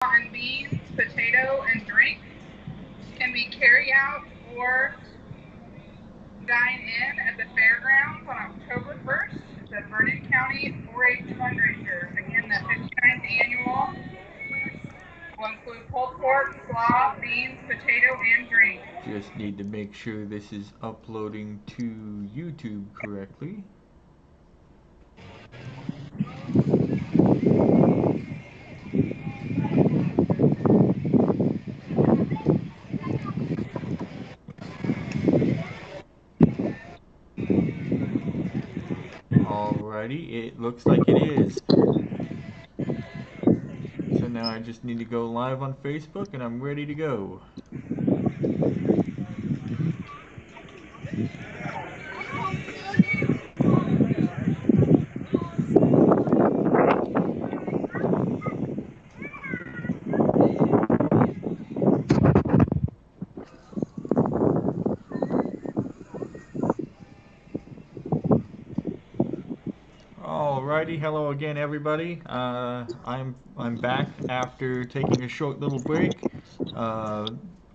and beans, potato, and drink. Can be carry out or dine in at the fairgrounds on October 1st. The Vernon County 4-H fundraiser. Again, the 59th annual will include pulled pork, slaw, beans, potato, and drink. Just need to make sure this is uploading to YouTube correctly. Alrighty, it looks like it is. So now I just need to go live on Facebook and I'm ready to go. Alrighty, hello again, everybody. I'm back after taking a short little break.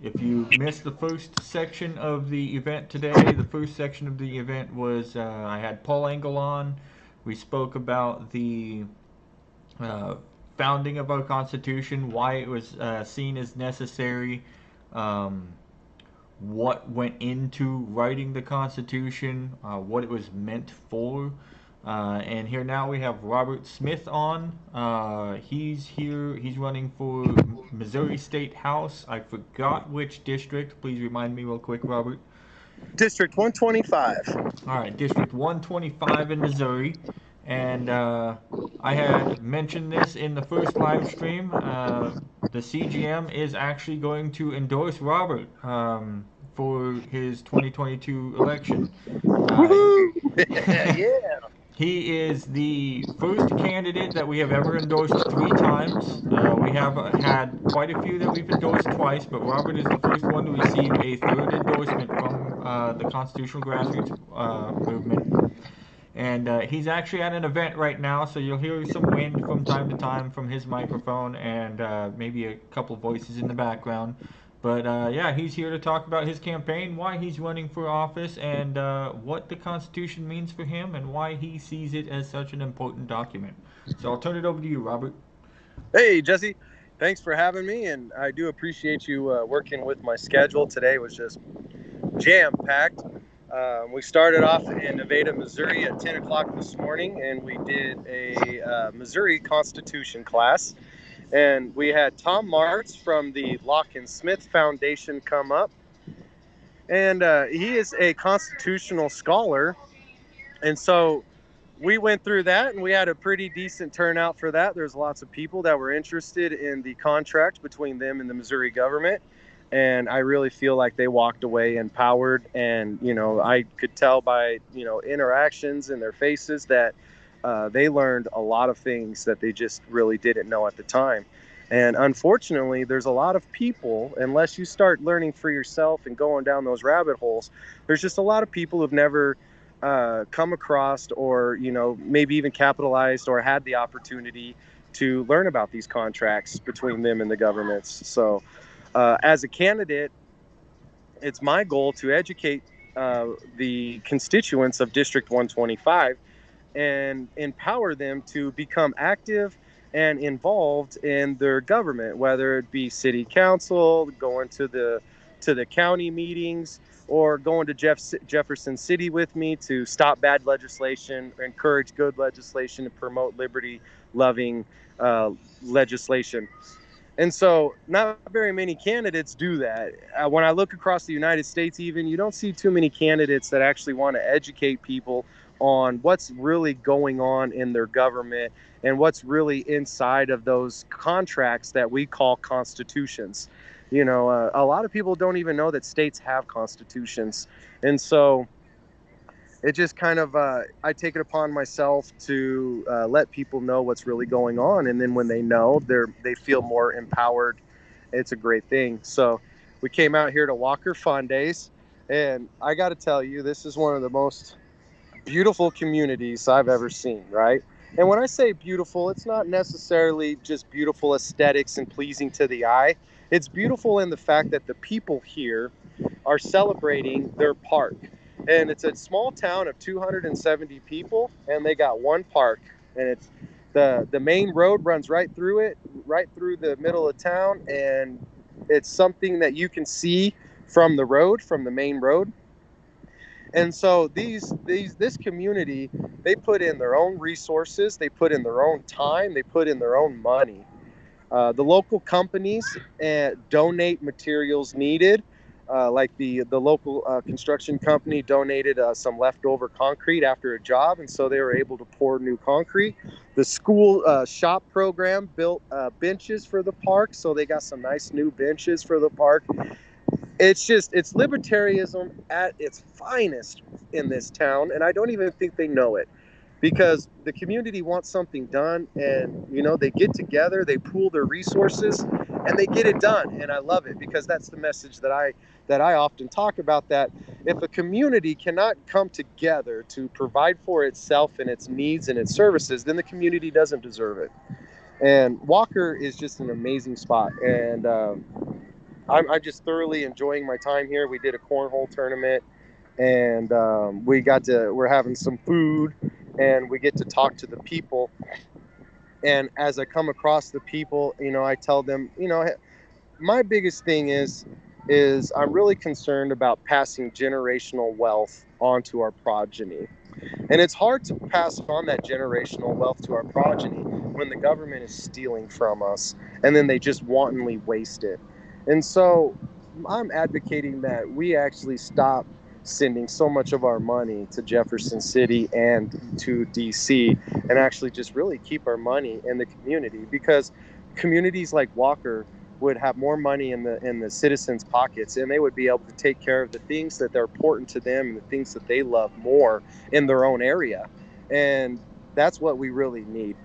If you missed the first section of the event today, the first section of the event was I had Paul Engel on. We spoke about the uh, founding of our Constitution, why it was seen as necessary, um, what went into writing the Constitution, what it was meant for. And here now we have Robert Smith on. He's here. He's running for Missouri State House. I forgot which district. Please remind me real quick, Robert. District 125. All right, District 125 in Missouri. And I had mentioned this in the first live stream. The CGM is actually going to endorse Robert for his 2022 election. Yeah. He is the first candidate that we have ever endorsed 3 times. We have had quite a few that we've endorsed twice, but Robert is the first one to receive a third endorsement from the Constitutional Grassroots Movement. And he's actually at an event right now, so you'll hear some wind from time to time from his microphone and maybe a couple voices in the background. But yeah, he's here to talk about his campaign, why he's running for office, and what the Constitution means for him, and why he sees it as such an important document. So I'll turn it over to you, Robert. Hey, Jesse. Thanks for having me, and I do appreciate you working with my schedule. Today was just jam-packed. We started off in Nevada, Missouri at 10 o'clock this morning, and we did a Missouri Constitution class. And we had Tom Martz from the Locke and Smith Foundation come up. And he is a constitutional scholar. And so we went through that, and we had a pretty decent turnout for that. There's lots of people that were interested in the contract between them and the Missouri government. And I really feel like they walked away empowered. And, I could tell by, interactions in their faces that they learned a lot of things that they just really didn't know at the time. And unfortunately, there's a lot of people, unless you start learning for yourself and going down those rabbit holes, there's just a lot of people who've never come across or, maybe even capitalized or had the opportunity to learn about these contracts between them and the governments. So as a candidate, it's my goal to educate the constituents of District 125 and empower them to become active and involved in their government, whether it be city council, going to the county meetings, or going to Jefferson City with me to stop bad legislation, encourage good legislation, and promote liberty-loving legislation. And so not very many candidates do that. When I look across the United States, even, you don't see too many candidates that actually want to educate people on what's really going on in their government and what's really inside of those contracts that we call constitutions. A lot of people don't even know that states have constitutions. And so it just kind of, I take it upon myself to let people know what's really going on. And then when they know, they feel more empowered. It's a great thing. So we came out here to Walker Fun Days. And I got to tell you, this is one of the most beautiful communities I've ever seen, right? And when I say beautiful, it's not necessarily just beautiful aesthetics and pleasing to the eye. It's beautiful in the fact that the people here are celebrating their park. And it's a small town of 270 people, and they got one park. And it's the main road runs right through it, right through the middle of town, and it's something that you can see from the road, from the main road. And so this community, they put in their own resources, they put in their own time, they put in their own money. The local companies donate materials needed, like the local construction company donated some leftover concrete after a job, and so they were able to pour new concrete. The school shop program built benches for the park, so they got some nice new benches for the park. It's libertarianism at its finest in this town, and I don't even think they know it, because the community wants something done, and they get together, they pool their resources, and they get it done. And I love it, because that's the message that I often talk about, that if a community cannot come together to provide for itself and its needs and its services, then the community doesn't deserve it. And Walker is just an amazing spot, and I'm just thoroughly enjoying my time here. We did a cornhole tournament, and we're having some food, and we get to talk to the people. And as I come across the people, I tell them, my biggest thing is I'm really concerned about passing generational wealth onto our progeny. And it's hard to pass on that generational wealth to our progeny when the government is stealing from us, and then they just wantonly waste it. And so I'm advocating that we actually stop sending so much of our money to Jefferson City and to DC, and actually just really keep our money in the community, because communities like Walker would have more money in the citizens' pockets, and they would be able to take care of the things that are important to them and the things that they love more in their own area. And that's what we really need.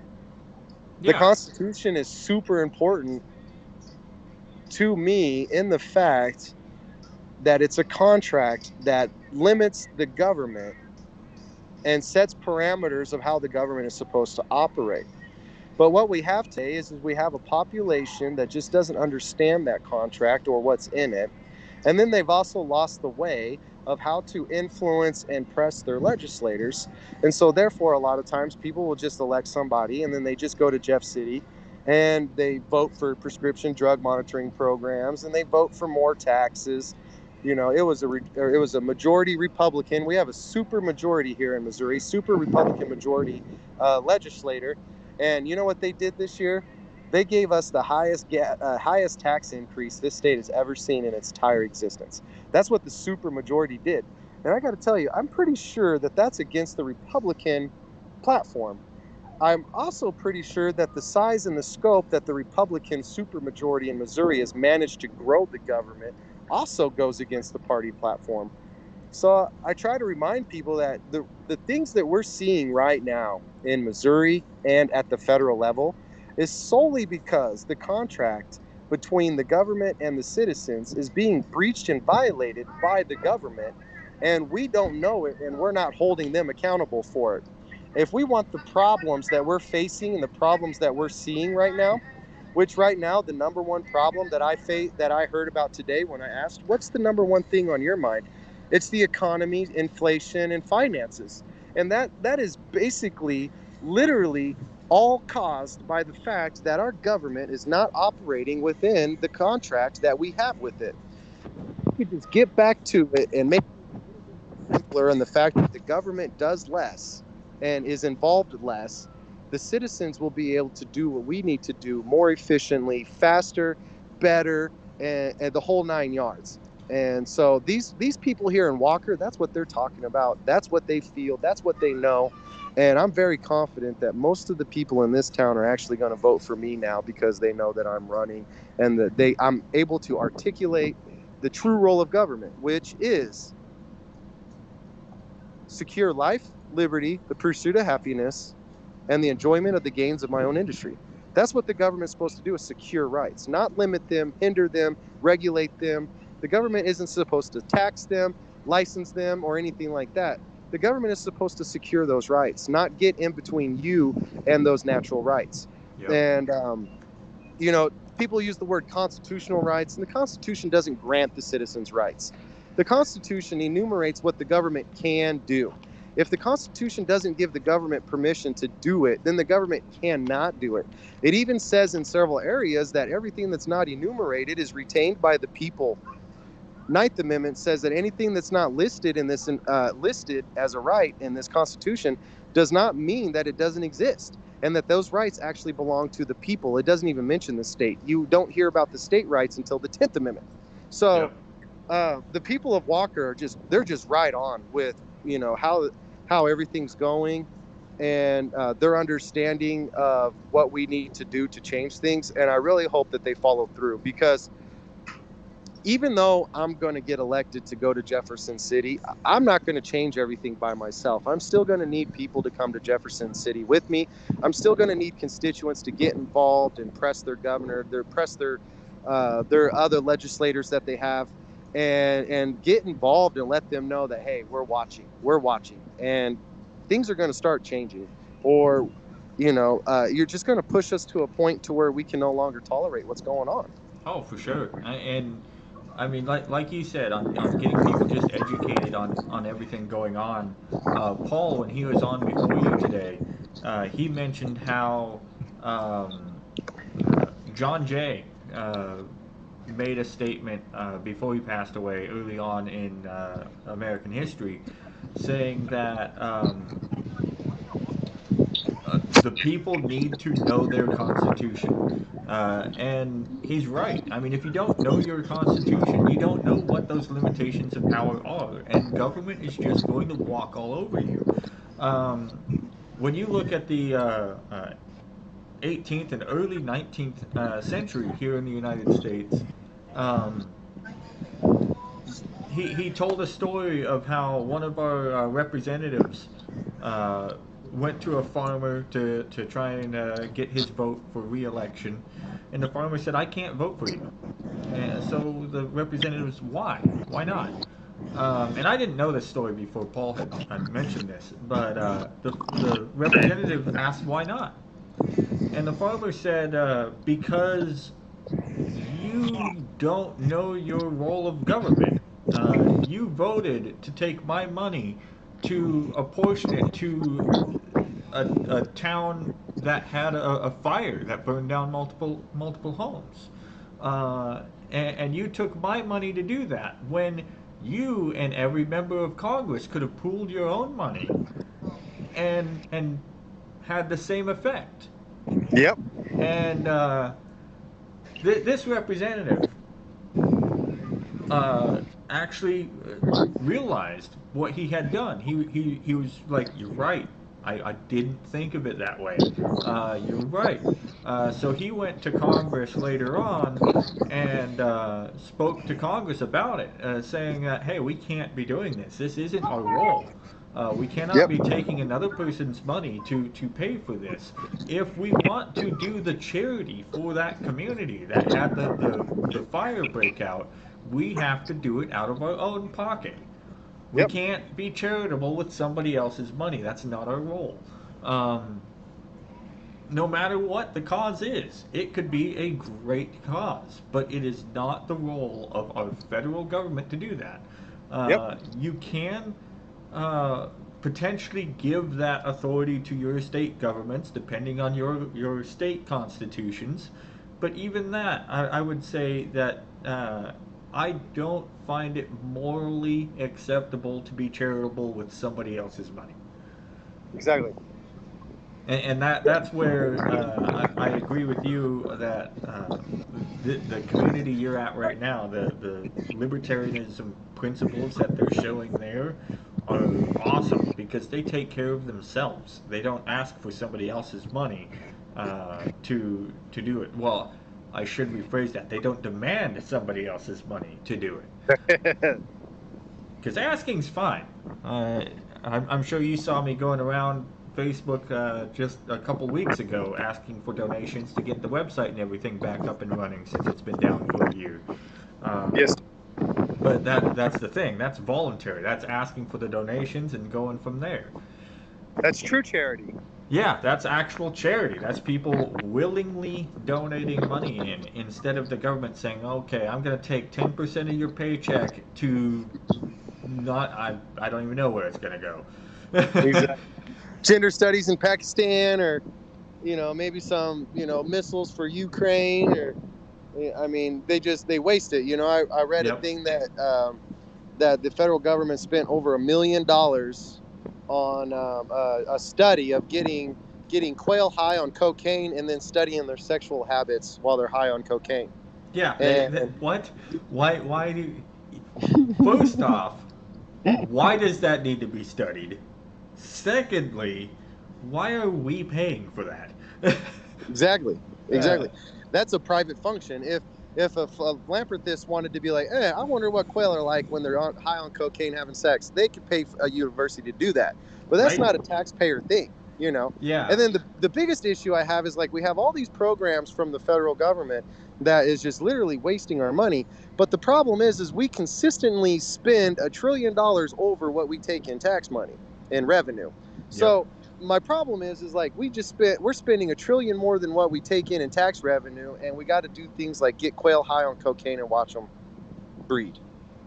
Yeah. The Constitution is super important to me in the fact that it's a contract that limits the government and sets parameters of how the government is supposed to operate. But what we have today is we have a population that just doesn't understand that contract or what's in it. And then they've also lost the way of how to influence and press their legislators. And so therefore, a lot of times people will just elect somebody, and then they just go to Jeff City and they vote for prescription drug monitoring programs, and they vote for more taxes. It was a majority Republican. We have a super majority here in Missouri, super Republican majority legislator. And you know what they did this year? They gave us the highest tax increase this state has ever seen in its entire existence. That's what the supermajority did. And I got to tell you, I'm pretty sure that that's against the Republican platform. I'm also pretty sure that the size and the scope that the Republican supermajority in Missouri has managed to grow the government also goes against the party platform. So I try to remind people that the things that we're seeing right now in Missouri and at the federal level is solely because the contract between the government and the citizens is being breached and violated by the government, and we don't know it, and we're not holding them accountable for it. If we want the problems that we're facing and the problems that we're seeing right now, which right now the number one problem that I heard about today when I asked, what's the number one thing on your mind? It's the economy, inflation, and finances. And that is basically, literally, all caused by the fact that our government is not operating within the contract that we have with it. We could just get back to it and make it simpler, and the fact that the government does less and is involved less, the citizens will be able to do what we need to do more efficiently, faster, better, and the whole 9 yards. And so these people here in Walker, that's what they're talking about. That's what they feel. That's what they know. And I'm very confident that most of the people in this town are actually going to vote for me now, because they know that I'm running, and that I'm able to articulate the true role of government, which is secure life, liberty, the pursuit of happiness, and the enjoyment of the gains of my own industry. That's what the government's supposed to do, is secure rights, not limit them, hinder them, regulate them. The government isn't supposed to tax them, license them, or anything like that. The government is supposed to secure those rights, not get in between you and those natural rights. Yep. And people use the word constitutional rights, and the Constitution doesn't grant the citizens rights. The Constitution enumerates what the government can do. If the Constitution doesn't give the government permission to do it, then the government cannot do it. It even says in several areas that everything that's not enumerated is retained by the people. Ninth Amendment says that anything that's not listed in this listed as a right in this Constitution does not mean that it doesn't exist, and that those rights actually belong to the people. It doesn't even mention the state. You don't hear about the state rights until the 10th Amendment. So the people of Walker they're just right on with how everything's going, and their understanding of what we need to do to change things. And I really hope that they follow through, because even though I'm going to get elected to go to Jefferson City, I'm not going to change everything by myself. I'm still going to need people to come to Jefferson City with me. I'm still going to need constituents to get involved and press their governor, press their other legislators that they have, and get involved and let them know that, hey, we're watching, and things are going to start changing, or you're just going to push us to a point to where we can no longer tolerate what's going on. Oh, for sure. And I mean, like you said, on getting people just educated on everything going on. Paul, when he was on before you today, he mentioned how John Jay made a statement before he passed away early on in American history, saying that the people need to know their Constitution. And he's right. I mean, if you don't know your Constitution, you don't know what those limitations of power are, and government is just going to walk all over you. When you look at the 18th and early 19th century here in the United States, he told a story of how one of our representatives went to a farmer to try and get his vote for re-election, and the farmer said, "I can't vote for you." And so the representative was, why not? And I didn't know this story before Paul had mentioned this, but the representative asked why not, and the farmer said, because you don't know your role of government. You voted to take my money to apportion it to a town that had a fire that burned down multiple homes, and you took my money to do that, when you and every member of Congress could have pooled your own money and had the same effect. Yep. And this representative actually realized what he had done. He was like, "You're right. I didn't think of it that way. You're right." So he went to Congress later on and spoke to Congress about it, saying that, "Hey, we can't be doing this. This isn't our role. We cannot be taking another person's money to pay for this. If we want to do the charity for that community that had the fire break out, we have to do it out of our own pocket. We can't be charitable with somebody else's money. That's not our role." No matter what the cause is, it could be a great cause, but it is not the role of our federal government to do that. You can potentially give that authority to your state governments, depending on your state constitutions, but even that, I would say that I don't find it morally acceptable to be charitable with somebody else's money. Exactly. And that's where I agree with you that the community you're at right now, the libertarianism principles that they're showing there are awesome, because they take care of themselves. They don't ask for somebody else's money to do it. Well, I should rephrase that. They don't demand somebody else's money to do it. Because asking's fine. I'm sure you saw me going around Facebook just a couple weeks ago asking for donations to get the website and everything back up and running, since it's been down for a year. Yes. But that's the thing. That's voluntary. That's asking for the donations and going from there. That's true charity. Yeah, that's actual charity. That's people willingly donating money in instead of the government saying, "Okay, I'm going to take 10% of your paycheck to not I don't even know where it's going to go." Exactly. Gender studies in Pakistan, or maybe some missiles for Ukraine, or I mean they waste it. I read a Yep. thing that that the federal government spent over $1 million on a study of getting quail high on cocaine and then studying their sexual habits while they're high on cocaine. Yeah, And what? Why do First off, why does that need to be studied? Secondly, why are we paying for that? exactly. That's a private function. If a philanthropist wanted to be like, I wonder what quail are like when they're high on cocaine having sex, they could pay a university to do that. But that's Right. not a taxpayer thing, Yeah. And then the biggest issue I have is like we have all these programs from the federal government that is just literally wasting our money. But the problem is we consistently spend $1 trillion over what we take in tax money and revenue. So my problem is like we're spending $1 trillion more than what we take in tax revenue, and we got to do things like get quail high on cocaine and watch them breed,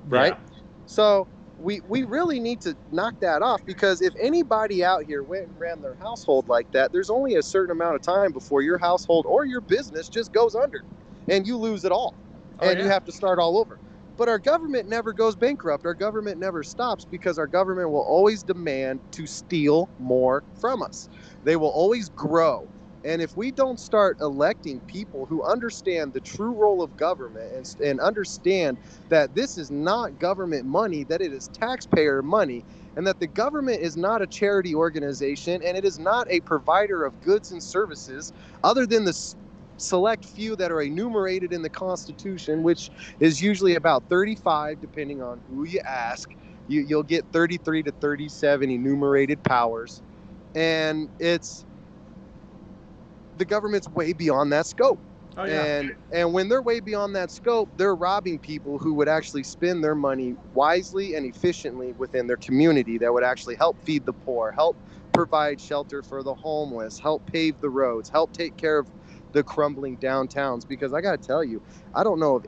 right? Yeah. So we really need to knock that off, because if anybody out here went and ran their household like that, there's only a certain amount of time before your household or your business just goes under and you lose it all. And you have to start all over. But our government never goes bankrupt. Our government never stops, because our government will always demand to steal more from us. They will always grow. And if we don't start electing people who understand the true role of government and understand that this is not government money, that it is taxpayer money, and that the government is not a charity organization, and it is not a provider of goods and services other than the select few that are enumerated in the Constitution, which is usually about 35, depending on who you ask. You'll get 33 to 37 enumerated powers, and the government's way beyond that scope. Oh, yeah. And when they're way beyond that scope, they're robbing people who would actually spend their money wisely and efficiently within their community, that would actually help feed the poor, help provide shelter for the homeless, help pave the roads, help take care of the crumbling downtowns. Because I got to tell you, I don't know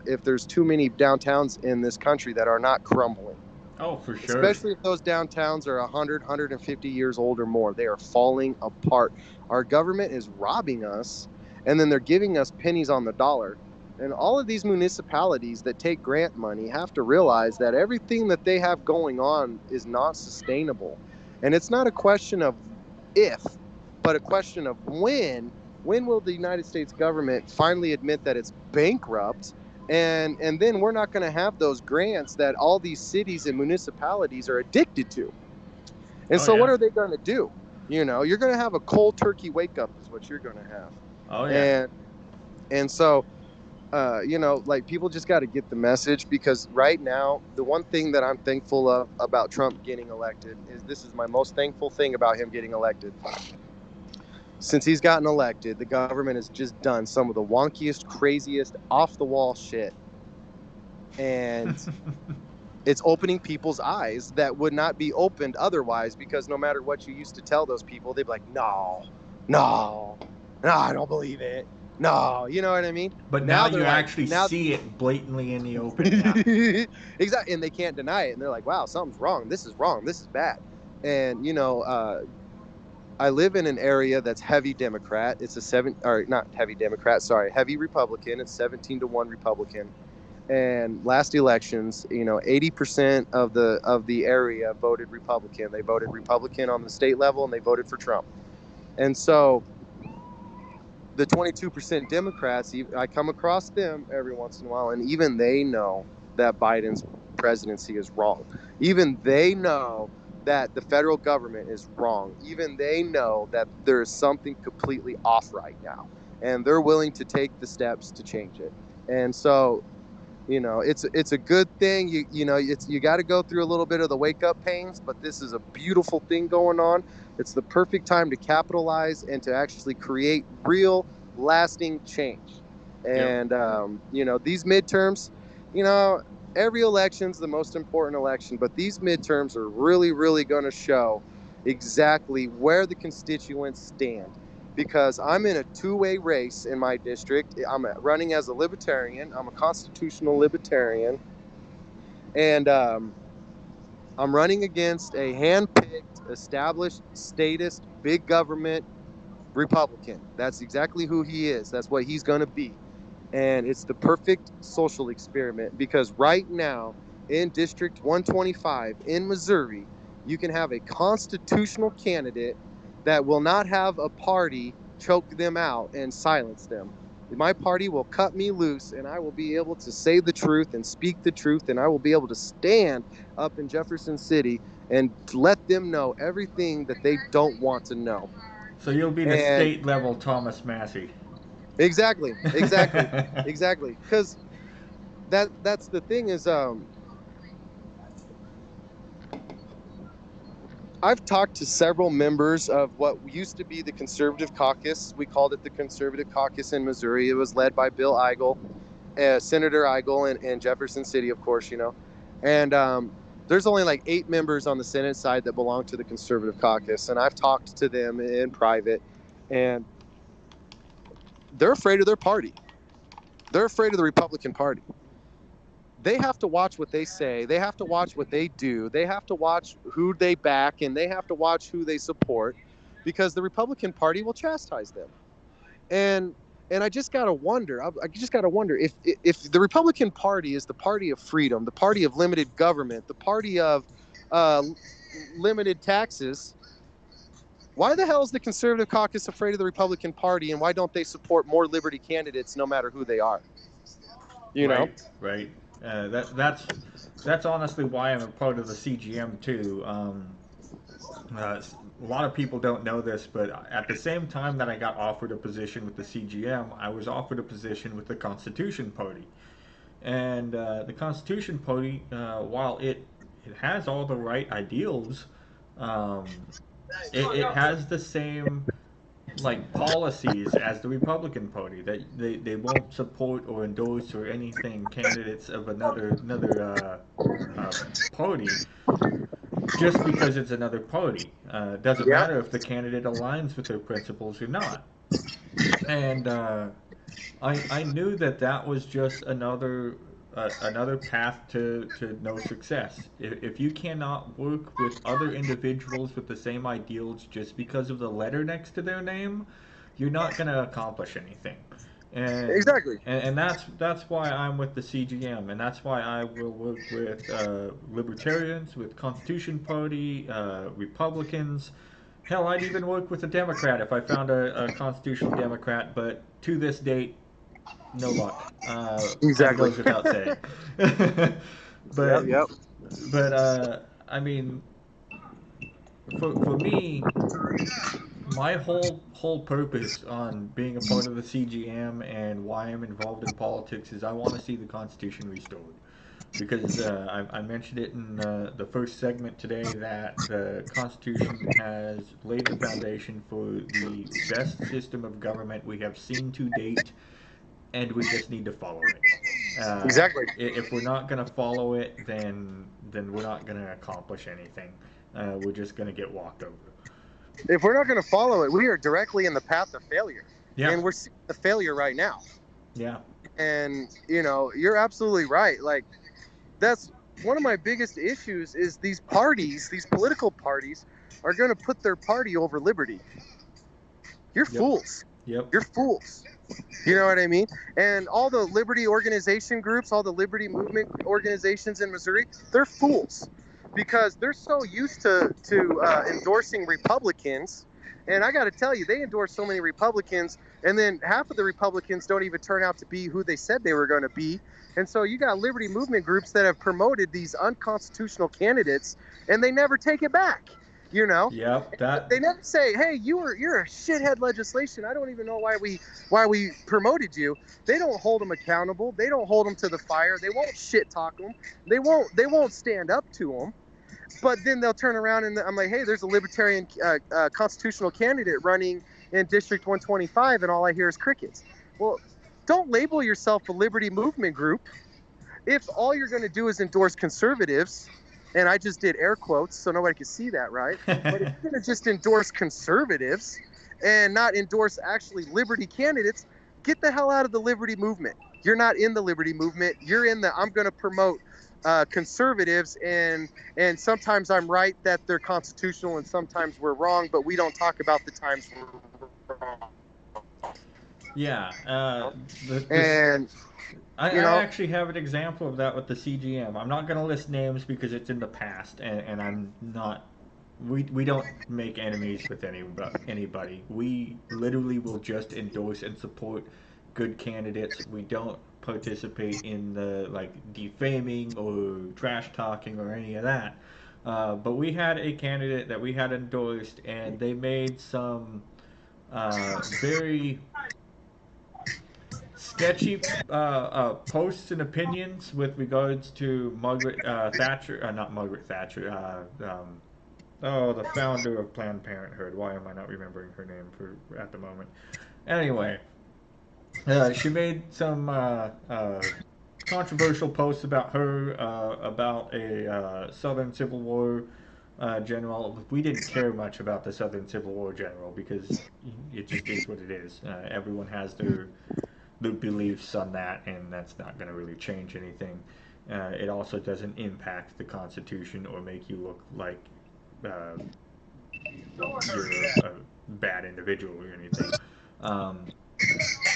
if there's too many downtowns in this country that are not crumbling. Oh, for sure. Especially if those downtowns are 100, 150 years old or more. They are falling apart. Our government is robbing us, and then they're giving us pennies on the dollar. And all of these municipalities that take grant money have to realize that everything that they have going on is not sustainable. And it's not a question of if, but a question of when. When will the United States government finally admit that it's bankrupt? And then we're not going to have those grants that all these cities and municipalities are addicted to. And what are they going to do? You're going to have a cold turkey wake up is what you're going to have. Oh, yeah. And so, like, people just got to get the message, because right now, the one thing that I'm thankful of about Trump getting elected is this is my most thankful thing about him getting elected. Since he's gotten elected, the government has just done some of the wonkiest, craziest, off-the-wall shit. And it's opening people's eyes that would not be opened otherwise, because no matter what you used to tell those people, they'd be like, no, I don't believe it. No, you know what I mean? But now you actually see it blatantly in the open. Yeah. Exactly. And they can't deny it. And they're like, wow, something's wrong. This is wrong. This is bad. And, I live in an area that's heavy Democrat. It's heavy Republican. It's 17-1 Republican. And last elections, 80% of the area voted Republican. They voted Republican on the state level, and they voted for Trump. And so the 22% Democrats, I come across them every once in a while, and even they know that Biden's presidency is wrong. Even they know that the federal government is wrong. Even they know that there is something completely off right now, and they're willing to take the steps to change it. And so, it's a good thing. You got to go through a little bit of the wake up pains, but this is a beautiful thing going on. It's the perfect time to capitalize and to actually create real, lasting change. And these midterms, you know, every election's the most important election, but these midterms are really, really going to show exactly where the constituents stand. Because I'm in a two-way race in my district. I'm running as a libertarian. I'm a constitutional libertarian. And I'm running against a hand-picked, established, statist, big government Republican. That's exactly who he is. That's what he's going to be. And it's the perfect social experiment because right now in District 125 in Missouri, you can have a constitutional candidate that will not have a party choke them out and silence them. My party will cut me loose and I will be able to say the truth and speak the truth, and I will be able to stand up in Jefferson City and let them know everything that they don't want to know. So you'll be the And state level Thomas Massey. exactly, exactly, exactly. Because that's the thing is I've talked to several members of what used to be the conservative caucus. We called it the conservative caucus in Missouri. It was led by Bill Eigel, Senator Eigel in Jefferson City, of course, you know. And there's only like 8 members on the Senate side that belong to the conservative caucus. And I've talked to them in private, and they're afraid of their party. They're afraid of the Republican Party. They have to watch what they say. They have to watch what they do. They have to watch who they back, and they have to watch who they support, because the Republican Party will chastise them. And I just gotta wonder. I just gotta wonder if the Republican Party is the party of freedom, the party of limited government, the party of limited taxes. Why the hell is the conservative caucus afraid of the Republican Party, and why don't they support more liberty candidates, no matter who they are? You know? Right. That's honestly why I'm a part of the CGM too. A lot of people don't know this, but at the same time that I got offered a position with the CGM, I was offered a position with the Constitution Party. And the Constitution Party, while it has all the right ideals, it has the same like policies as the Republican Party, that they won't support or endorse or anything candidates of another party just because it's another party. Doesn't matter if the candidate aligns with their principles or not. And I knew that was just another path to no success. If you cannot work with other individuals with the same ideals just because of the letter next to their name, you're not going to accomplish anything. And, Exactly. And that's why I'm with the CGM, and that's why I will work with libertarians, with Constitution Party, Republicans. Hell, I'd even work with a Democrat if I found a constitutional Democrat, but to this date, no luck. Exactly. Goes without saying. But I mean, for me, my whole purpose on being a part of the CGM and why I'm involved in politics is I want to see the Constitution restored. Because I mentioned it in the first segment today that the Constitution has laid the foundation for the best system of government we have seen to date, and we just need to follow it. Exactly. If we're not going to follow it, then we're not going to accomplish anything. We're just going to get walked over. If we're not going to follow it, we are directly in the path of failure. Yeah. And we're seeing the failure right now. Yeah. And, you know, you're absolutely right. Like, that's one of my biggest issues is these parties, these political parties, are going to put their party over liberty. You're fools. Yep. You're fools. You know what I mean? And all the liberty organization groups, all the liberty movement organizations in Missouri, they're fools because they're so used to endorsing Republicans. And I got to tell you, they endorse so many Republicans, and then half of the Republicans don't even turn out to be who they said they were going to be. And so you got liberty movement groups that have promoted these unconstitutional candidates, and they never take it back. You know? Yep. They never say, "Hey, you're a shithead legislation. I don't even know why we promoted you." They don't hold them accountable. They don't hold them to the fire. They won't shit talk them. They won't stand up to them. But then they'll turn around and I'm like, "Hey, there's a libertarian constitutional candidate running in District 125, and all I hear is crickets." Well, don't label yourself a liberty movement group. if all you're going to do is endorse conservatives, and I just did air quotes so nobody can see that, right? But if you're going to just endorse conservatives and not endorse actually liberty candidates, get the hell out of the liberty movement. You're not in the liberty movement. You're in the I'm going to promote conservatives, and sometimes I'm right that they're constitutional and sometimes we're wrong, but we don't talk about the times we're wrong. Yeah. And I you know, actually have an example of that with the CGM. I'm not going to list names because it's in the past, and I'm not. We don't make enemies with anybody. We literally will just endorse and support good candidates. We don't participate in the like defaming or trash talking or any of that. But we had a candidate that we had endorsed, and they made some very sketchy posts and opinions with regards to Margaret Thatcher, not Margaret Thatcher, the founder of Planned Parenthood. Why am I not remembering her name at the moment? Anyway, she made some controversial posts about her, about a Southern Civil War general. We didn't care much about the Southern Civil War general because it just is what it is. Everyone has their beliefs on that, and that's not going to really change anything. It also doesn't impact the Constitution or make you look like you're a bad individual or anything.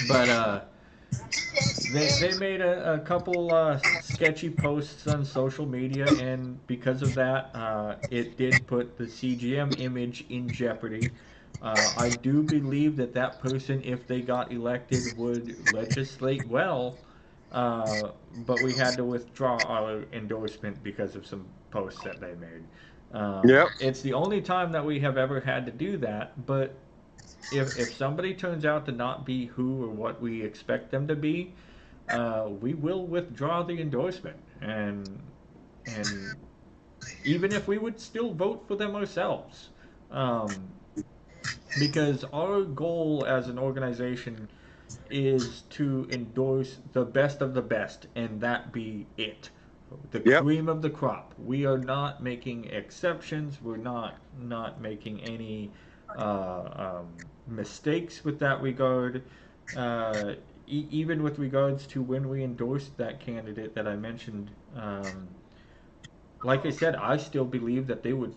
But they made a couple sketchy posts on social media, and because of that, it did put the CGM image in jeopardy. I do believe that that person, if they got elected, would legislate well, but we had to withdraw our endorsement because of some posts that they made. yep. It's the only time that we have ever had to do that, but if somebody turns out to not be who or what we expect them to be, we will withdraw the endorsement, and even if we would still vote for them ourselves, because our goal as an organization is to endorse the best of the best, and that be it. The Yep. cream of the crop. We are not making exceptions. We're not making any mistakes with that regard. Even with regards to when we endorsed that candidate that I mentioned, like I said, I still believe that they would.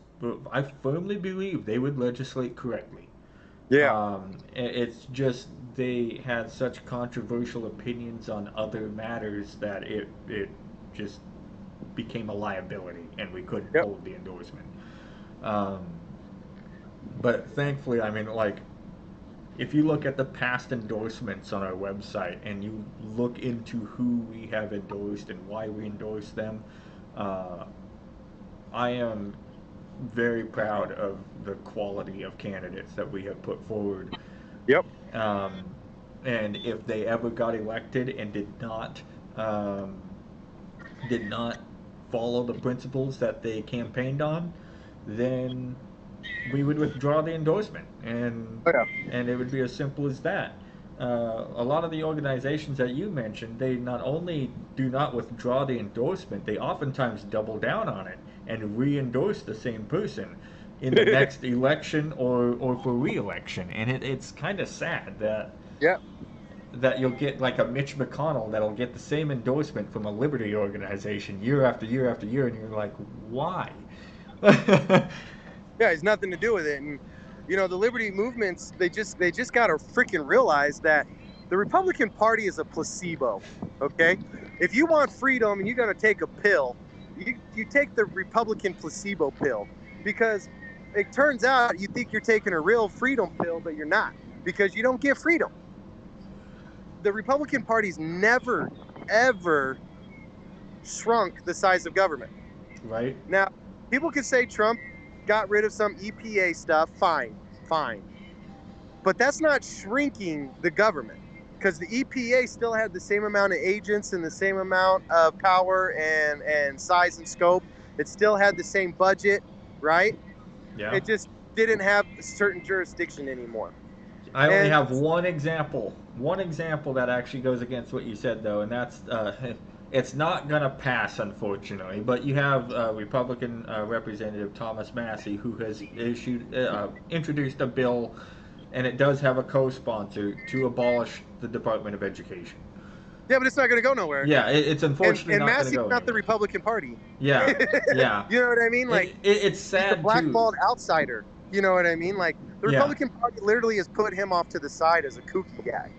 I firmly believe they would legislate correctly. Yeah. It's just they had such controversial opinions on other matters that it just became a liability, and we couldn't Yep. hold the endorsement. Um, but thankfully, I mean, like, if you look at the past endorsements on our website and you look into who we have endorsed and why we endorse them, I am very proud of the quality of candidates that we have put forward. Yep. And if they ever got elected and um, did not follow the principles that they campaigned on, then we would withdraw the endorsement, Oh, yeah. and it would be as simple as that. A lot of the organizations that you mentioned, they not only do not withdraw the endorsement, they oftentimes double down on it and re-endorse the same person in the next election or for re-election. And it's kind of sad that Yeah. you'll get like a Mitch McConnell that'll get the same endorsement from a liberty organization year after year after year, and you're like, why? Yeah, it's nothing to do with it. And the liberty movements, they just got to freaking realize that the Republican Party is a placebo. Okay, if you want freedom and you're going to take a pill, you take the Republican placebo pill, because it turns out you think you're taking a real freedom pill, but you're not, because you don't get freedom. The Republican Party's never ever shrunk the size of government. Right? Now, people could say Trump got rid of some EPA stuff. Fine. But that's not shrinking the government, because the EPA still had the same amount of agents and the same amount of power and size and scope. It still had the same budget, right? Yeah. It just didn't have a certain jurisdiction anymore. I only And have one example that actually goes against what you said, though, and that's it's not going to pass, unfortunately. But you have Republican Representative Thomas Massey, who has introduced a bill, and it does have a co-sponsor to abolish the Department of Education. yeah, but it's not going to go nowhere. Yeah, it's unfortunately And not going to Massey's go not the anywhere. Republican Party. Yeah, yeah. You know what I mean? Like, it's sad he's a blackballed too. outsider. You know what I mean? Like, the Yeah. Republican Party literally has put him off to the side as a kooky guy.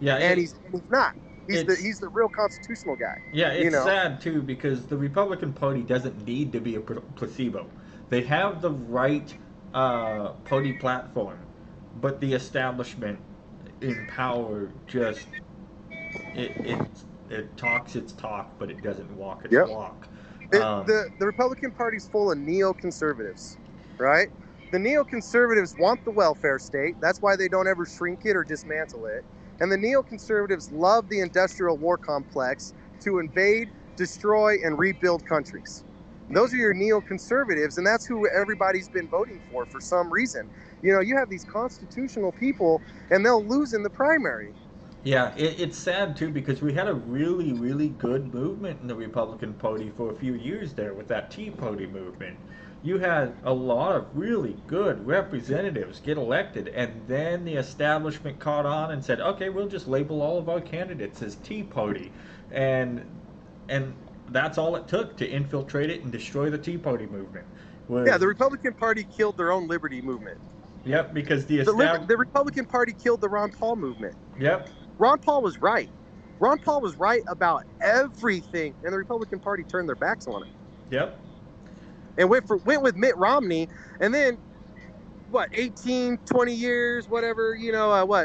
Yeah, And he's not. it's- He's the real constitutional guy. Yeah, it's you know? sad too because the Republican Party doesn't need to be a placebo. They have the right party platform, but the establishment in power just it talks its talk, but it doesn't walk its Yep. walk. The Republican Party's full of neoconservatives, right? The neoconservatives want the welfare state. That's why they don't ever shrink it or dismantle it. And the neoconservatives love the industrial war complex to invade, destroy, and rebuild countries. Those are your neoconservatives, and that's who everybody's been voting for some reason. You know, you have these constitutional people, and they'll lose in the primary. Yeah, it's sad too because we had a really, really good movement in the Republican Party for a few years there with that Tea Party movement. You had a lot of really good representatives get elected, and then the establishment caught on and said, "Okay, we'll just label all of our candidates as Tea Party," and that's all it took to infiltrate it and destroy the Tea Party movement. Yeah, the Republican Party killed their own liberty movement. Yep, because the Republican Party killed the Ron Paul movement. Yep. Ron Paul was right. Ron Paul was right about everything, and the Republican Party turned their backs on it. Yep. And went with Mitt Romney, and then, 18, 20 years, whatever,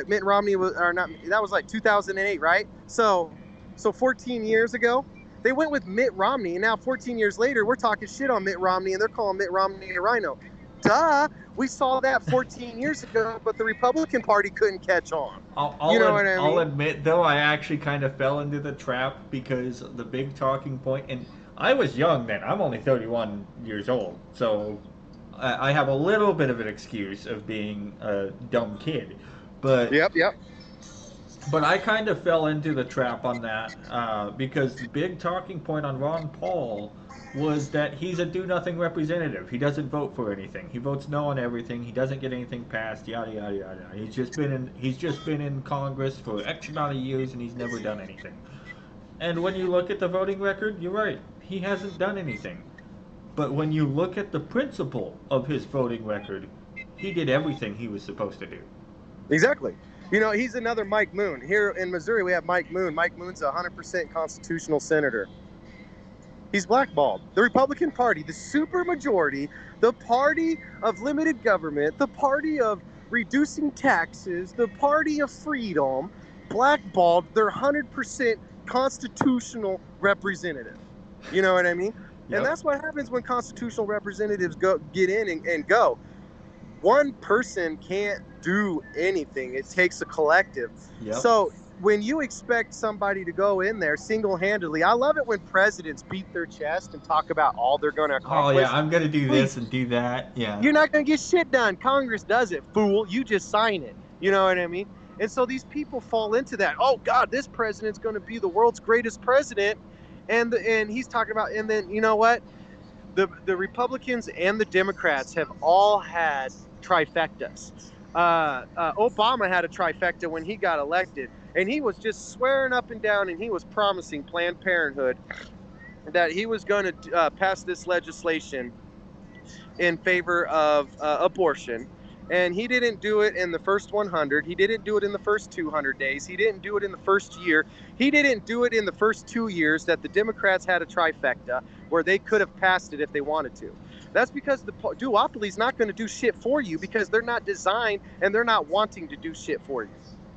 Mitt Romney was, or not, that was like 2008, right? So 14 years ago, they went with Mitt Romney, and now 14 years later, we're talking shit on Mitt Romney, and they're calling Mitt Romney a rhino. Duh! We saw that 14 years ago, but the Republican Party couldn't catch on. I'll admit, though, I actually kind of fell into the trap because the big talking point, and I was young then. I'm only 31 years old, so I have a little bit of an excuse of being a dumb kid. But Yep. But I kind of fell into the trap on that because the big talking point on Ron Paul was that he's a do-nothing representative. He doesn't vote for anything. He votes no on everything. He doesn't get anything passed. Yada yada yada. He's just been in Congress for X amount of years and he's never done anything. And when you look at the voting record, you're right. He hasn't done anything. But when you look at the principle of his voting record, he did everything he was supposed to do. Exactly. He's another Mike Moon. Here in Missouri, we have Mike Moon. Mike Moon's a 100% constitutional senator. He's blackballed. The Republican Party, the supermajority, the party of limited government, the party of reducing taxes, the party of freedom, blackballed their 100% constitutional representative. You know what I mean? Yep. And that's what happens when constitutional representatives get in and go. One person can't do anything. It takes a collective. Yep. So when you expect somebody to go in there single-handedly, I love it when presidents beat their chest and talk about all they're going to accomplish. Oh, yeah, I'm going to do this and do that. Yeah. You're not going to get shit done. Congress does it, fool. You just sign it. You know what I mean? And so these people fall into that. Oh, God, this president's going to be the world's greatest president. And he's talking about, and then, you know what? The Republicans and the Democrats have all had trifectas. Obama had a trifecta when he got elected, and he was just swearing up and down, and he was promising Planned Parenthood that he was going to pass this legislation in favor of abortion. And he didn't do it in the first 100. He didn't do it in the first 200 days. He didn't do it in the first year. He didn't do it in the first 2 years that the Democrats had a trifecta where they could have passed it if they wanted to. That's because the duopoly is not going to do shit for you because they're not designed and they're not wanting to do shit for you.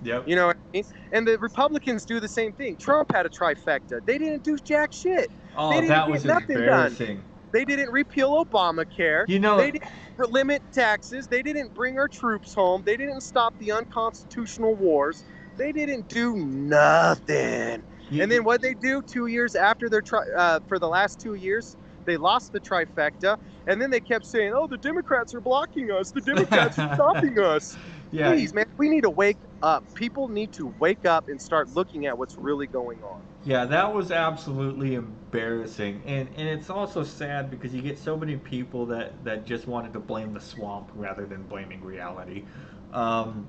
Yep. You know what I mean? And the Republicans do the same thing. Trump had a trifecta. They didn't do jack shit. Oh, that was embarrassing. They didn't repeal Obamacare. They didn't limit taxes. They didn't bring our troops home. They didn't stop the unconstitutional wars. They didn't do nothing. And then what they do 2 years after their for the last 2 years, they lost the trifecta. And then they kept saying, "Oh, the Democrats are blocking us. The Democrats are stopping us." Yeah. Please, man, We need to wake up. People need to wake up and start looking at what's really going on. Yeah, that was absolutely embarrassing, and it's also sad because you get so many people that just wanted to blame the swamp rather than blaming reality. Um,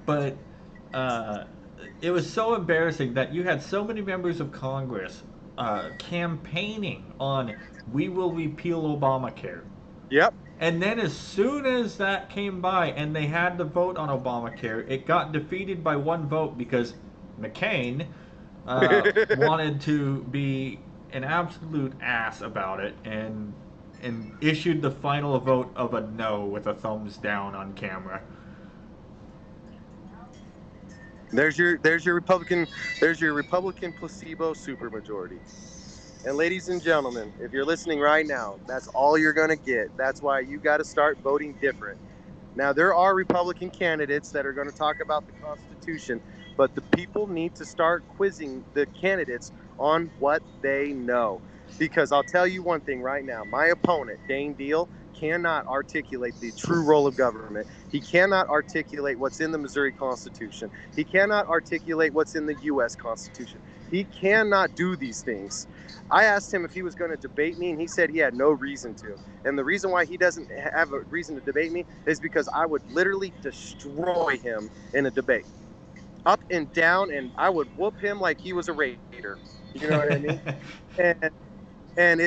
but uh, it was so embarrassing that you had so many members of Congress campaigning on "We will repeal Obamacare." Yep. And then as soon as that came by and they had the vote on Obamacare, it got defeated by one vote because McCain wanted to be an absolute ass about it and issued the final vote of a no with a thumbs down on camera. There's your Republican placebo supermajority. And ladies and gentlemen, if you're listening right now, that's all you're going to get. That's why you got to start voting different. Now, there are Republican candidates that are going to talk about the Constitution, but the people need to start quizzing the candidates on what they know. Because I'll tell you one thing right now, my opponent, Dane Deal, cannot articulate the true role of government. He cannot articulate what's in the Missouri Constitution. He cannot articulate what's in the U.S. Constitution. He cannot do these things. I asked him if he was going to debate me, and he said he had no reason to. And the reason why he doesn't have a reason to debate me is because I would literally destroy him in a debate. Up and down, and I would whoop him like he was a raider. You know what I mean? And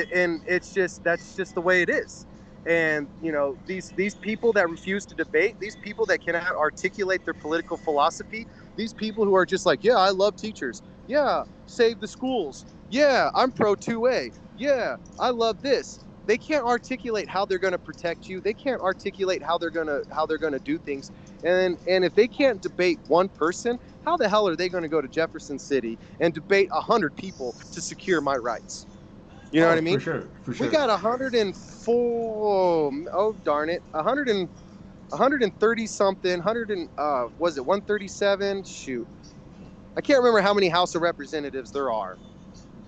it's just, that's just the way it is. And, you know, these people that refuse to debate, these people that cannot articulate their political philosophy, these people who are just like, yeah, I love teachers. Yeah, save the schools. Yeah, I'm pro 2A. Yeah, I love this. They can't articulate how they're going to protect you. They can't articulate how they're going to do things. And if they can't debate one person, how the hell are they going to go to Jefferson City and debate 100 people to secure my rights? You know what I mean? For sure. We got 104. Oh darn it, 130 something. Was it 137? Shoot, I can't remember how many House of Representatives there are,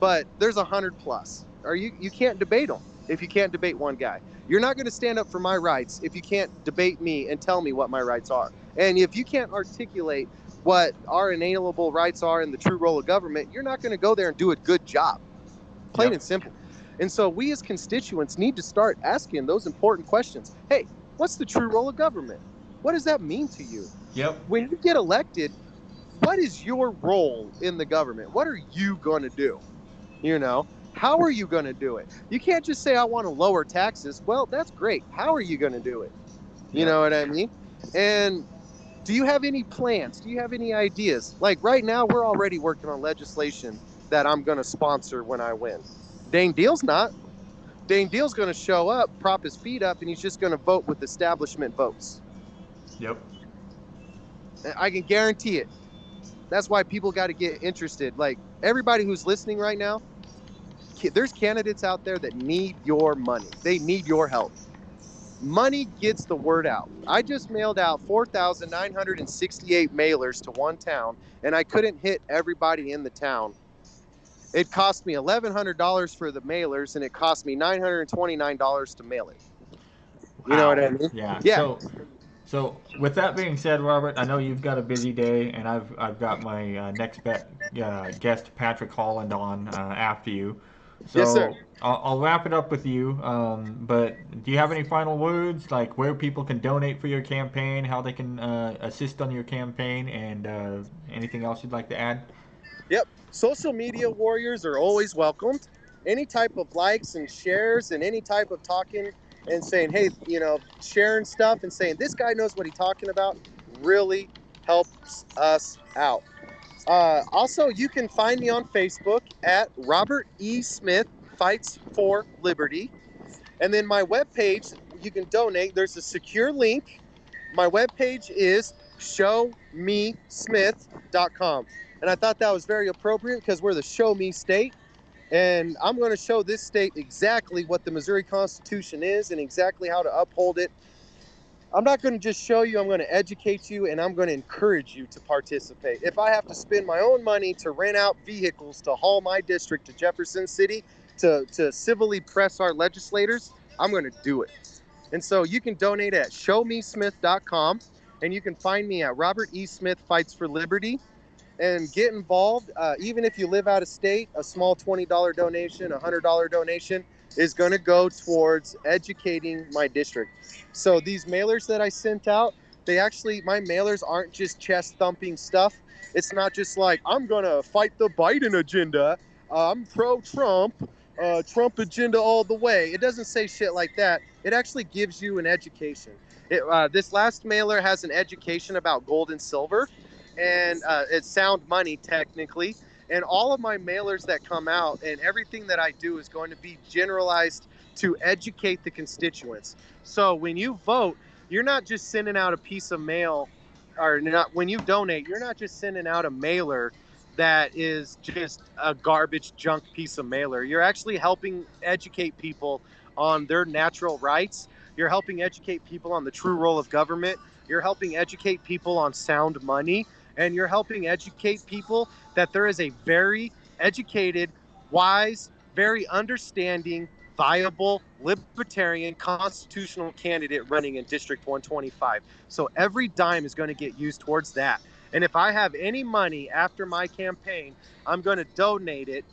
but there's 100 plus. You can't debate them if you can't debate one guy. You're not going to stand up for my rights if you can't debate me and tell me what my rights are. And if you can't articulate what our inalienable rights are and the true role of government, you're not going to go there and do a good job. Plain and simple. And so we as constituents need to start asking those important questions. Hey, what's the true role of government? What does that mean to you? Yep. When you get elected, what is your role in the government? What are you going to do? You know, how are you going to do it? You can't just say, I want to lower taxes. Well, that's great. How are you going to do it? You know what I mean? And do you have any plans? Do you have any ideas? Like right now, we're already working on legislation that I'm going to sponsor when I win. Dane Deal's not. Dane Deal's going to show up, prop his feet up, and he's just going to vote with establishment votes. Yep. I can guarantee it. That's why people got to get interested. Like everybody who's listening right now, there's candidates out there that need your money. They need your help. Money gets the word out. I just mailed out 4,968 mailers to one town, and I couldn't hit everybody in the town. It cost me $1,100 for the mailers, and it cost me $929 to mail it. You know what I mean? Yeah. So with that being said, Robert, I know you've got a busy day, and I've got my next guest, Patrick Holland, on after you. So yes, sir. I'll wrap it up with you. But do you have any final words, like where people can donate for your campaign, how they can assist on your campaign, and anything else you'd like to add? Yep. Social media warriors are always welcomed. Any type of likes and shares and any type of talking and saying, hey, you know, sharing stuff and saying this guy knows what he's talking about really helps us out. Also, you can find me on Facebook at Robert E. Smith Fights for Liberty. And then my webpage, you can donate. There's a secure link. My webpage is showmesmith.com. And I thought that was very appropriate because we're the Show Me state. And I'm going to show this state exactly what the Missouri Constitution is and exactly how to uphold it. I'm not going to just show you, I'm going to educate you, and I'm going to encourage you to participate. If I have to spend my own money to rent out vehicles to haul my district to Jefferson City to civilly press our legislators, I'm going to do it. And so you can donate at showmesmith.com. And you can find me at Robert E. Smith Fights for Liberty. And get involved. Even if you live out of state, a small $20 donation, a $100 donation is going to go towards educating my district. So these mailers that I sent out, my mailers aren't just chest thumping stuff. It's not just like, I'm going to fight the Biden agenda. I'm pro Trump, Trump agenda all the way. It doesn't say shit like that. It actually gives you an education. This last mailer has an education about gold and silver, and it's sound money technically. And all of my mailers that come out and everything that I do is going to be generalized to educate the constituents. So when you vote, you're not just sending out a piece of mail, or not. When you donate, you're not just sending out a mailer that is just a garbage junk piece of mailer. You're actually helping educate people on their natural rights. You're helping educate people on the true role of government. You're helping educate people on sound money. And you're helping educate people that there is a very educated, wise, very understanding, viable, libertarian, constitutional candidate running in District 125. So every dime is going to get used towards that. And if I have any money after my campaign, I'm going to donate it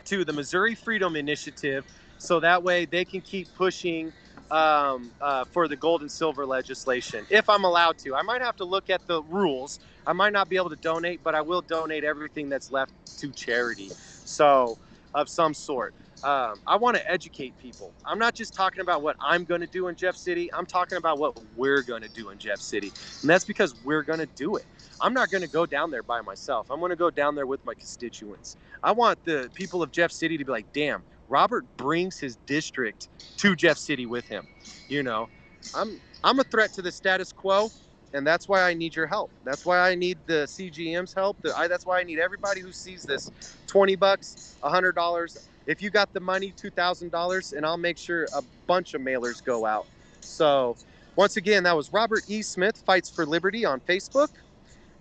to the Missouri Freedom Initiative, so that way they can keep pushing for the gold and silver legislation, if I'm allowed to. I might have to look at the rules. I might not be able to donate, but I will donate everything that's left to charity, so of some sort. I want to educate people. I'm not just talking about what I'm going to do in Jeff City. I'm talking about what we're going to do in Jeff City, and that's because we're going to do it. I'm not going to go down there by myself. I'm going to go down there with my constituents. I want the people of Jeff City to be like, damn, Robert brings his district to Jeff City with him. You know, I'm a threat to the status quo, and that's why I need your help. That's why I need the CGM's help. That's why I need everybody who sees this. $20, $100. If you got the money, $2,000, and I'll make sure a bunch of mailers go out. So once again, that was Robert E. Smith Fights for Liberty on Facebook.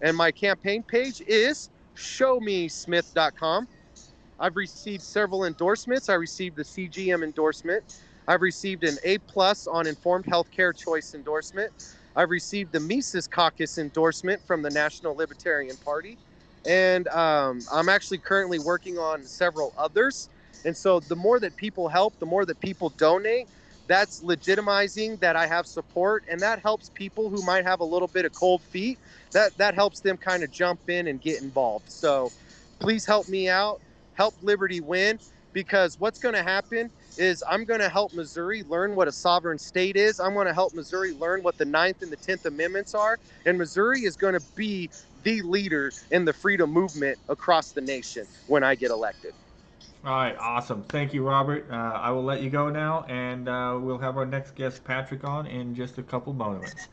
And my campaign page is showmesmith.com. I've received several endorsements. I received the CGM endorsement. I've received an A+ on Informed Healthcare Choice endorsement. I've received the Mises Caucus endorsement from the National Libertarian Party. And I'm actually currently working on several others. And so the more that people help, the more that people donate, that's legitimizing that I have support, and that helps people who might have a little bit of cold feet. That helps them kind of jump in and get involved. So please help me out, help Liberty win, because what's going to happen is I'm going to help Missouri learn what a sovereign state is. I'm going to help Missouri learn what the 9th and the 10th Amendments are, and Missouri is going to be the leader in the freedom movement across the nation when I get elected. All right, awesome. Thank you, Robert. I will let you go now, and we'll have our next guest, Patrick, on in just a couple moments.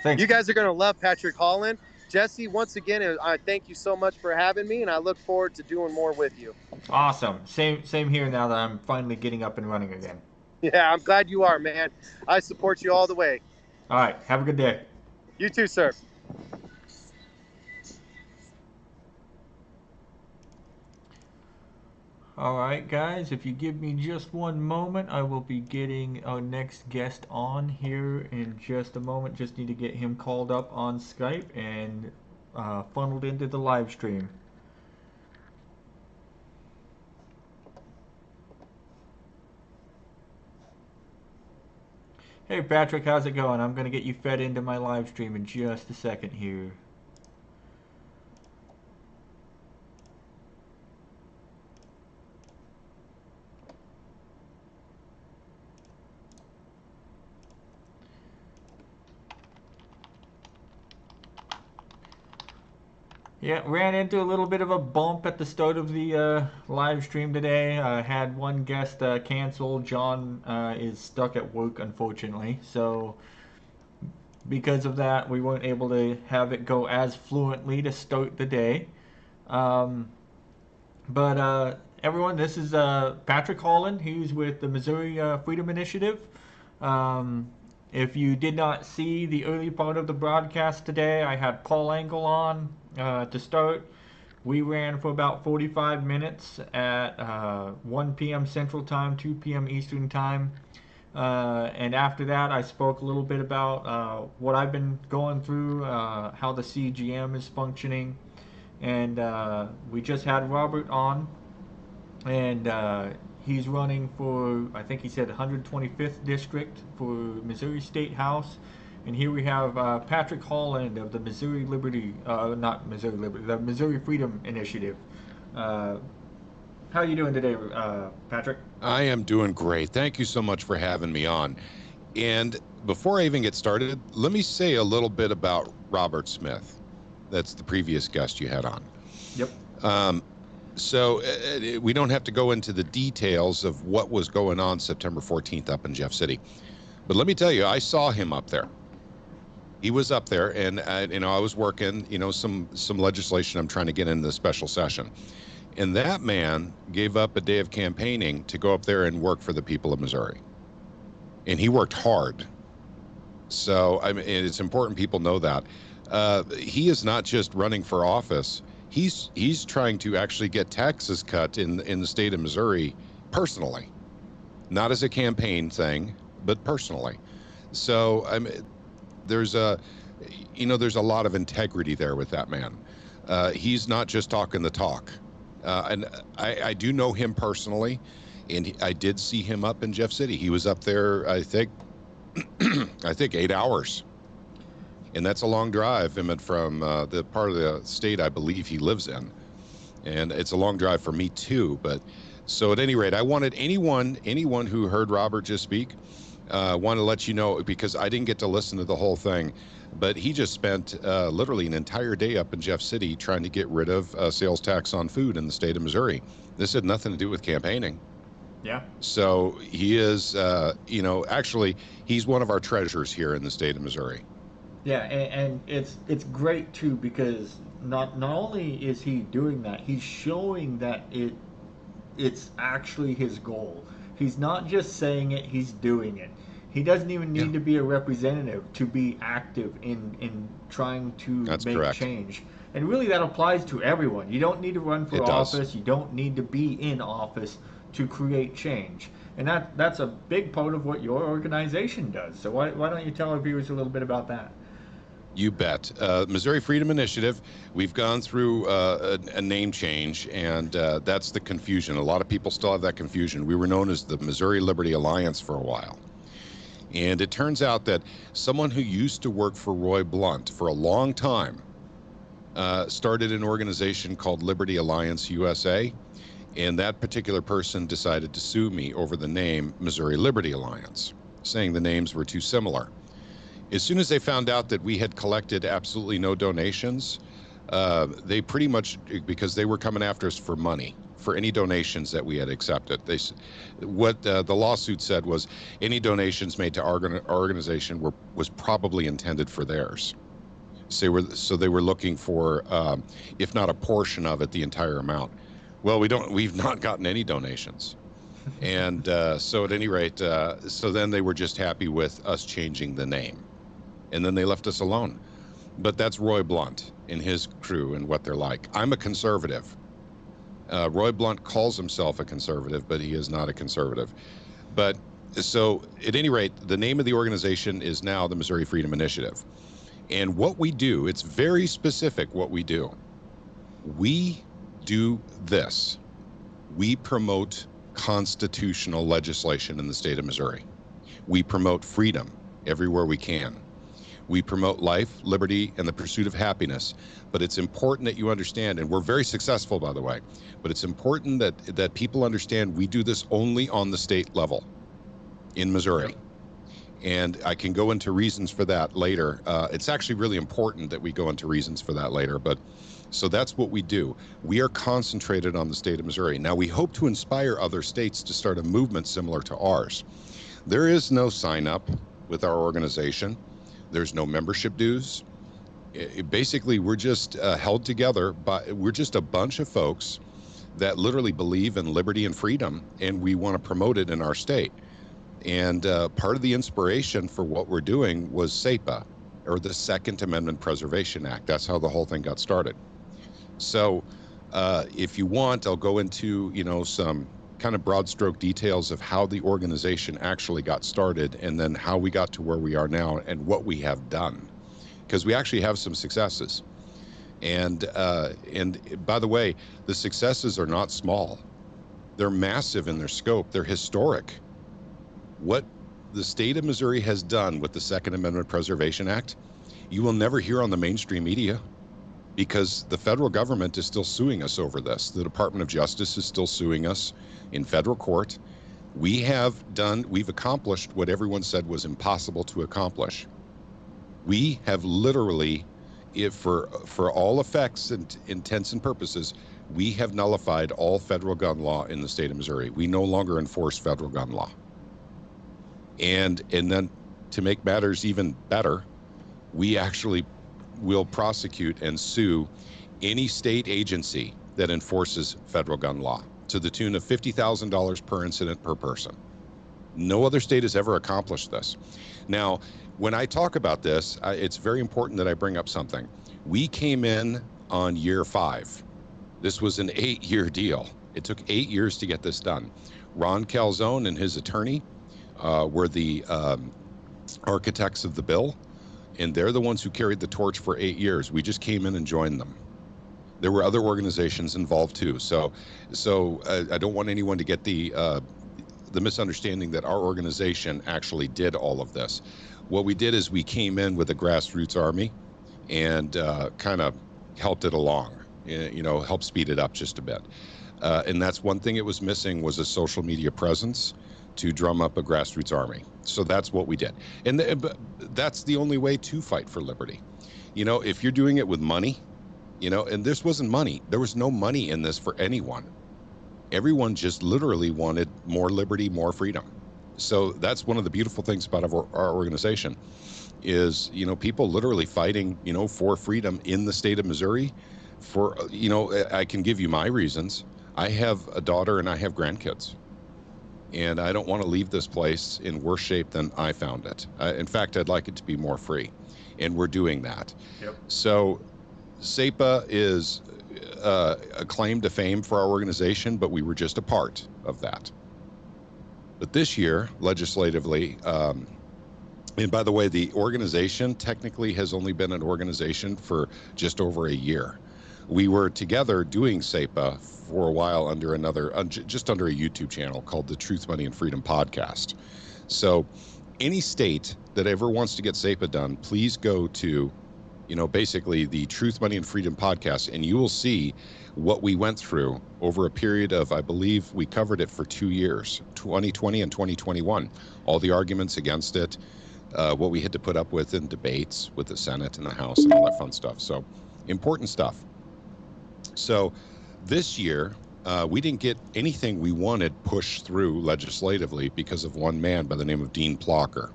Thanks. You guys are going to love Patrick Holland. Jesse, once again, I thank you so much for having me, and I look forward to doing more with you. Awesome. Same here now that I'm finally getting up and running again. Yeah, I'm glad you are, man. I support you all the way. All right, have a good day. You too, sir. Alright guys, if you give me just one moment, I will be getting our next guest on here in just a moment. Just need to get him called up on Skype and funneled into the live stream. Hey Patrick, how's it going? I'm going to get you fed into my live stream in just a second here. Yeah, ran into a little bit of a bump at the start of the live stream today. I had one guest cancel. John is stuck at work, unfortunately. So because of that, we weren't able to have it go as fluently to start the day. But everyone, this is Patrick Holland. He's with the Missouri Freedom Initiative. If you did not see the early part of the broadcast today, I had Paul Engel on to start. We ran for about 45 minutes at 1 p.m. Central Time, 2 p.m. Eastern Time. And after that, I spoke a little bit about what I've been going through, how the CGM is functioning, and we just had Robert on, and he's running for, I think he said 125th district for Missouri State House. And here we have Patrick Holland of the Missouri Liberty, not Missouri Liberty, the Missouri Freedom Initiative. How are you doing today, Patrick? I am doing great. Thank you so much for having me on. And before I even get started, let me say a little bit about Robert Smith. That's the previous guest you had on. Yep. So we don't have to go into the details of what was going on September 14th up in Jeff City. But let me tell you, I saw him up there. He was up there, and I was working, some legislation I'm trying to get in the special session. And that man gave up a day of campaigning to go up there and work for the people of Missouri. And he worked hard. So it's important people know that. He is not just running for office. He's trying to actually get taxes cut in the state of Missouri personally, not as a campaign thing, but personally. So there's a lot of integrity there with that man. He's not just talking the talk. And I do know him personally, and I did see him up in Jeff City. He was up there, I think 8 hours. And that's a long drive from the part of the state I believe he lives in. And it's a long drive for me too. But so at any rate, I wanted anyone who heard Robert just speak, want to let you know, because I didn't get to listen to the whole thing, but he just spent literally an entire day up in Jeff City trying to get rid of sales tax on food in the state of Missouri. This had nothing to do with campaigning. Yeah. So he is, actually, he's one of our treasures here in the state of Missouri. Yeah, and it's great too, because not only is he doing that, he's showing that it's actually his goal. He's not just saying it, he's doing it. He doesn't even need to be a representative to be active in trying to make correct. change. And really that applies to everyone. You don't need to run for office. You don't need to be in office to create change. And that's a big part of what your organization does. So why don't you tell our viewers a little bit about that? You bet. Missouri Freedom Initiative, we've gone through a name change, and that's the confusion. A lot of people still have that confusion. We were known as the Missouri Liberty Alliance for a while. And it turns out that someone who used to work for Roy Blunt for a long time started an organization called Liberty Alliance USA, and that particular person decided to sue me over the name Missouri Liberty Alliance, saying the names were too similar. As soon as they found out that we had collected absolutely no donations, they pretty much, because they were coming after us for money, for any donations that we had accepted. What the lawsuit said was any donations made to our organization was probably intended for theirs. So they were looking for, if not a portion of it, the entire amount. Well, we've not gotten any donations. And so at any rate, so then they were just happy with us changing the name. And then they left us alone. But that's Roy Blunt and his crew and what they're like. I'm a conservative. Roy Blunt calls himself a conservative, but he is not a conservative. But so at any rate, the name of the organization is now the Missouri Freedom Initiative. And what we do, it's very specific what we do. We do this. We promote constitutional legislation in the state of Missouri. We promote freedom everywhere we can. We promote life, liberty, and the pursuit of happiness. But it's important that you understand, and we're very successful, by the way, but it's important that people understand we do this only on the state level in Missouri. And I can go into reasons for that later. It's actually really important that we go into reasons for that later. But so that's what we do. We are concentrated on the state of Missouri. Now, we hope to inspire other states to start a movement similar to ours. There is no sign up with our organization. There's no membership dues. Basically, we're just held together we're just a bunch of folks that literally believe in liberty and freedom, and we want to promote it in our state. And part of the inspiration for what we're doing was SAPA, or the Second Amendment Preservation Act. That's how the whole thing got started. So if you want, I'll go into, some kind of broad stroke details of how the organization actually got started, and then how we got to where we are now and what we have done, because we actually have some successes. And by the way, the successes are not small. They're massive in their scope. They're historic. What the state of Missouri has done with the Second Amendment Preservation Act, you will never hear on the mainstream media, because the federal government is still suing us over this. The Department of Justice is still suing us in federal court. We've accomplished what everyone said was impossible to accomplish. We have literally, for all effects and intents and purposes, we have nullified all federal gun law in the state of Missouri. We no longer enforce federal gun law. And then, to make matters even better, we actually will prosecute and sue any state agency that enforces federal gun law to the tune of $50,000 per incident per person. No other state has ever accomplished this. Now, when I talk about this, it's very important that I bring up something. We came in on year 5. This was an 8-year deal. It took 8 years to get this done. Ron Calzone and his attorney were the architects of the bill, and they're the ones who carried the torch for 8 years. We just came in and joined them. There were other organizations involved too. So I don't want anyone to get the misunderstanding that our organization actually did all of this. What we did is we came in with a grassroots army and kind of helped it along, helped speed it up just a bit. And that's one thing it was missing, was a social media presence to drum up a grassroots army. So that's what we did. And that's the only way to fight for liberty. If you're doing it with money, and this wasn't money. There was no money in this for anyone. Everyone just literally wanted more liberty, more freedom. So that's one of the beautiful things about our organization is, people literally fighting, for freedom in the state of Missouri. I can give you my reasons. I have a daughter and I have grandkids. And I don't want to leave this place in worse shape than I found it. In fact, I'd like it to be more free. And we're doing that. Yep. So SEPA is a claim to fame for our organization, but we were just a part of that. But this year, legislatively, and by the way, the organization technically has only been an organization for just over a year. We were together doing SEPA for a while under just under a YouTube channel called the Truth, Money, and Freedom Podcast. So any state that ever wants to get SEPA done, please go to, basically the Truth, Money, and Freedom Podcast, and you will see what we went through over a period of, I believe we covered it for 2 years, 2020 and 2021, all the arguments against it, what we had to put up with in debates with the Senate and the House and all that fun stuff. So important stuff. So this year, we didn't get anything we wanted pushed through legislatively because of one man by the name of Dean Plocker.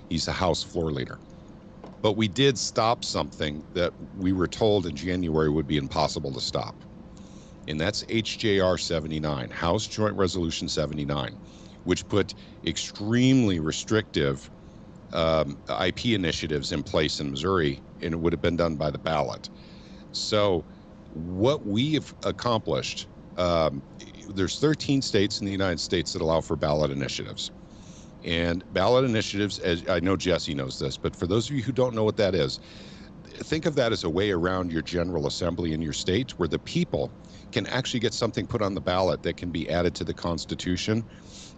He's the House floor leader. But we did stop something that we were told in January would be impossible to stop. And that's HJR 79, House Joint Resolution 79, which put extremely restrictive IP initiatives in place in Missouri, and it would have been done by the ballot. So what we have accomplished, there's 13 states in the United States that allow for ballot initiatives. And ballot initiatives, as I know Jesse knows this, but for those of you who don't know what that is, think of that as a way around your General Assembly in your state where the people can actually get something put on the ballot that can be added to the Constitution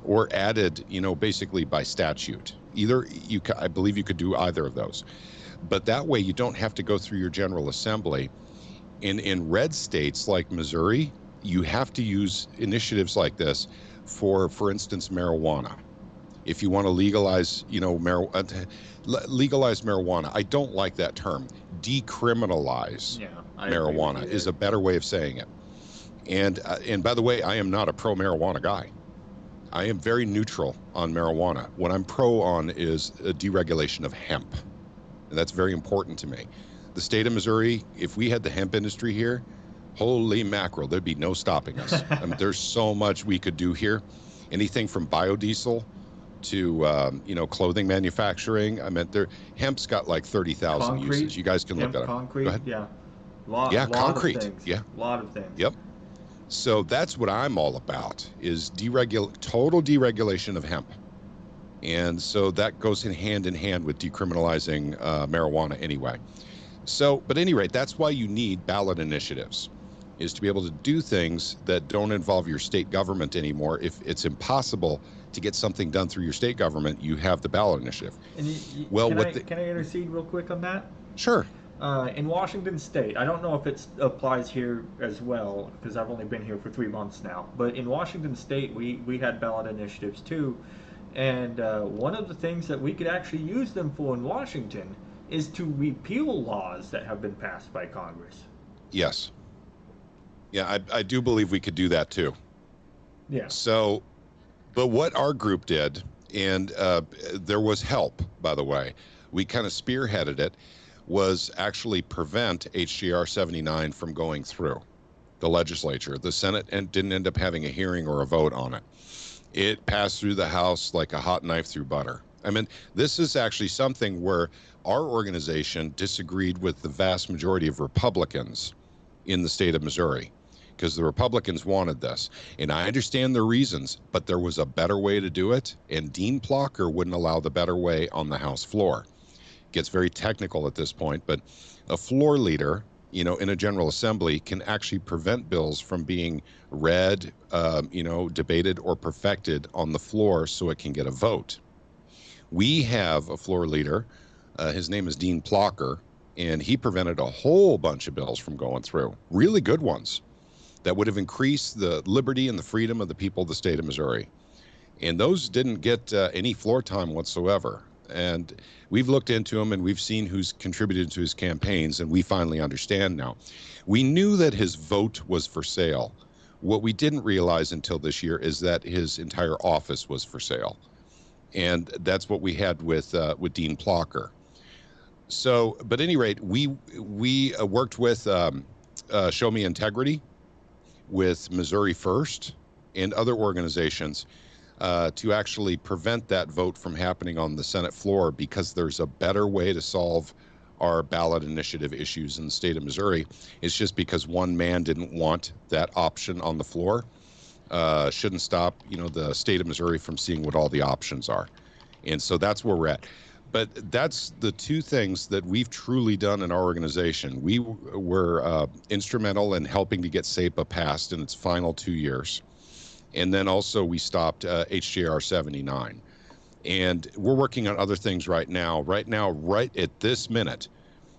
or added, basically by statute. I believe you could do either of those. But that way you don't have to go through your General Assembly. In red states like Missouri, you have to use initiatives like this for instance, marijuana. If you want to legalize, legalize marijuana. I don't like that term. Decriminalize marijuana is a better way of saying it. And by the way, I am not a pro marijuana guy. I am very neutral on marijuana. What I'm pro on is a deregulation of hemp. And that's very important to me. The state of Missouri, if we had the hemp industry here, holy mackerel, there'd be no stopping us. I mean, there's so much we could do here. Anything from biodiesel to, clothing manufacturing. I mean, hemp's got like 30,000 uses. You guys can look at it. Concrete, Go ahead. yeah. Concrete. Of things. Yeah. A lot of things. Yep. So that's what I'm all about, is total deregulation of hemp. And so that goes in hand with decriminalizing marijuana anyway. So, but at any rate, that's why you need ballot initiatives, is to be able to do things that don't involve your state government anymore. If it's impossible to get something done through your state government, you have the ballot initiative. And Well, can I intercede real quick on that? Sure. In Washington State, I don't know if it applies here as well, because I've only been here for 3 months now, but in Washington State, we had ballot initiatives too. And one of the things that we could actually use them for in Washington is to repeal laws that have been passed by Congress. Yes. Yeah, I do believe we could do that too. Yeah. So, but what our group did, and there was help, by the way, we kind of spearheaded it, was actually prevent HJR 79 from going through the legislature. The Senate didn't end up having a hearing or a vote on it. It passed through the House like a hot knife through butter. I mean, this is actually something where our organization disagreed with the vast majority of Republicans in the state of Missouri, because the Republicans wanted this. And I understand their reasons, but there was a better way to do it, and Dean Plocker wouldn't allow the better way on the House floor. It gets very technical at this point, but a floor leader, in a General Assembly can actually prevent bills from being read, debated or perfected on the floor so it can get a vote. We have a floor leader, his name is Dean Plocker, and he prevented a whole bunch of bills from going through, really good ones, that would have increased the liberty and the freedom of the people of the state of Missouri. And those didn't get any floor time whatsoever. And we've looked into him, and we've seen who's contributed to his campaigns, and we finally understand now. We knew that his vote was for sale. What we didn't realize until this year is that his entire office was for sale. And that's what we had with Dean Plocker. So, but at any rate, we worked with Show Me Integrity, with Missouri First, and other organizations to actually prevent that vote from happening on the Senate floor, because there's a better way to solve our ballot initiative issues in the state of Missouri. It's just because one man didn't want that option on the floor. Shouldn't stop, the state of Missouri from seeing what all the options are. And so that's where we're at. But that's the two things that we've truly done in our organization. We were instrumental in helping to get SEPA passed in its final 2 years. And then also we stopped HJR 79. And we're working on other things right now. Right at this minute,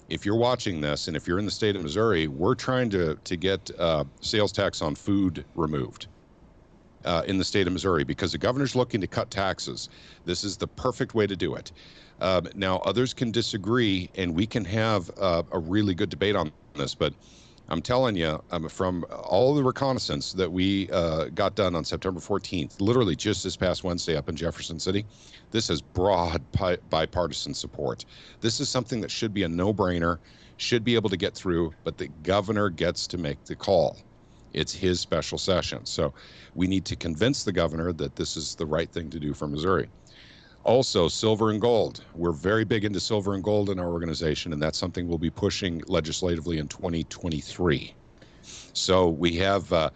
if you're watching this and if you're in the state of Missouri, we're trying to get sales tax on food removed in the state of Missouri, because the governor's looking to cut taxes. This is the perfect way to do it. Now, others can disagree, and we can have a really good debate on this, but I'm telling you, from all the reconnaissance that we got done on September 14th, literally just this past Wednesday up in Jefferson City, this has broad bipartisan support. This is something that should be a no-brainer, should be able to get through, but the governor gets to make the call. It's his special session. So we need to convince the governor that this is the right thing to do for Missouri. Also, silver and gold. We're very big into silver and gold in our organization, and that's something we'll be pushing legislatively in 2023. So we have a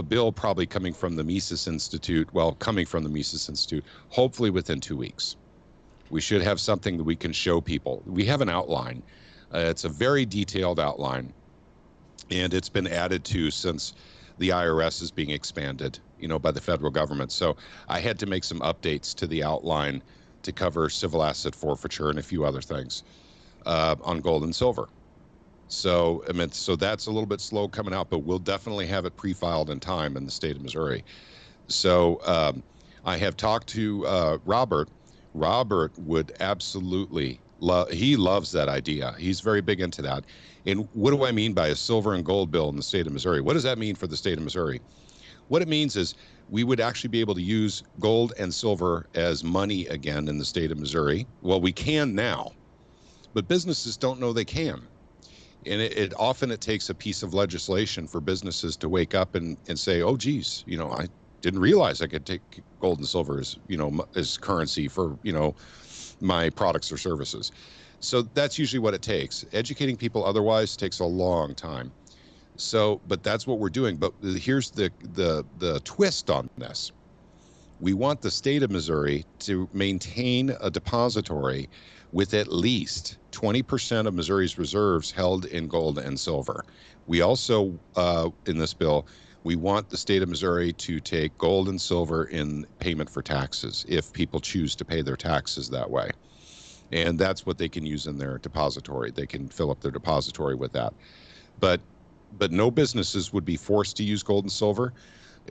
bill probably coming from the Mises Institute, hopefully within 2 weeks. We should have something that we can show people. We have an outline. It's a very detailed outline, and it's been added to since the IRS is being expanded, by the federal government. So I had to make some updates to the outline to cover civil asset forfeiture and a few other things on gold and silver. So, so that's a little bit slow coming out, but we'll definitely have it pre-filed in time in the state of Missouri. So I have talked to Robert. Robert would absolutely he loves that idea. He's very big into that. And what do I mean by a silver and gold bill in the state of Missouri? What does that mean for the state of Missouri? What it means is we would actually be able to use gold and silver as money again in the state of Missouri. Well, we can now, but businesses don't know they can. And it often takes a piece of legislation for businesses to wake up and say, oh, geez, I didn't realize I could take gold and silver as, as currency for, my products or services. So that's usually what it takes. Educating people otherwise takes a long time. So, but that's what we're doing. But here's the twist on this. We want the state of Missouri to maintain a depository with at least 20% of Missouri's reserves held in gold and silver. We also, in this bill, we want the state of Missouri to take gold and silver in payment for taxes if people choose to pay their taxes that way. And that's what they can use in their depository. They can fill up their depository with that. But no businesses would be forced to use gold and silver.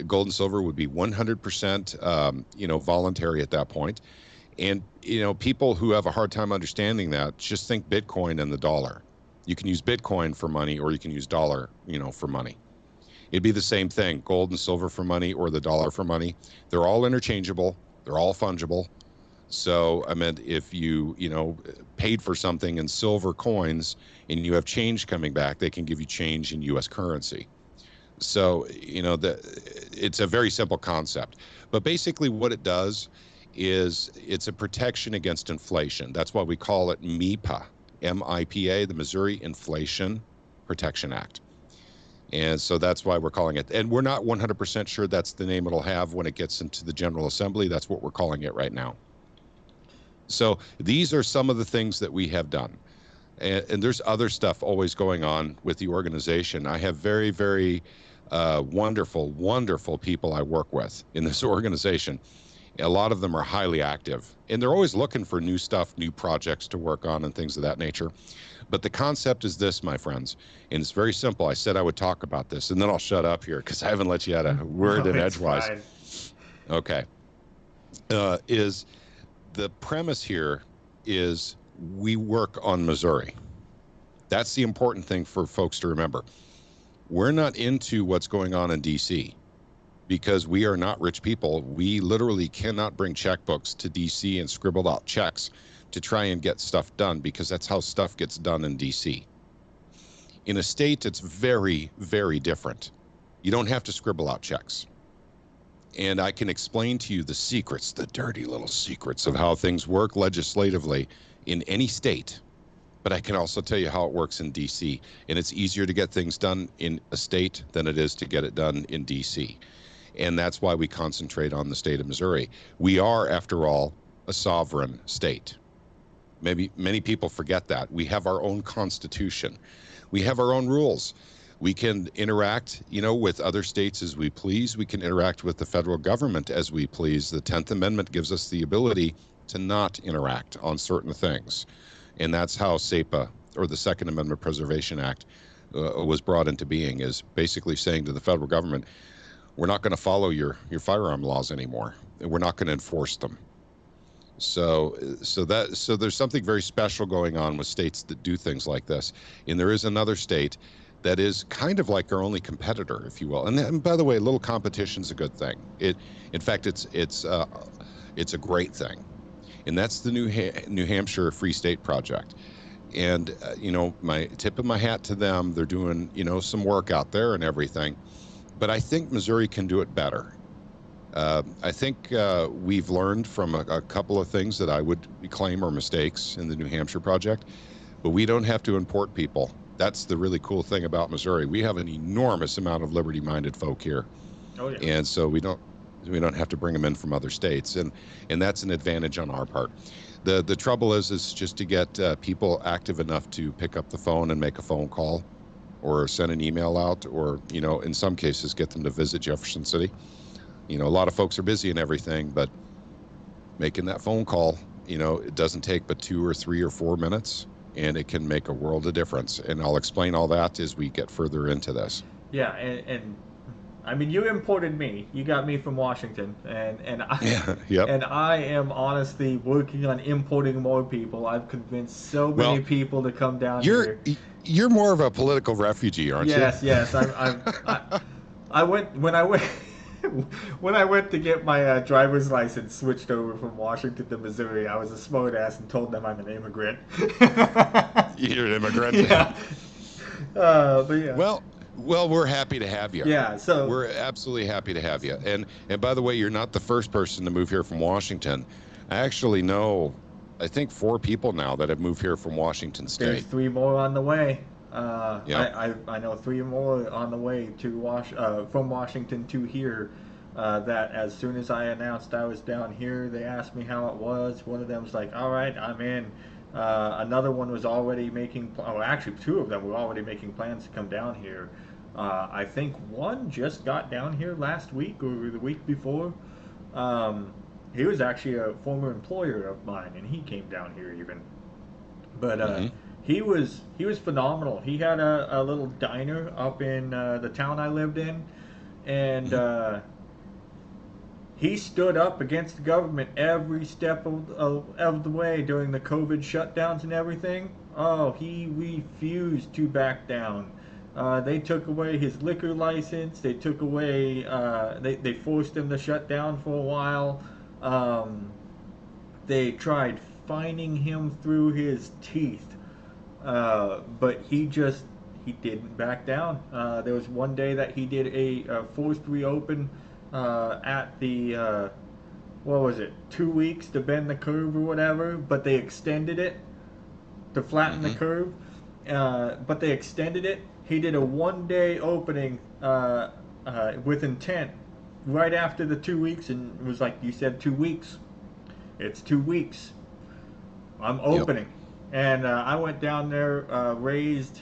Gold and silver would be 100%, voluntary at that point. And, people who have a hard time understanding that, just think Bitcoin and the dollar. You can use Bitcoin for money, or you can use dollar, for money. It'd be the same thing, gold and silver for money or the dollar for money. They're all interchangeable. They're all fungible. So, I mean, if you, paid for something in silver coins and you have change coming back, they can give you change in U.S. currency. So, it's a very simple concept. But basically what it does is it's a protection against inflation. That's why we call it MIPA, M-I-P-A, the Missouri Inflation Protection Act. And so that's why we're calling it. And we're not 100% sure that's the name it'll have when it gets into the General Assembly. That's what we're calling it right now. So these are some of the things that we have done. And there's other stuff always going on with the organization. I have very, very wonderful, wonderful people I work with in this organization. A lot of them are highly active, and they're always looking for new stuff, new projects to work on and things of that nature. But the concept is this, my friends, and it's very simple. I said I would talk about this, and then I'll shut up here because I haven't let you out a word in edgewise. Fine. Okay. Is the premise here is we work on Missouri. That's the important thing for folks to remember. We're not into what's going on in D.C. because we are not rich people. We literally cannot bring checkbooks to D.C. and scribble out checks to try and get stuff done, because that's how stuff gets done in D.C. In a state, it's very, very different. You don't have to scribble out checks. And I can explain to you the secrets, the dirty little secrets of how things work legislatively in any state. But I can also tell you how it works in D.C. And it's easier to get things done in a state than it is to get it done in D.C. And that's why we concentrate on the state of Missouri. We are, after all, a sovereign state. Maybe many people forget that. We have our own constitution. We have our own rules. We can interact, with other states as we please. We can interact with the federal government as we please. The 10th Amendment gives us the ability to not interact on certain things. And that's how SAPA, or the Second Amendment Preservation Act, was brought into being, is basically saying to the federal government, we're not going to follow your firearm laws anymore. We're not going to enforce them. So there's something very special going on with states that do things like this. And there is another state that is kind of like our only competitor, if you will. And by the way, a little competition's a good thing. In fact, it's a great thing. And that's the New Hampshire Free State Project. And, my tip of my hat to them. They're doing, some work out there and everything. But I think Missouri can do it better. I think we've learned from a couple of things that I would claim are mistakes in the New Hampshire project, but we don't have to import people. That's the really cool thing about Missouri. We have an enormous amount of liberty-minded folk here. Oh, yeah. And so we don't have to bring them in from other states, and that's an advantage on our part. The trouble is just to get people active enough to pick up the phone and make a phone call, or send an email out, or in some cases get them to visit Jefferson City. A lot of folks are busy and everything, but making that phone call, it doesn't take but 2 or 3 or 4 minutes, and it can make a world of difference. And I'll explain all that as we get further into this. Yeah, and I mean, you imported me. You got me from Washington, and I am honestly working on importing more people. I've convinced so many people to come down here. You're more of a political refugee, aren't you? Yes. I went when I went to get my driver's license switched over from Washington to Missouri. I was a smart ass and told them I'm an immigrant. You're an immigrant. Yeah. But yeah. Well, we're happy to have you. Yeah, so we're absolutely happy to have you. And by the way, you're not the first person to move here from Washington. I actually know, I think 4 people now that have moved here from Washington State. There's 3 more on the way. I know 3 more on the way to from Washington to here. That as soon as I announced I was down here, they asked me how it was. One of them was like, "All right, I'm in." Another one was already making. Oh, actually, 2 of them were already making plans to come down here. I think one just got down here last week or the week before. He was actually a former employer of mine, and he came down here even. But he was phenomenal. He had a little diner up in the town I lived in, and he stood up against the government every step of the way during the COVID shutdowns and everything. Oh, he refused to back down. They took away his liquor license. They took away. They forced him to shut down for a while. They tried fining him through his teeth, but he didn't back down. There was one day that he did a forced reopen at the what was it, 2 weeks to bend the curve or whatever, but they extended it to flatten the curve. But they extended it. He did a 1-day opening with intent right after the 2 weeks, and it was like, you said 2 weeks. It's 2 weeks. I'm opening. And I went down there, raised,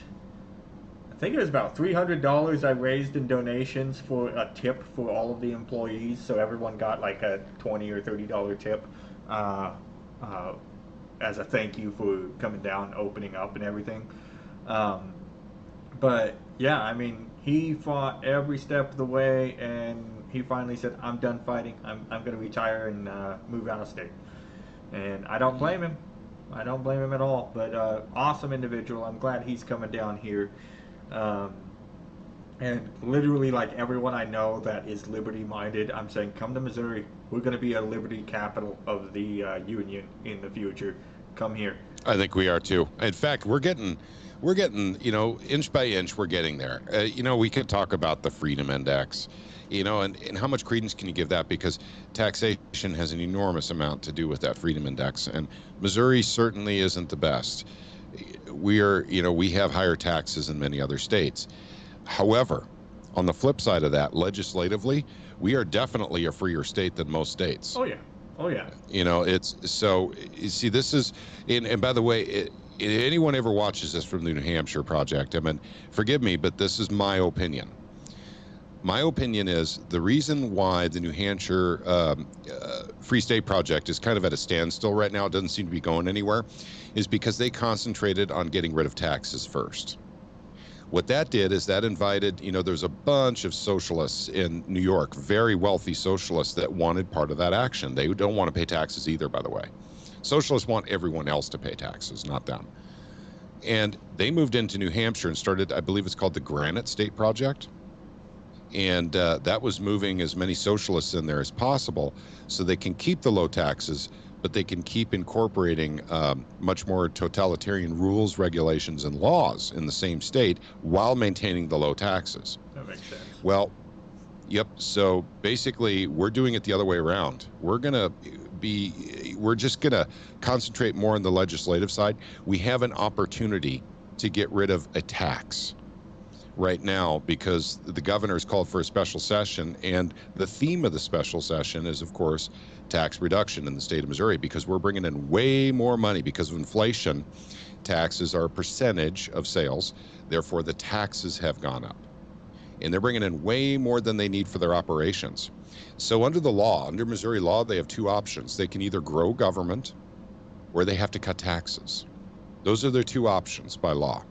I think it was about $300 I raised in donations for a tip for all of the employees. So everyone got like a $20 or $30 tip as a thank you for coming down, opening up and everything. But yeah, I mean, he fought every step of the way, and he finally said, "I'm done fighting. I'm going to retire and move out of state." And I don't blame him. I don't blame him at all. But awesome individual. I'm glad he's coming down here. And literally, like everyone I know that is liberty-minded, I'm saying, come to Missouri. We're going to be a liberty capital of the union in the future. Come here. I think we are too. In fact, we're getting, inch by inch, we're getting there. We could talk about the Freedom Index, and how much credence can you give that? Because taxation has an enormous amount to do with that Freedom Index, and Missouri certainly isn't the best. We have higher taxes than many other states. However, on the flip side of that, legislatively, we are definitely a freer state than most states. Oh, yeah. Oh, yeah. It's so, you see, this is, and by the way, anyone ever watches this from the New Hampshire project, I mean, forgive me, but this is my opinion. My opinion is the reason why the New Hampshire Free State Project is kind of at a standstill right now, it doesn't seem to be going anywhere, is because they concentrated on getting rid of taxes first. What that did is that invited, there's a bunch of socialists in New York, very wealthy socialists that wanted part of that action. They don't want to pay taxes either, by the way. Socialists want everyone else to pay taxes, not them. And they moved into New Hampshire and started, I believe it's called the Granite State Project. And that was moving as many socialists in there as possible so they can keep the low taxes, but they can keep incorporating much more totalitarian rules, regulations, and laws in the same state while maintaining the low taxes. That makes sense. Well, yep. So basically, we're doing it the other way around. We're just going to concentrate more on the legislative side. We have an opportunity to get rid of a tax right now because the governor's called for a special session, and the theme of the special session is, of course, tax reduction in the state of Missouri, because we're bringing in way more money because of inflation. Taxes are a percentage of sales, therefore the taxes have gone up, and they're bringing in way more than they need for their operations. So under the law, under Missouri law, they have 2 options. They can either grow government or they have to cut taxes. Those are their 2 options by law.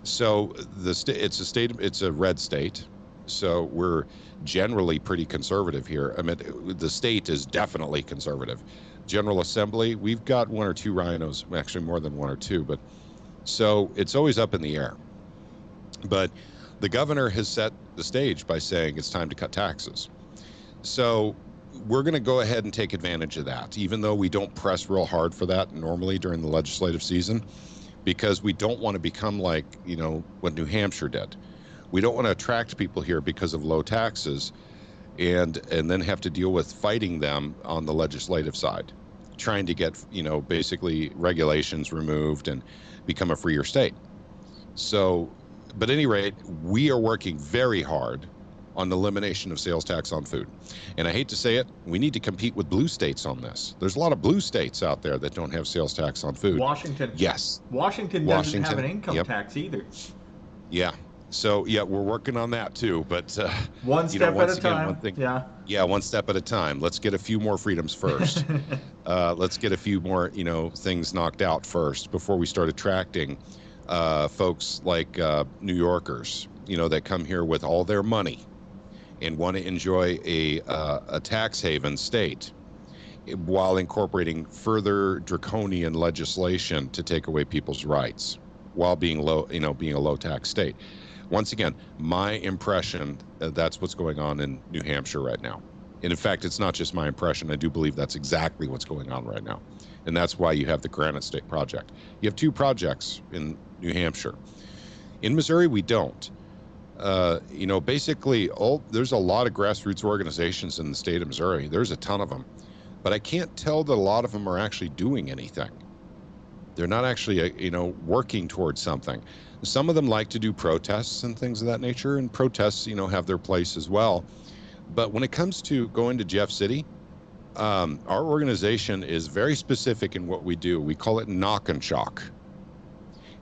So it's a red state, so we're generally pretty conservative here. I mean, the state is definitely conservative. General Assembly, we've got 1 or 2 rhinos, actually more than 1 or 2, but so it's always up in the air. But the governor has set the stage by saying it's time to cut taxes. So we're going to go ahead and take advantage of that, even though we don't press real hard for that normally during the legislative season, because we don't want to become like, what New Hampshire did. We don't want to attract people here because of low taxes and then have to deal with fighting them on the legislative side, trying to get, basically regulations removed and become a freer state. So But at any rate, we are working very hard on the elimination of sales tax on food. And I hate to say it, we need to compete with blue states on this. There's a lot of blue states out there that don't have sales tax on food. Washington. Yes. Washington doesn't have an income tax either. Yeah. So yeah, we're working on that too. But one step at a time. One step at a time. Let's get a few more freedoms first. Let's get a few more, things knocked out first before we start attracting folks like New Yorkers, that come here with all their money and want to enjoy a tax haven state while incorporating further draconian legislation to take away people's rights while being being a low tax state. Once again, my impression, that's what's going on in New Hampshire right now. And in fact, it's not just my impression. I do believe that's exactly what's going on right now. And that's why you have the Granite State Project. You have two projects in New Hampshire. In Missouri, we don't. Basically, there's a lot of grassroots organizations in the state of Missouri. There's a ton of them. But I can't tell that a lot of them are actually doing anything. They're not actually, working towards something. Some of them like to do protests and things of that nature, and protests, have their place as well. But when it comes to going to Jeff City, our organization is very specific in what we do. We call it knock and shock.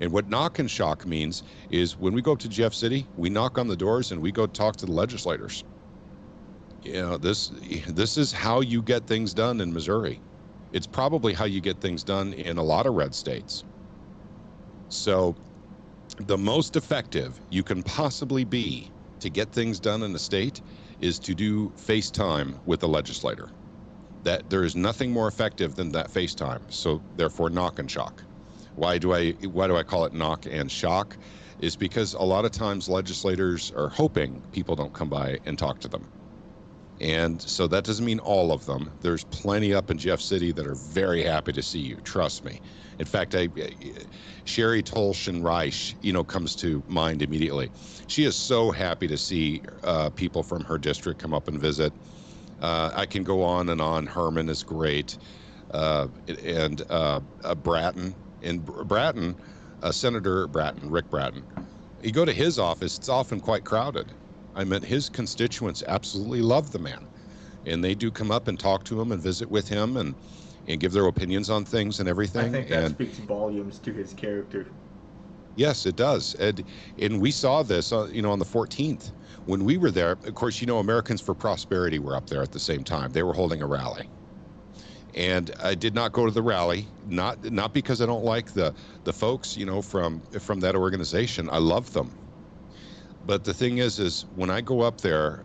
And what knock and shock means is when we go up to Jeff City, we knock on the doors and we go talk to the legislators. This is how you get things done in Missouri. It's probably how you get things done in a lot of red states. So the most effective you can possibly be to get things done in the state is to do FaceTime with the legislator. That there is nothing more effective than that FaceTime. So therefore, knock and shock. Why do I call it knock and shock? Is because a lot of times legislators are hoping people don't come by and talk to them. And so that doesn't mean all of them. There's plenty up in Jeff City that are very happy to see you. Trust me. In fact, Sherry Tolshen-Reich, comes to mind immediately. She is so happy to see people from her district come up and visit. I can go on and on. Herman is great. And Bratton. And Bratton, Senator Bratton, Rick Bratton, you go to his office, it's often quite crowded. I mean, his constituents absolutely love the man. And they do come up and talk to him and visit with him and give their opinions on things and everything. I think that speaks volumes to his character. Yes, it does. And we saw this, on the 14th. When we were there, of course, Americans for Prosperity were up there at the same time. They were holding a rally. And I did not go to the rally, not because I don't like the folks, from that organization. I love them. But the thing is when I go up there,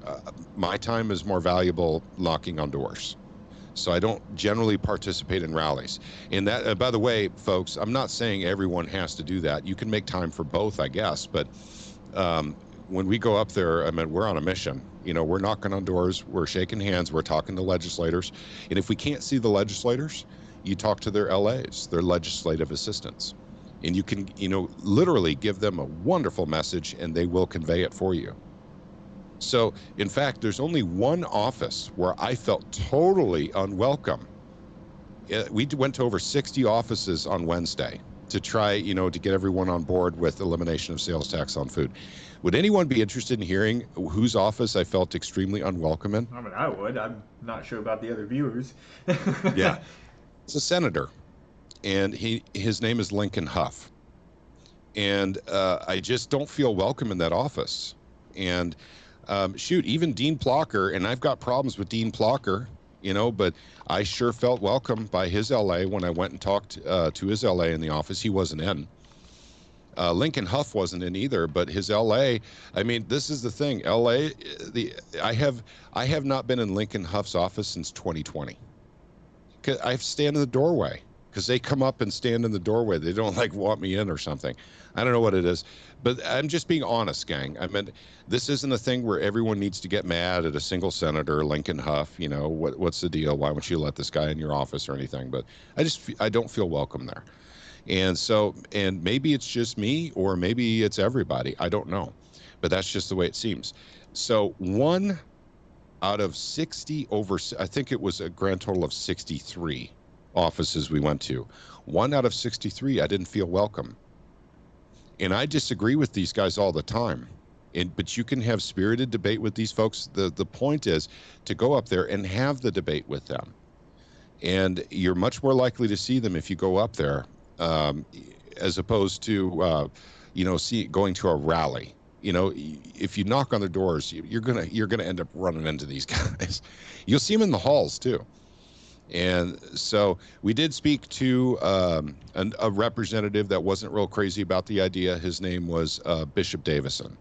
my time is more valuable knocking on doors. So I don't generally participate in rallies. And that, by the way, folks, I'm not saying everyone has to do that. You can make time for both, I guess. But when we go up there, we're on a mission. We're knocking on doors, we're shaking hands, we're talking to legislators. And if we can't see the legislators, you talk to their LAs, their legislative assistants. And you can, literally give them a wonderful message and they will convey it for you. So, in fact, there's only one office where I felt totally unwelcome. We went to over 60 offices on Wednesday to try, to get everyone on board with elimination of sales tax on food. Would anyone be interested in hearing whose office I felt extremely unwelcome in? I would. I'm not sure about the other viewers. Yeah. It's a senator, and his name is Lincoln Huff. And I just don't feel welcome in that office. And even Dean Plocker, and I've got problems with Dean Plocker, but I sure felt welcome by his LA when I went and talked to his LA in the office. He wasn't in. Lincoln Huff wasn't in either, but his LA, this is the thing. LA, I have not been in Lincoln Huff's office since 2020. I stand in the doorway because they come up and stand in the doorway. They don't want me in or something. I don't know what it is, but I'm just being honest, gang. This isn't a thing where everyone needs to get mad at a single senator, Lincoln Huff. What's the deal? Why won't you let this guy in your office or anything? But I don't feel welcome there. And maybe it's just me or maybe it's everybody. I don't know, but that's just the way it seems. So one out of 60 I think it was a grand total of 63 offices we went to. One out of 63, I didn't feel welcome. And I disagree with these guys all the time. But you can have spirited debate with these folks. The point is to go up there and have the debate with them. And you're much more likely to see them if you go up there, as opposed to, going to a rally. If you knock on their doors, you're gonna end up running into these guys. You'll see them in the halls too. And so we did speak to a representative that wasn't real crazy about the idea. His name was Bishop Davison.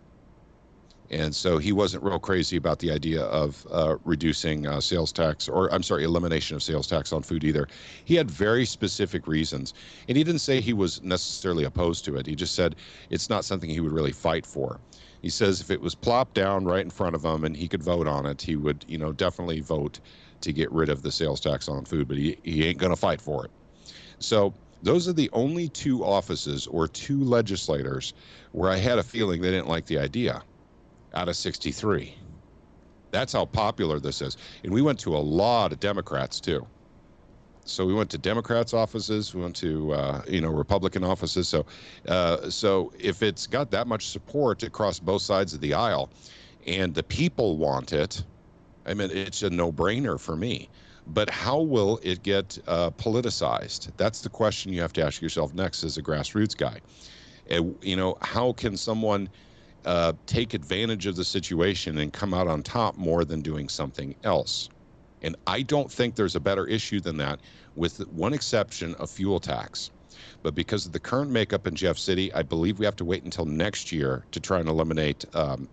And so he wasn't real crazy about the idea of reducing sales tax, or I'm sorry, elimination of sales tax on food either. He had very specific reasons. And he didn't say he was necessarily opposed to it. He just said it's not something he would really fight for. He says if it was plopped down right in front of him and he could vote on it, he would, definitely vote to get rid of the sales tax on food, but he ain't going to fight for it. So those are the only two offices or two legislators where I had a feeling they didn't like the idea out of 63. That's how popular this is. And we went to a lot of Democrats too. So we went to Democrats' offices, we went to Republican offices. So if it's got that much support across both sides of the aisle and the people want it, I mean, it's a no-brainer for me. But how will it get politicized? That's the question you have to ask yourself next as a grassroots guy. How can someone take advantage of the situation and come out on top more than doing something else? And I don't think there's a better issue than that, with one exception of fuel tax. But because of the current makeup in Jeff City, I believe we have to wait until next year to try and eliminate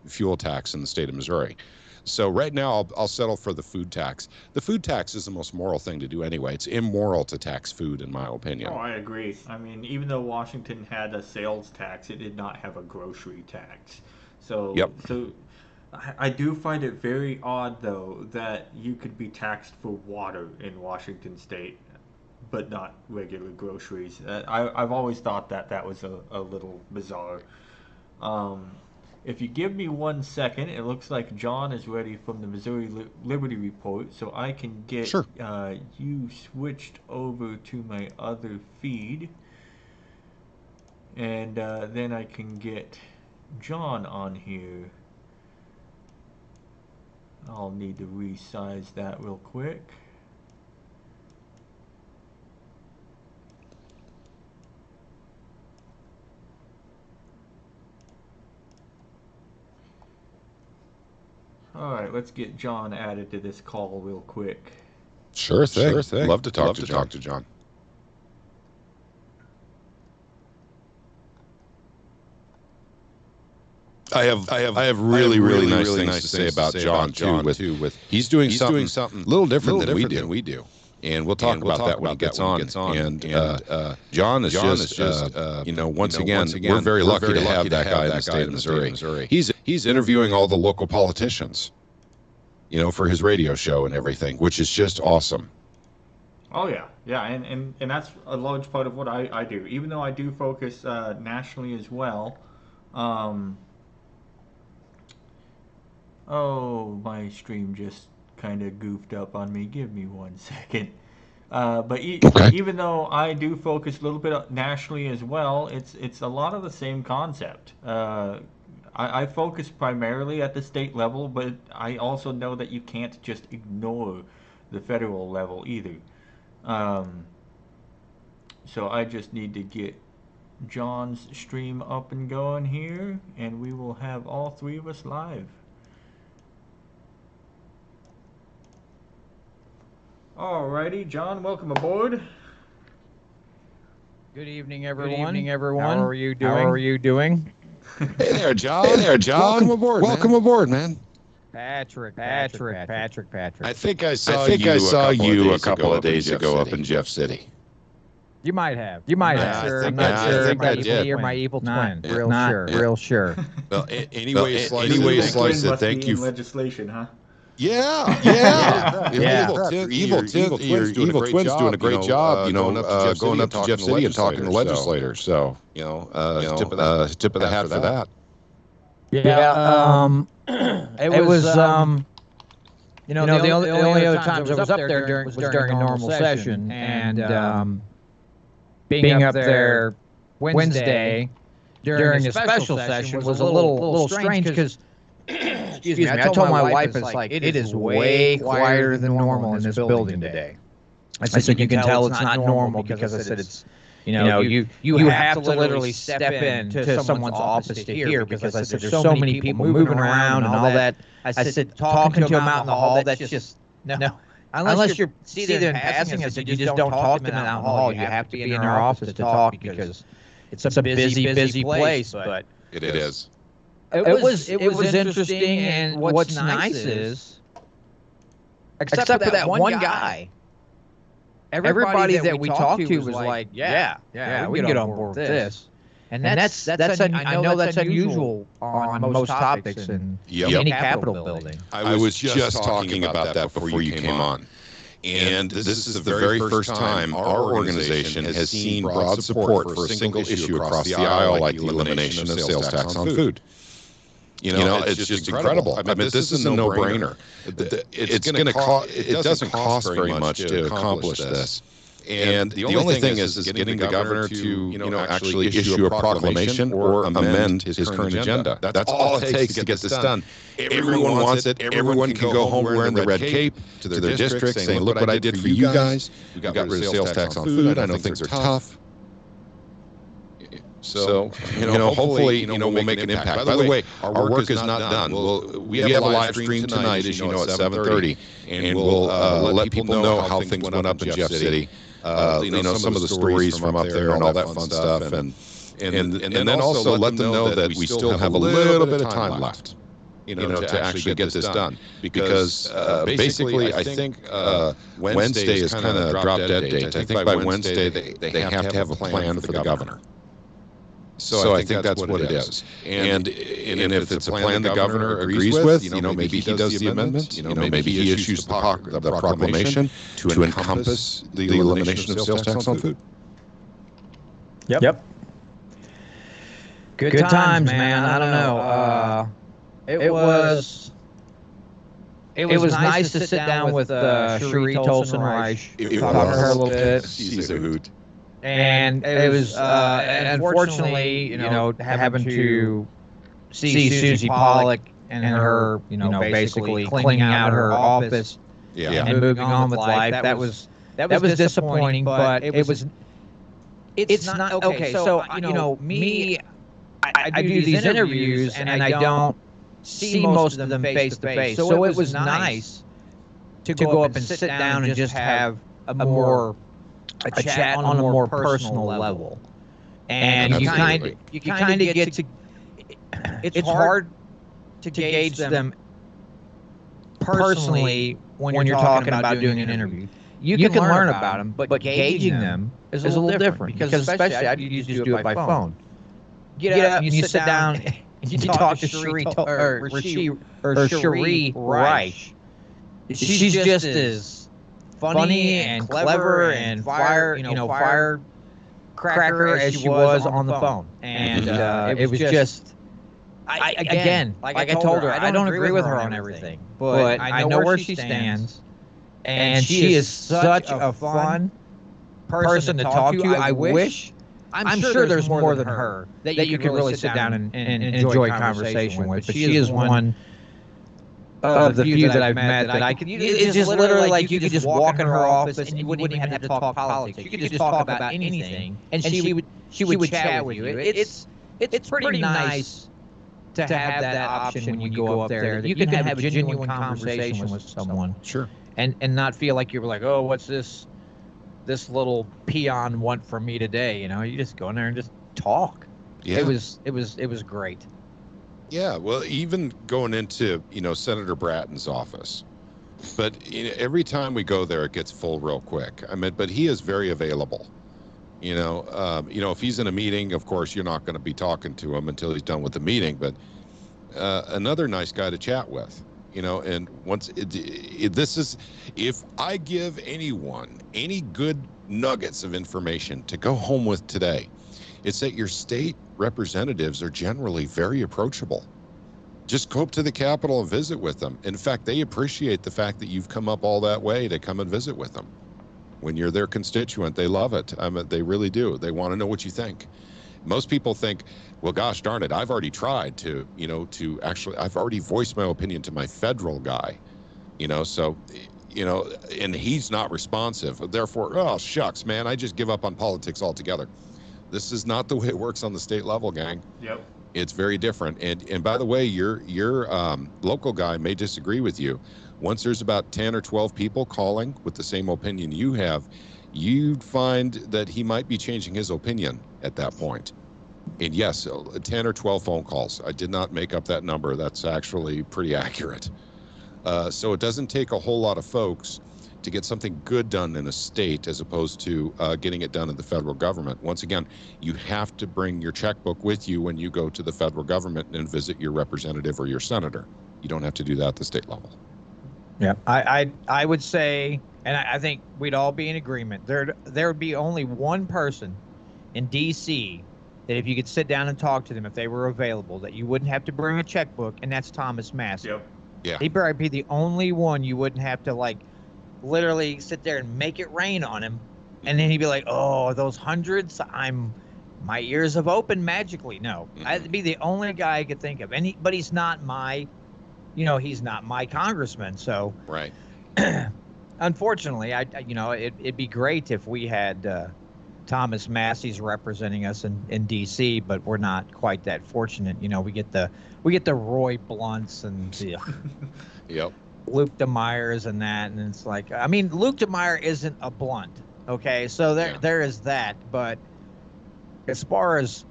fuel tax in the state of Missouri. So right now, I'll settle for the food tax. The food tax is the most moral thing to do anyway. It's immoral to tax food, in my opinion. Oh, I agree. I mean, even though Washington had a sales tax, it did not have a grocery tax. So, Yep. So I do find it very odd, though, that you could be taxed for water in Washington State, but not regular groceries. I've always thought that was a little bizarre. If you give me 1 second, it looks like John is ready from the Missouri Liberty Report, so I can get Sure. You switched over to my other feed, and then I can get John on here. I'll need to resize that real quick. All right, let's get John added to this call real quick. Sure thing. Love to talk to John. I have really nice things to say about John too. With he's doing something a little different than we do. And we'll talk about that when he gets on. And John is just once again, we're very lucky to have that guy in the state of Missouri. He's interviewing all the local politicians, for his radio show and everything, which is just awesome. Oh yeah, and that's a large part of what I do. Even though I do focus nationally as well. Oh, my stream just kind of goofed up on me. Give me 1 second. But even though I do focus a little bit nationally as well, it's a lot of the same concept. I focus primarily at the state level, but I also know that you can't just ignore the federal level either. So I just need to get John's stream up and going here, and we will have all three of us live. Alrighty, John, welcome aboard. Good evening, everyone. How are you doing? Hey there, John. Welcome aboard, man. Patrick. I think I saw you a couple of days ago up in Jeff City. You might have. I'm not sure. I think you're my evil twin. Real sure. Well, anyway, slice it. Thank you. Legislation, huh? Yeah. Evil twins doing a great job. Going up to Jeff City and talking to legislators. So tip of the hat for that. Yeah. It was the only other times I was up there was during a normal session, and being up there Wednesday, during the special session was a little strange because, excuse me, I told my wife, it's like, it is way quieter than normal in this building today. I said, you can tell it's not normal because I said it's, you have to literally step into someone's office to hear, because I said there's so many people moving around and all that. I said, talking to them out in the hall, that's just, no. Unless you're seated in passing, I said, you just don't talk to them out in the hall. You have to be in their office to talk because it's a busy place. But it is. It was interesting, and what's nice is, except for that one guy, everybody that we talked to was like, yeah, we can get on board with this. And that's I know that's unusual on most topics in any Capitol building. I was just talking about that before you came on. And this is the very first time our organization has seen broad support for a single issue across the aisle, like the elimination of sales tax on food. It's just incredible. I mean, this is a no-brainer. It doesn't cost very much to accomplish this. And the only thing is getting the governor to, actually issue a proclamation or amend his current agenda. That's all it takes to get this done. Everyone wants it. Everyone can go home wearing the red cape to their district saying, look what I did for you guys. We got rid of sales tax on food. I know things are tough. So, hopefully, we'll make an impact. By the way, our work is not done. We have a live stream tonight, as you know, at 7:30, and we'll let people know how things went up in Jeff City. Some of the stories from up there and all that fun stuff, and then also let them know that we still have a little bit of time left, to actually get this done. Because basically, I think Wednesday is kind of drop dead date. I think by Wednesday they have to have a plan for the governor. So I think that's what it is. And if it's a plan the governor agrees with, maybe he does the amendment, maybe he issues the proclamation to encompass the elimination of sales tax on food. Yep. Good times, man. I don't know. It was nice to sit down with Cherie Tolson-Reich, talk to her a little bit. She's a hoot. And it was, unfortunately, having to see Susie Pollock and her, basically cleaning out her office and moving on with life. That was disappointing, but it's not okay. So, me, I do these interviews and I don't see most of them face to face. So it was nice to go up and sit down and just have a chat on a more personal level, and you kind of get to. It's hard to gauge them personally when you're talking about doing an interview. You can learn about them, but gauging them is a little different, because especially I usually just do it by phone. Get up and you sit down and you talk to Cherie Reich. She's just as funny and clever and firecracker as she was on the phone. And it was just, again, like I told her, I don't agree with her on everything, but I know where she stands, and she is such a fun person to talk to. I'm sure there's more than her that you can really sit down and enjoy conversation with, but she is one of the few that I've met that I could. It's just literally like you could just walk in her office and you wouldn't even have to talk politics. You could just talk about anything, and she would chat with you. It's pretty nice to have that option when you go up there, that you can have a genuine conversation with someone. Sure. And not feel like you're like, oh, what's this little peon want from me today? You just go in there and just talk. Yeah. It was great. Yeah, well, even going into, Senator Bratton's office. But every time we go there, it gets full real quick. But he is very available. If he's in a meeting, of course, you're not going to be talking to him until he's done with the meeting. But another nice guy to chat with, and once this is, if I give anyone any good nuggets of information to go home with today, it's that your state representatives are generally very approachable. Just go up to the Capitol and visit with them. In fact, they appreciate the fact that you've come up all that way to come and visit with them. When you're their constituent, they love it. They really do. They want to know what you think. Most people think, well, gosh darn it, I've already tried to, I've already voiced my opinion to my federal guy, so, and he's not responsive. Therefore, oh, shucks, man, I just give up on politics altogether. This is not the way it works on the state level, gang. Yep. It's very different. And by the way, your local guy may disagree with you. Once there's about 10 or 12 people calling with the same opinion you have, you'd find that he might be changing his opinion at that point. And yes, 10 or 12 phone calls. I did not make up that number. That's actually pretty accurate. So it doesn't take a whole lot of folks to get something good done in a state as opposed to getting it done in the federal government. Once again, you have to bring your checkbook with you when you go to the federal government and visit your representative or your senator. You don't have to do that at the state level. Yeah, I would say, and I think we'd all be in agreement, there would be only one person in D.C. that if you could sit down and talk to them, if they were available, that you wouldn't have to bring a checkbook, and that's Thomas Massey. Yep. Yeah. He'd probably be the only one you wouldn't have to, like, literally sit there and make it rain on him, and then he'd be like, oh, those hundreds, my ears have opened magically. No, I'd be the only guy I could think of. But he's not my, he's not my congressman. So, right. Unfortunately, it'd be great if we had Thomas Massey's representing us in D.C., but we're not quite that fortunate. We get the Roy Blunts and the Yep. Luke DeMeyers and that, and it's like, I mean, Luke DeMeyer isn't a Blunt, okay? So there is that, but as far as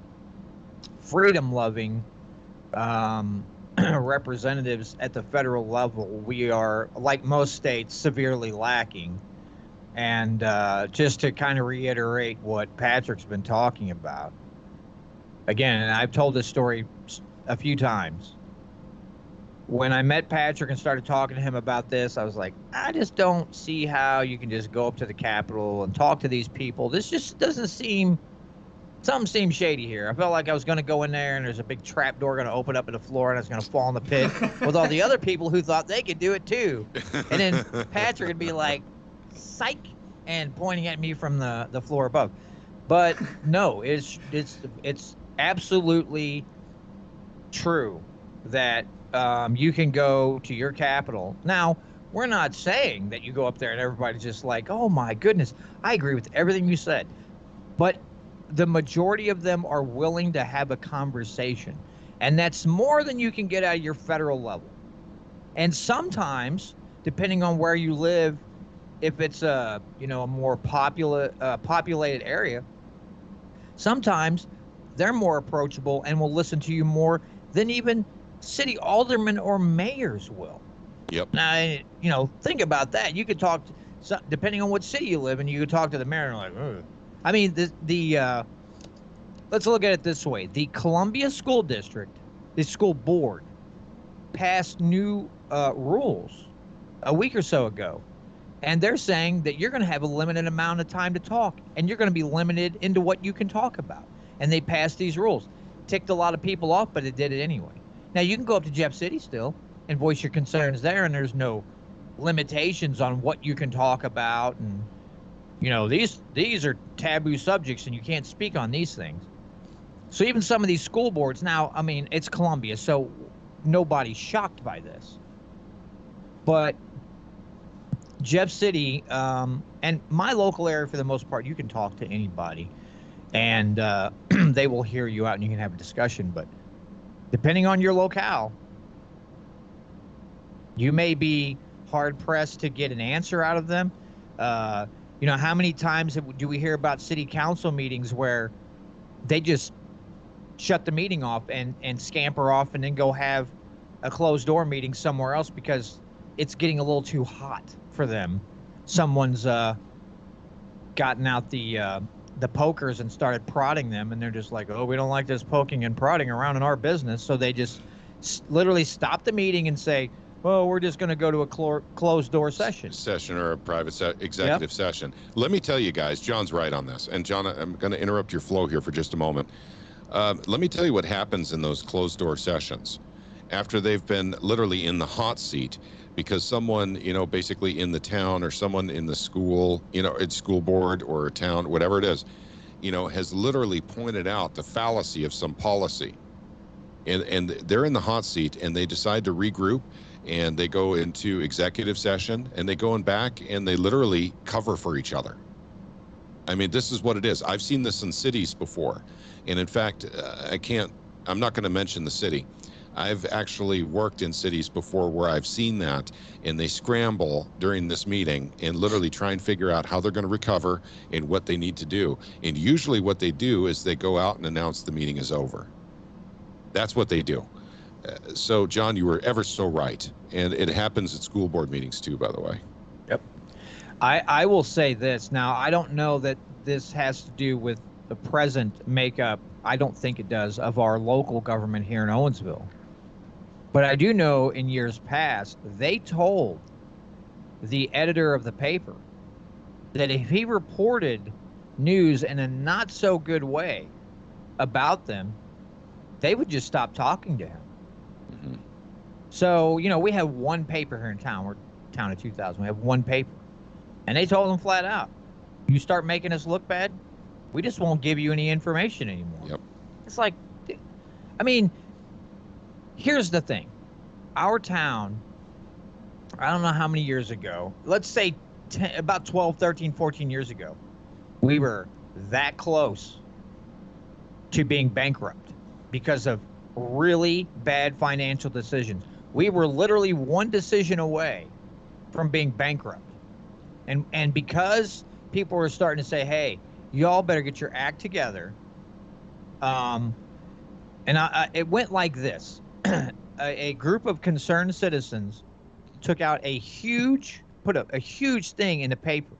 freedom-loving representatives at the federal level, we are, like most states, severely lacking. And just to kind of reiterate what Patrick's been talking about, again, and I've told this story a few times. When I met Patrick and started talking to him about this, I was like, I just don't see how you can just go up to the Capitol and talk to these people. This just doesn't seem, something seems shady here. I felt like I was going to go in there and there's a big trap door going to open up in the floor and I was going to fall in the pit with all the other people who thought they could do it too. And then Patrick would be like, psych, and pointing at me from the floor above. But no, it's absolutely true that you can go to your capital. Now, we're not saying that you go up there and everybody's just like, oh my goodness, I agree with everything you said. But the majority of them are willing to have a conversation. And that's more than you can get out of your federal level. And sometimes, depending on where you live, if it's a more populated area, sometimes they're more approachable and will listen to you more than even city aldermen or mayors will. Yep. Now, think about that. You could talk to, depending on what city you live in, you could talk to the mayor and like, ugh. I mean, let's look at it this way. The Columbia School District, the school board, passed new rules a week or so ago. And they're saying that you're going to have a limited amount of time to talk, and you're going to be limited into what you can talk about. And they passed these rules. Ticked a lot of people off, but it did it anyway. Now, you can go up to Jeff City still and voice your concerns there, and there's no limitations on what you can talk about. And, these are taboo subjects, and you can't speak on these things. So even some of these school boards now, I mean, it's Columbia, so nobody's shocked by this. But Jeff City, and my local area, for the most part, you can talk to anybody, and they will hear you out, and you can have a discussion. But depending on your locale, you may be hard-pressed to get an answer out of them. How many times do we hear about city council meetings where they just shut the meeting off and scamper off and then go have a closed-door meeting somewhere else because it's getting a little too hot for them? Someone's gotten out the pokers and started prodding them, and they're just like, oh, we don't like this poking and prodding around in our business. So they just literally stop the meeting and say, well, we're just going to go to a closed door session or a private executive session. Let me tell you guys, John's right on this. And John, I'm going to interrupt your flow here for just a moment. Let me tell you what happens in those closed door sessions after they've been literally in the hot seat because someone, basically in the town or someone in the school, it's school board or a town, whatever it is, has literally pointed out the fallacy of some policy. And they're in the hot seat, and they decide to regroup, and they go into executive session, and they go in back, and they literally cover for each other. I mean, this is what it is. I've seen this in cities before. And in fact, I'm not going to mention the city. I've actually worked in cities before where I've seen that, and they scramble during this meeting and literally try and figure out how they're going to recover and what they need to do. And usually what they do is they go out and announce the meeting is over. That's what they do. So, John, you were ever so right. And it happens at school board meetings too, by the way. Yep. I will say this. Now, I don't know that this has to do with the present makeup, I don't think it does, of our local government here in Owensville. But I do know in years past, they told the editor of the paper that if he reported news in a not so good way about them, they would just stop talking to him. Mm-hmm. So, we have one paper here in town. We're a town of 2,000. We have one paper. And they told him flat out, you start making us look bad, we just won't give you any information anymore. Yep. It's like, I mean, here's the thing. Our town, I don't know how many years ago, let's say about 12, 13, 14 years ago, we were that close to being bankrupt because of really bad financial decisions. We were literally one decision away from being bankrupt. And because people were starting to say, hey, y'all better get your act together. It went like this. A group of concerned citizens took out put up a huge thing in the paper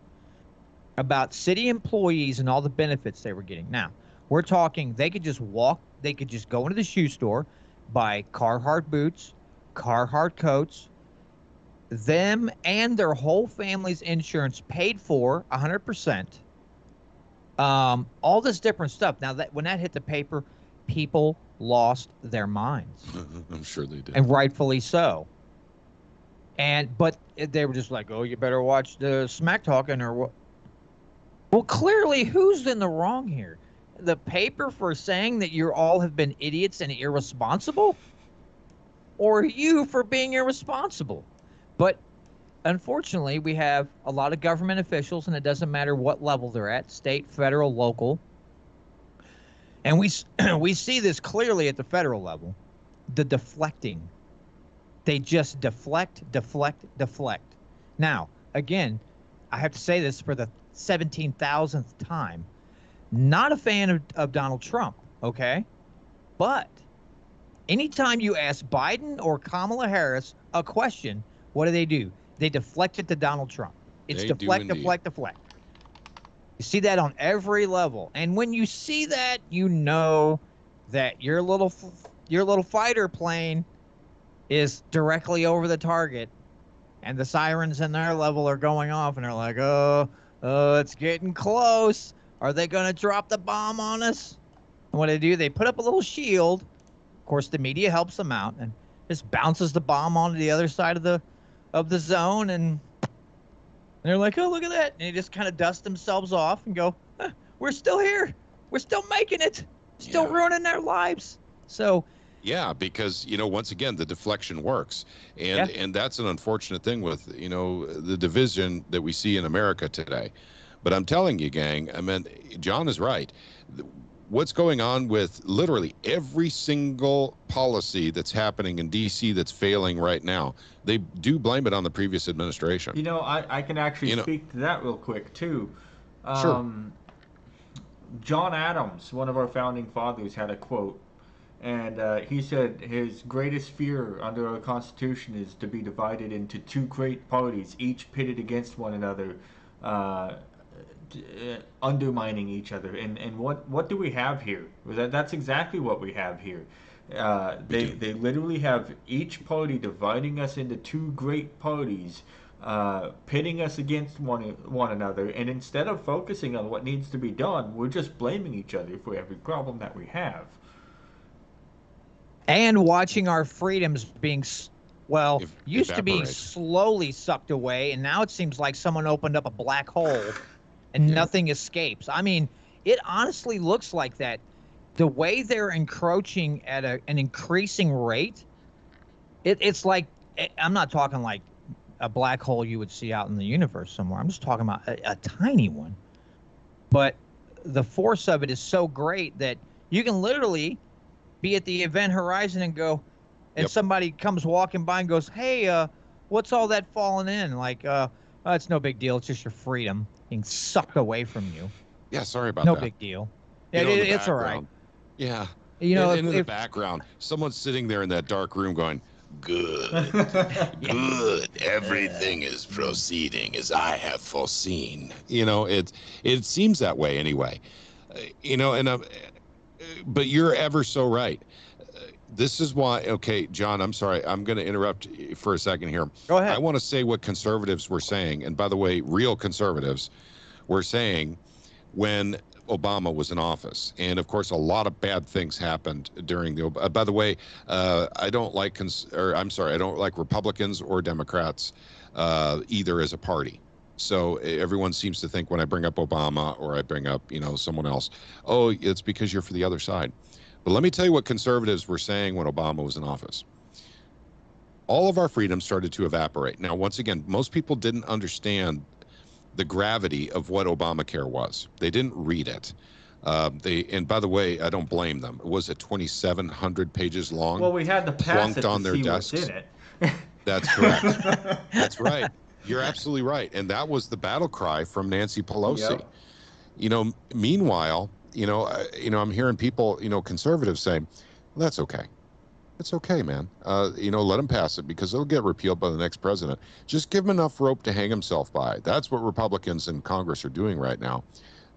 about city employees and all the benefits they were getting. Now, we're talking, they could just go into the shoe store, buy Carhartt boots, Carhartt coats, them and their whole family's insurance paid for 100%. All this different stuff. Now, when that hit the paper, people lost their minds. I'm sure they did. And rightfully so. But they were just like, oh, you better watch the smack talking or what? Well, clearly, who's in the wrong here? The paper for saying that you all have been idiots and irresponsible? Or you for being irresponsible? But unfortunately, we have a lot of government officials, and it doesn't matter what level they're at, state, federal, local. And we see this clearly at the federal level, the deflecting. They just deflect. Now, again, I have to say this for the 17,000th time. Not a fan of Donald Trump, okay? But anytime you ask Biden or Kamala Harris a question, what do? They deflect it to Donald Trump. It's deflect. You see that on every level. And when you see that, you know that your little fighter plane is directly over the target, and the sirens in their level are going off, and they're like, oh, it's getting close. Are they going to drop the bomb on us? And what do? They put up a little shield. Of course, the media helps them out and just bounces the bomb onto the other side of the zone, and they're like, oh, look at that. And they just kind of dust themselves off and go, we're still here. We're still making it. Still ruining their lives. So yeah, because, once again, the deflection works. And that's an unfortunate thing with, the division that we see in America today. But I'm telling you, gang, I mean, John is right. What's going on with literally every single policy that's happening in D.C. that's failing right now, they do blame it on the previous administration. I can actually speak to that real quick, too. Sure. John Adams, one of our founding fathers, had a quote. And he said his greatest fear under our Constitution is to be divided into two great parties, each pitted against one another, undermining each other. And what do we have here? That's exactly what we have here. They literally have each party dividing us into two great parties, pitting us against one another. And instead of focusing on what needs to be done, we're just blaming each other for every problem that we have. And watching our freedoms being, used to be slowly sucked away, and now it seems like someone opened up a black hole and nothing escapes. I mean, it honestly looks like that. The way they're encroaching at an increasing rate, it's like, I'm not talking like a black hole you would see out in the universe somewhere. I'm just talking about a tiny one. But the force of it is so great that you can literally be at the event horizon and go, and somebody comes walking by and goes, "Hey, what's all that falling in?" Like, oh, it's no big deal. It's just your freedom being sucked away from you. Yeah, sorry about No that. big deal. You know, in the It's all right. background. Yeah. You know, in the background, someone's sitting there in that dark room going, "Good, good. Everything is proceeding as I have foreseen." You know, it seems that way anyway. You know, and but you're ever so right. This is why. Okay, John, I'm sorry. I'm going to interrupt for a second here. Go ahead. I want to say what conservatives were saying, and by the way, real conservatives were saying when Obama was in office. And of course, a lot of bad things happened during the. By the way, I don't like I don't like Republicans or Democrats either as a party. So everyone seems to think when I bring up Obama or I bring up, you know, someone else, oh, it's because you're for the other side. But let me tell you what conservatives were saying when Obama was in office. All of our freedoms started to evaporate. Now, once again, most people didn't understand the gravity of what Obamacare was. They didn't read it. And by the way, I don't blame them. It was 2,700 pages long. Well, we had to pass it on to their see desks. what's in it. That's correct. That's right. You're absolutely right. And that was the battle cry from Nancy Pelosi. Yep. You know, meanwhile, I'm hearing people, conservatives saying, well, that's okay. It's okay, man. Let him pass it because it'll get repealed by the next president. Just give him enough rope to hang himself by. That's what Republicans in Congress are doing right now.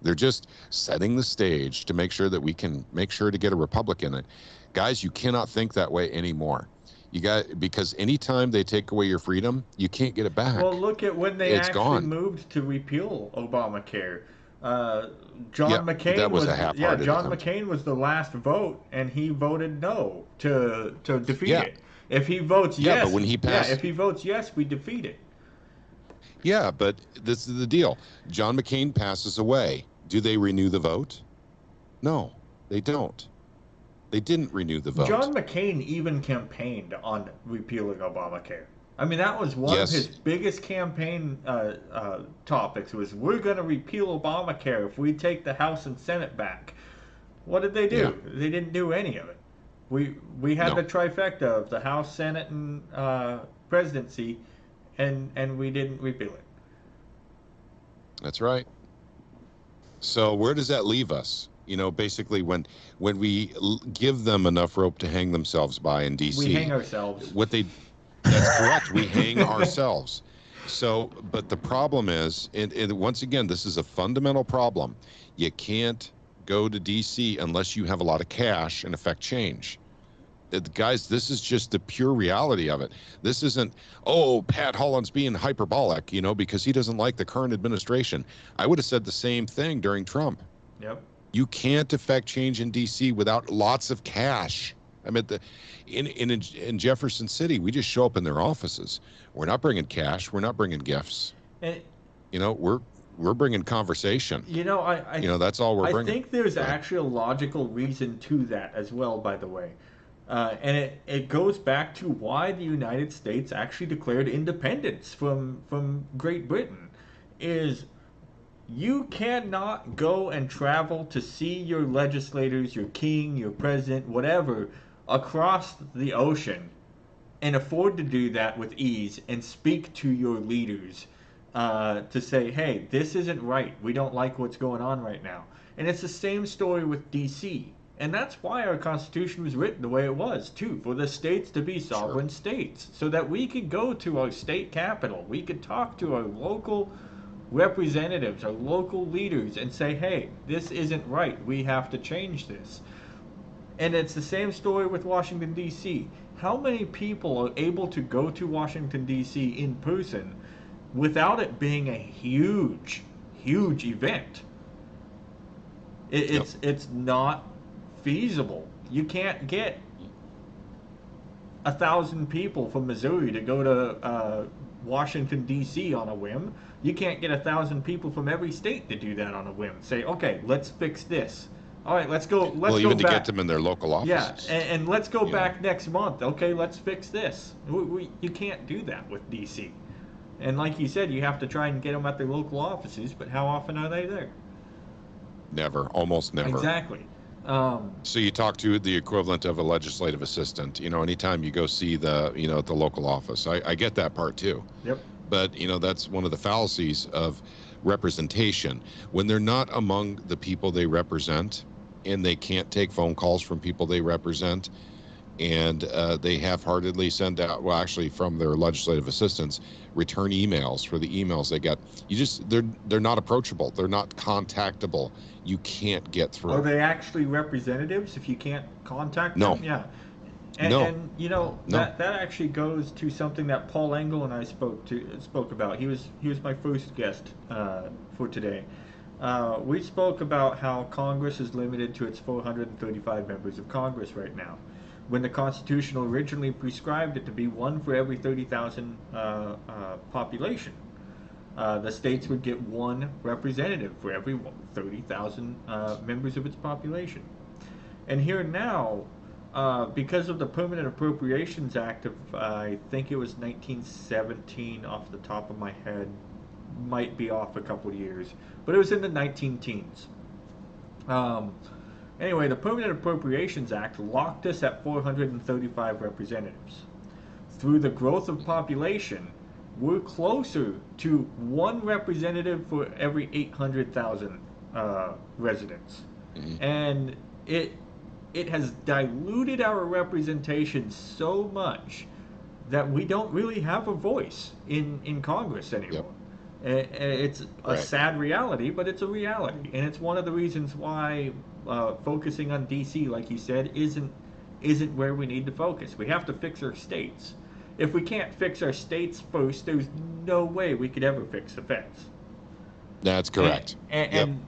They're just setting the stage to make sure that we can make sure to get a Republican in. Guys, you cannot think that way anymore. Because anytime they take away your freedom, you can't get it back. Well, look at when they It's actually gone. moved to repeal Obamacare. John McCain that was a half-hearted John attempt. McCain was the last vote, and he voted no to defeat Yeah. it. If he votes yes, but when he passed, if he votes yes, we defeat it. Yeah, but this is the deal. John McCain passes away. Do they renew the vote? No, they don't. They didn't renew the vote. John McCain even campaigned on repealing Obamacare. I mean, that was one of his biggest campaign topics was, we're going to repeal Obamacare if we take the House and Senate back. What did they do? Yeah. They didn't do any of it. We had the trifecta of the House, Senate, and presidency, and we didn't repeal it. That's right. So where does that leave us? Basically when we give them enough rope to hang themselves by in D.C. We hang ourselves. That's correct. We hang ourselves. So, but the problem is, and once again, this is a fundamental problem. You can't go to D.C. unless you have a lot of cash and affect change. Guys, this is just the pure reality of it. This isn't, Pat Holland's being hyperbolic, because he doesn't like the current administration. I would have said the same thing during Trump. Yep. You can't affect change in D.C. without lots of cash. I mean, in Jefferson City, we just show up in their offices. We're not bringing cash. We're not bringing gifts. And, we're bringing conversation. That's all we're bringing. I think there's actually a logical reason to that as well, by the way. And it goes back to why the United States actually declared independence from Great Britain. Is you cannot go and travel to see your legislators, your king, your president, whatever, across the ocean and afford to do that with ease and speak to your leaders to say, hey, this isn't right. We don't like what's going on right now. And it's the same story with D.C. And that's why our Constitution was written the way it was, too, for the states to be sovereign states, so that we could go to our state capital, we could talk to our local representatives, our local leaders, and say, hey, this isn't right. We have to change this. And it's the same story with Washington, D.C. How many people are able to go to Washington, D.C. in person without it being a huge, huge event? It's not feasible. You can't get 1,000 people from Missouri to go to Washington, D.C. on a whim. You can't get 1,000 people from every state to do that on a whim. Say, okay, let's fix this. All right, let's go. Well, even to get them in their local offices. Yeah, and let's go back next month. Okay, let's fix this. You can't do that with D.C. And like you said, you have to try and get them at their local offices, but how often are they there? Never, almost never. Exactly. So you talk to the equivalent of a legislative assistant, anytime you go see at the local office. I get that part too. Yep. But, that's one of the fallacies of representation. When they're not among the people they represent and they can't take phone calls from people they represent, and they half-heartedly send out, well, actually from their legislative assistants, return emails for the emails they get. They're not approachable. They're not contactable. You can't get through. Are they actually representatives if you can't contact them? Yeah. And that actually goes to something that Paul Engel and I spoke about. He was my first guest for today. We spoke about how Congress is limited to its 435 members of Congress right now, when the Constitution originally prescribed it to be one for every 30,000 population. The states would get one representative for every 30,000 members of its population. And here now, because of the Permanent Appropriations Act of, I think it was 1917 off the top of my head, might be off a couple of years, but it was in the 19-teens. Anyway, the Permanent Appropriations Act locked us at 435 representatives. Through the growth of population, we're closer to one representative for every 800,000 residents. Mm-hmm. And it has diluted our representation so much that we don't really have a voice in Congress anymore. Yep. It's a sad reality, but it's a reality. And it's one of the reasons why focusing on D.C., like you said, isn't where we need to focus. We have to fix our states. If we can't fix our states first, there's no way we could ever fix the feds. That's correct. And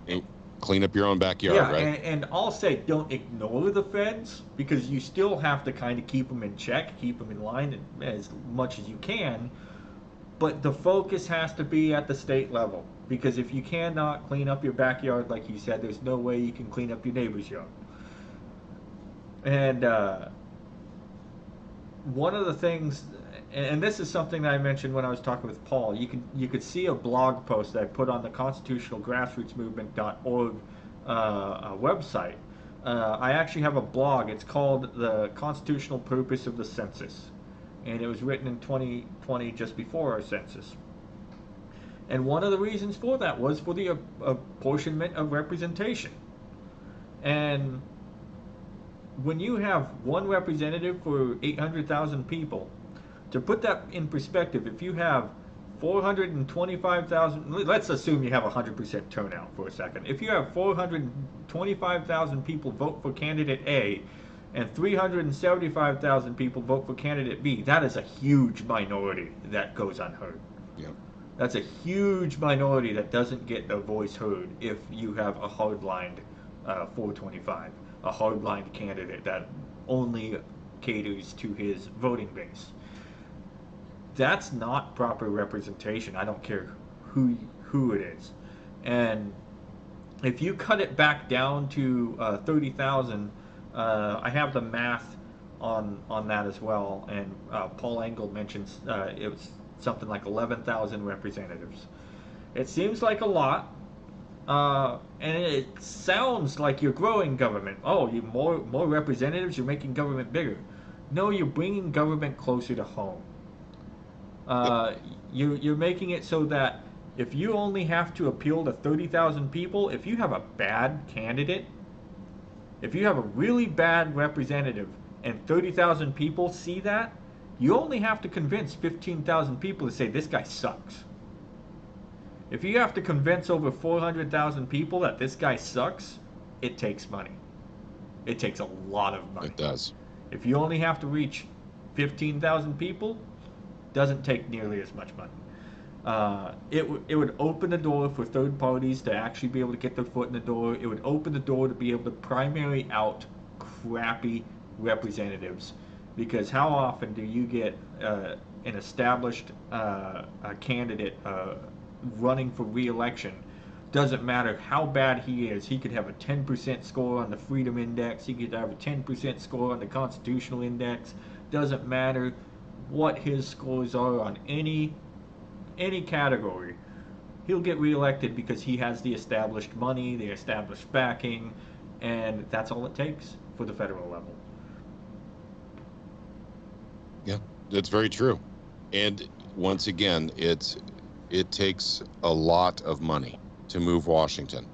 clean up your own backyard, right? And I'll say, don't ignore the feds, because you still have to kind of keep them in check, keep them in line as much as you can. But the focus has to be at the state level, because if you cannot clean up your backyard, like you said, there's no way you can clean up your neighbor's yard. And one of the things, and this is something that I mentioned when I was talking with Paul, you could see a blog post that I put on the Constitutional Grassroots Movement.org website. I actually have a blog. It's called The Constitutional Purpose of the Census. And it was written in 2020, just before our census. And one of the reasons for that was for the apportionment of representation. And when you have one representative for 800,000 people, to put that in perspective, if you have 425,000, let's assume you have 100% turnout for a second. If you have 425,000 people vote for candidate A, and 375,000 people vote for candidate B, that is a huge minority that goes unheard. Yep. That's a huge minority that doesn't get their voice heard if you have a hard-lined 425, a hard-lined candidate that only caters to his voting base. That's not proper representation. I don't care who it is. And if you cut it back down to 30,000, I have the math on that as well, and Paul Engel mentions it was something like 11,000 representatives. It seems like a lot, and it sounds like you're growing government. Oh, you more representatives, you're making government bigger. No, you're bringing government closer to home. You're making it so that if you only have to appeal to 30,000 people, if you have a bad candidate, if you have a really bad representative and 30,000 people see that, you only have to convince 15,000 people to say this guy sucks. If you have to convince over 400,000 people that this guy sucks, it takes money. It takes a lot of money. It does. If you only have to reach 15,000 people, doesn't take nearly as much money. It would open the door for third parties to actually be able to get their foot in the door. It would open the door to be able to primary out crappy representatives, because how often do you get an established candidate running for re-election, doesn't matter how bad he is. He could have a 10% score on the Freedom Index. He could have a 10% score on the Constitutional Index. Doesn't matter what his scores are on any category. He'll get reelected because he has the established money, the established backing, and that's all it takes for the federal level. Yeah, that's very true. And once again, it takes a lot of money to move Washington.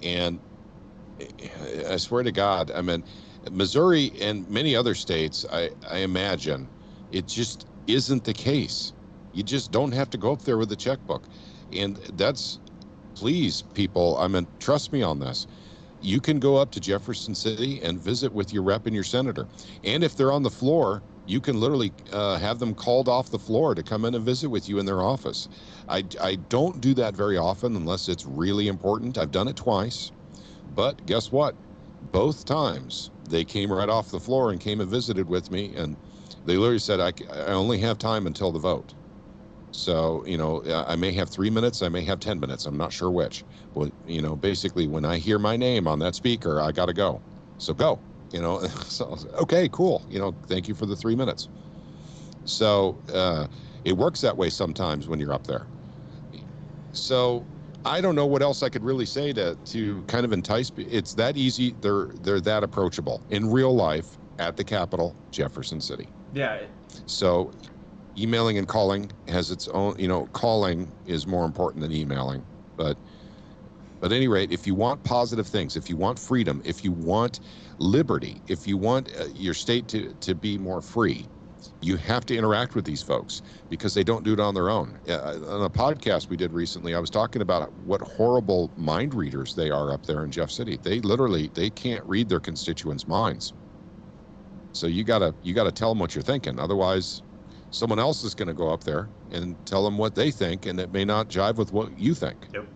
And I swear to God, I mean, Missouri and many other states, I imagine, it just isn't the case. You just don't have to go up there with a checkbook. And that's, please, people, I mean, trust me on this. You can go up to Jefferson City and visit with your rep and your senator. And if they're on the floor, you can literally have them called off the floor to come in and visit with you in their office. I don't do that very often unless it's really important. I've done it twice. But guess what? Both times they came right off the floor and came and visited with me. And they literally said, I only have time until the vote. So, you know, I may have 3 minutes, I may have 10 minutes. I'm not sure which. But, you know, basically when I hear my name on that speaker, I got to go. So go, you know. So, okay, cool. You know, thank you for the 3 minutes. So it works that way sometimes when you're up there. So I don't know what else I could really say to kind of entice. It's that easy. They're that approachable in real life at the Capitol, Jefferson City. Yeah. So emailing and calling has its own, you know, calling is more important than emailing. But at any rate, if you want positive things, if you want freedom, if you want liberty, if you want your state to be more free, you have to interact with these folks because they don't do it on their own. On a podcast we did recently, I was talking about what horrible mind readers they are up there in Jeff City. They can't read their constituents' minds. So you gotta tell them what you're thinking. Otherwise, someone else is going to go up there and tell them what they think, and it may not jive with what you think. Yep.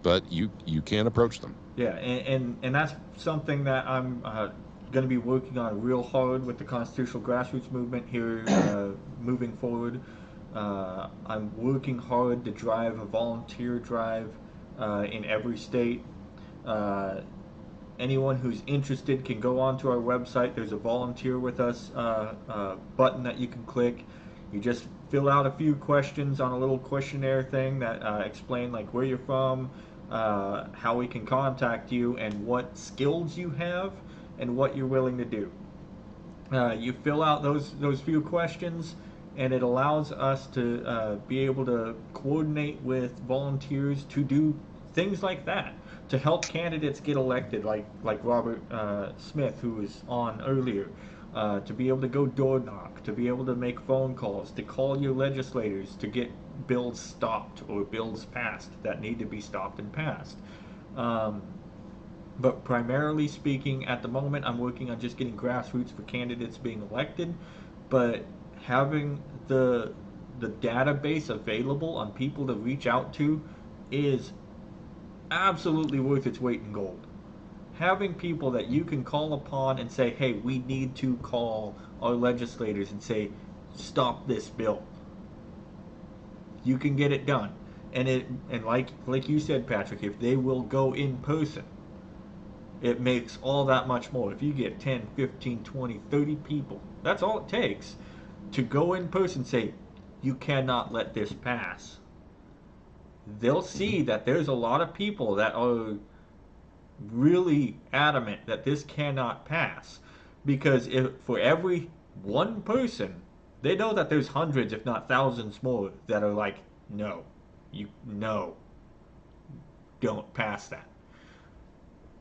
But you can't approach them. Yeah, and that's something that I'm going to be working on real hard with the Constitutional Grassroots Movement here moving forward. I'm working hard to drive a volunteer drive in every state. Anyone who's interested can go onto our website. There's a volunteer with us button that you can click. You just fill out a few questions on a little questionnaire thing that explain like where you're from, how we can contact you, and what skills you have and what you're willing to do. You fill out those few questions, and it allows us to be able to coordinate with volunteers to do things like that, to help candidates get elected, like Robert Smith, who was on earlier, to be able to go door knock, to be able to make phone calls, to call your legislators to get bills stopped or bills passed that need to be stopped and passed. But primarily speaking, at the moment, I'm working on just getting grassroots for candidates being elected, but having the database available on people to reach out to is absolutely worth its weight in gold. Having people that you can call upon and say, hey, we need to call our legislators and say, stop this bill. You can get it done. And like you said, Patrick, if they will go in person, it makes all that much more. If you get 10, 15, 20, 30 people, that's all it takes to go in person and say, you cannot let this pass. They'll see that there's a lot of people that are really adamant that this cannot pass, because if for every one person, they know that there's hundreds if not thousands more that are like, no, don't pass that.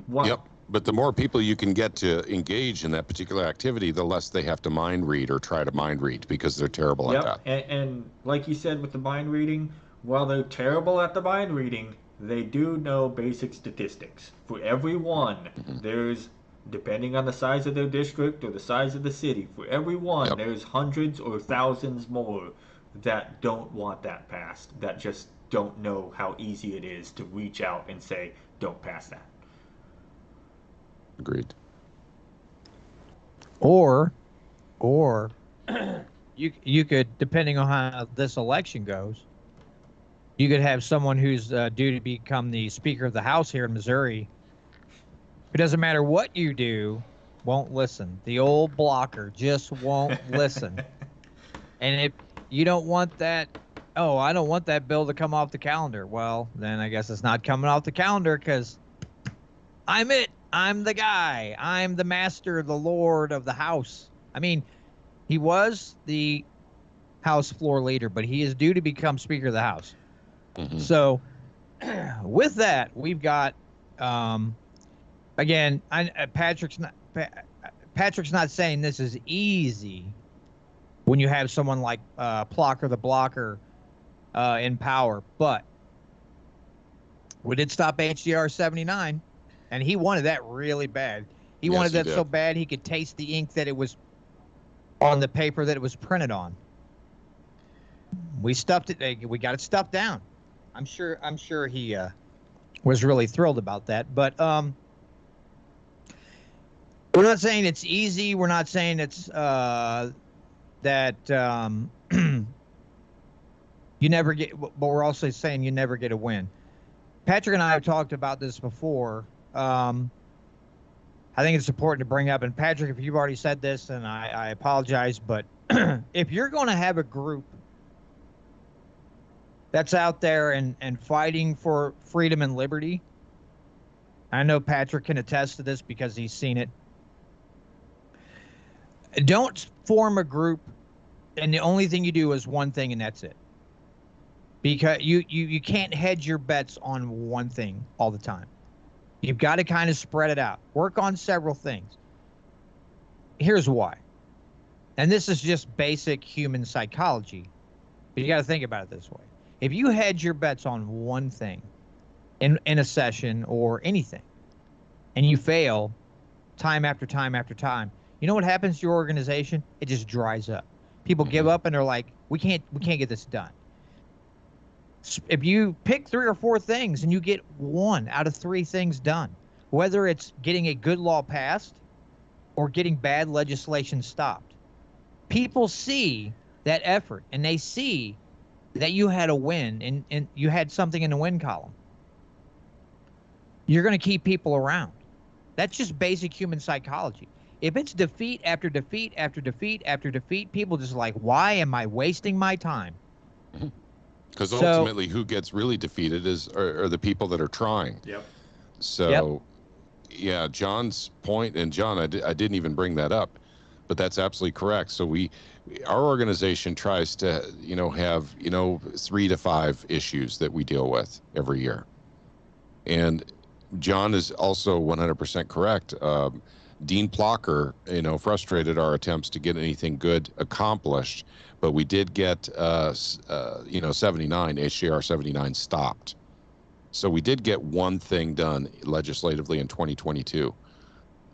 Yep. But the more people you can get to engage in that particular activity, the less they have to mind read or try to mind read, because they're terrible at that. And like you said with the mind reading, while they're terrible at the mind reading, they do know basic statistics. For every one, there's, depending on the size of their district or the size of the city, for every one, there's hundreds or thousands more that don't want that passed, that just don't know how easy it is to reach out and say, don't pass that. Agreed. Or you could, depending on how this election goes, you could have someone who's due to become the Speaker of the House here in Missouri, who doesn't matter what you do, won't listen. The old blocker just won't listen. And if you don't want that, oh, I don't want that bill to come off the calendar. Well, then I guess it's not coming off the calendar because I'm it. I'm the guy. I'm the master, the lord of the House. I mean, he was the House floor leader, but he is due to become Speaker of the House. Mhm. So with that, we've got, again, Patrick's not saying this is easy when you have someone like Plocker the Blocker in power, but we did stop HDR 79, and he wanted that really bad. He Yes, wanted he that did. so bad he could taste the ink that it was on the paper that it was printed on. We stuffed it. We got it stuffed down. I'm sure he was really thrilled about that. But we're not saying it's easy. We're not saying it's that you never get. But we're also saying you never get a win. Patrick and I have talked about this before. I think it's important to bring up. And Patrick, if you've already said this, then I apologize. But if you're going to have a group that's out there and fighting for freedom and liberty, I know Patrick can attest to this because he's seen it. Don't form a group and the only thing you do is one thing and that's it. Because you can't hedge your bets on one thing all the time. You've got to kind of spread it out. Work on several things. Here's why. And this is just basic human psychology. But you got to think about it this way. If you hedge your bets on one thing in a session or anything, and you fail time after time after time, you know what happens to your organization? It just dries up. People give up and they're like, we can't get this done. If you pick 3 or 4 things and you get 1 out of 3 things done, whether it's getting a good law passed or getting bad legislation stopped, people see that effort and they see that you had a win and you had something in the win column. You're going to keep people around. That's just basic human psychology. If it's defeat after defeat after defeat after defeat, people just like, why am I wasting my time? Because ultimately, who gets really defeated are the people that are trying. Yep. So, yeah, John's point, and John, I didn't even bring that up, but that's absolutely correct. So our organization tries to, have 3 to 5 issues that we deal with every year, and John is also 100% correct. Dean Plocker, frustrated our attempts to get anything good accomplished, but we did get, 79, HJR 79 stopped. So we did get one thing done legislatively in 2022.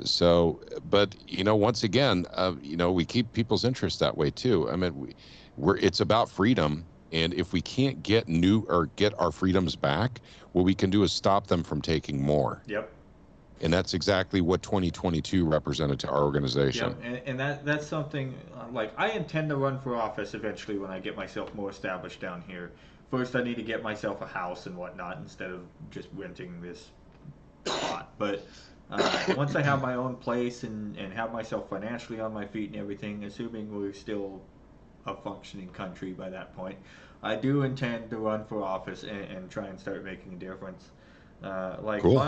So, but, once again, we keep people's interest that way too. I mean, it's about freedom. And if we can't get our freedoms back, what we can do is stop them from taking more. Yep. And that's exactly what 2022 represented to our organization. Yep. And that's something, like, I intend to run for office eventually when I get myself more established down here. First, I need to get myself a house and whatnot instead of just renting this spot. But once I have my own place and have myself financially on my feet and everything, assuming we're still a functioning country by that point, I do intend to run for office and try and start making a difference. Cool.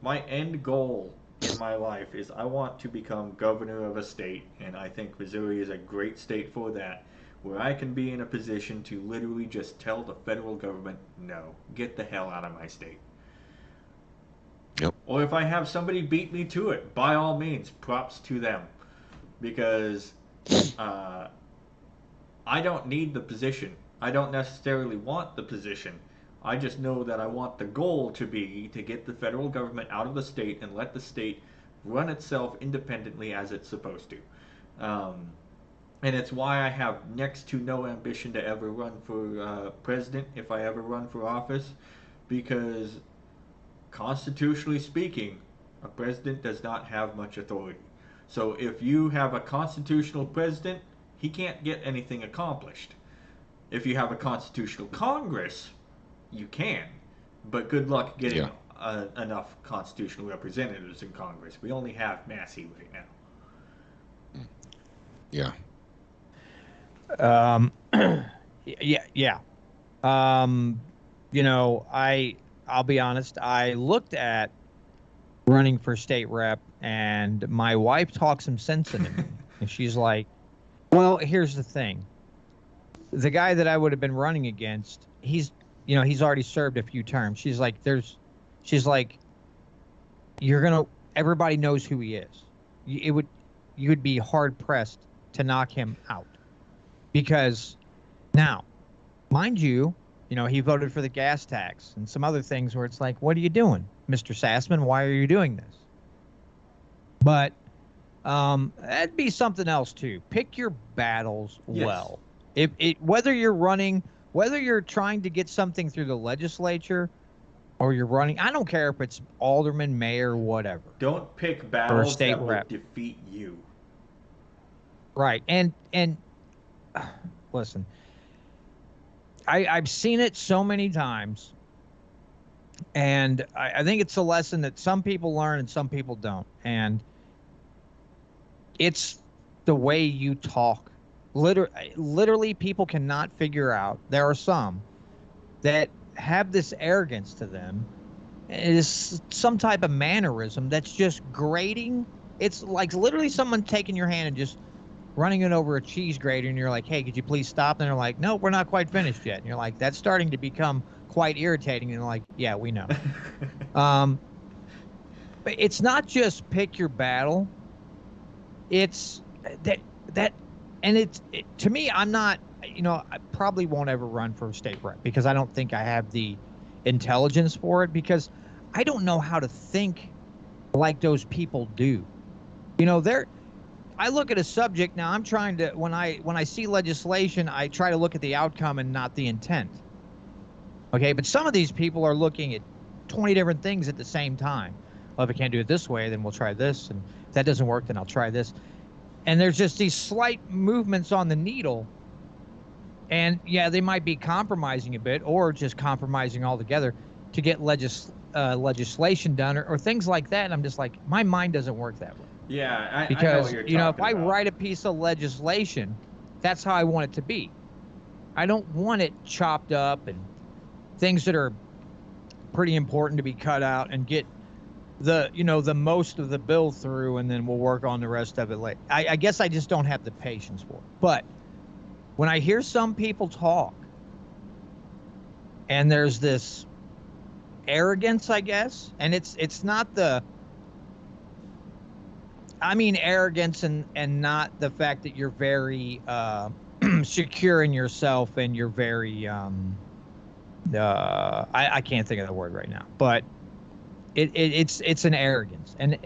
My end goal in my life is I want to become governor of a state, and I think Missouri is a great state for that, where I can be in a position to literally just tell the federal government, no, get the hell out of my state. Yep. Or if I have somebody beat me to it, by all means, props to them, because I don't need the position. I don't necessarily want the position. I just know that I want the goal to be to get the federal government out of the state and let the state run itself independently as it's supposed to. And it's why I have next to no ambition to ever run for president if I ever run for office, because constitutionally speaking, a president does not have much authority. So if you have a constitutional president he can't get anything accomplished. If you have a constitutional Congress, you can, but good luck getting enough constitutional representatives in Congress. We only have Massey right now. Yeah. Yeah. You know, I'll be honest. I looked at running for state rep, and my wife talked some sense into me, and she's like, "Well, here's the thing. The guy that I would have been running against, he's already served a few terms." She's like, everybody knows who he is. You would be hard pressed to knock him out, because now, mind you, he voted for the gas tax and some other things where it's like, what are you doing, Mr. Sassman? Why are you doing this? But that'd be something else too. Pick your battles well. Whether you're trying to get something through the legislature, or you're running, I don't care if it's alderman, mayor, whatever. Don't pick battles state that will rep. defeat you. Right. And listen, I've seen it so many times, and I think it's a lesson that some people learn and some people don't. And it's the way you talk. Literally, people cannot figure out. There are some that have this arrogance to them. It is some type of mannerism that's just grating. It's like literally someone taking your hand and just running it over a cheese grater, and you're like, "Hey, could you please stop?" And they're like, "No, we're not quite finished yet." And you're like, "That's starting to become quite irritating." And they're like, "Yeah, we know." But it's not just pick your battle. It's that, and to me, I'm not. I probably won't ever run for state rep because I don't think I have the intelligence for it, because I don't know how to think like those people do. I look at a subject now. I'm trying to, when I see legislation, I try to look at the outcome and not the intent. Okay, but some of these people are looking at 20 different things at the same time. Well, if I can't do it this way, then we'll try this, and if that doesn't work, then I'll try this. And there's just these slight movements on the needle, and yeah, they might be compromising a bit, or just compromising altogether to get legislation done, or things like that. And I'm just like, my mind doesn't work that way. Yeah, because I know what you're talking if I about. write a piece of legislation, that's how I want it to be. I don't want it chopped up and things that are pretty important to be cut out and get the most of the bill through, and then we'll work on the rest of it later. I guess I just don't have the patience for it. But when I hear some people talk, and there's this arrogance, I guess, and it's not the, I mean arrogance and not the fact that you're very secure in yourself and you're very I can't think of the word right now, but it's an arrogance, and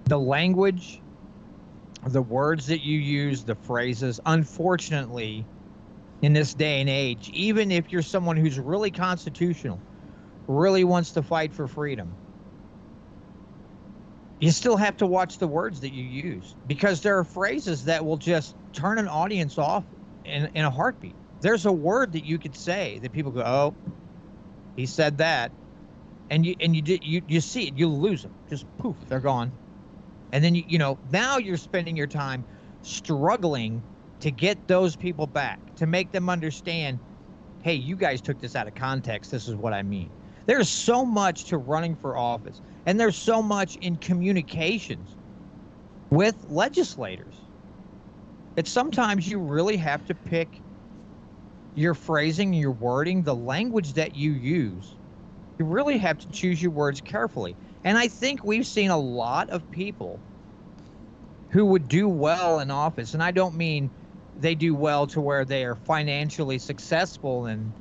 the language, the words that you use, the phrases, unfortunately, in this day and age, even if you're someone who's really constitutional, really wants to fight for freedom, you still have to watch the words that you use, because there are phrases that will just turn an audience off in a heartbeat. There's a word that you could say that people go, "Oh, he said that," and you see it, you lose them, just poof, they're gone. And then now you're spending your time struggling to get those people back, to make them understand, hey, you guys took this out of context. This is what I mean. There's so much to running for office, and there's so much in communications with legislators. It's sometimes you really have to pick your phrasing, your wording, the language that you use. You really have to choose your words carefully. And I think we've seen a lot of people who would do well in office, and I don't mean they do well to where they are financially successful and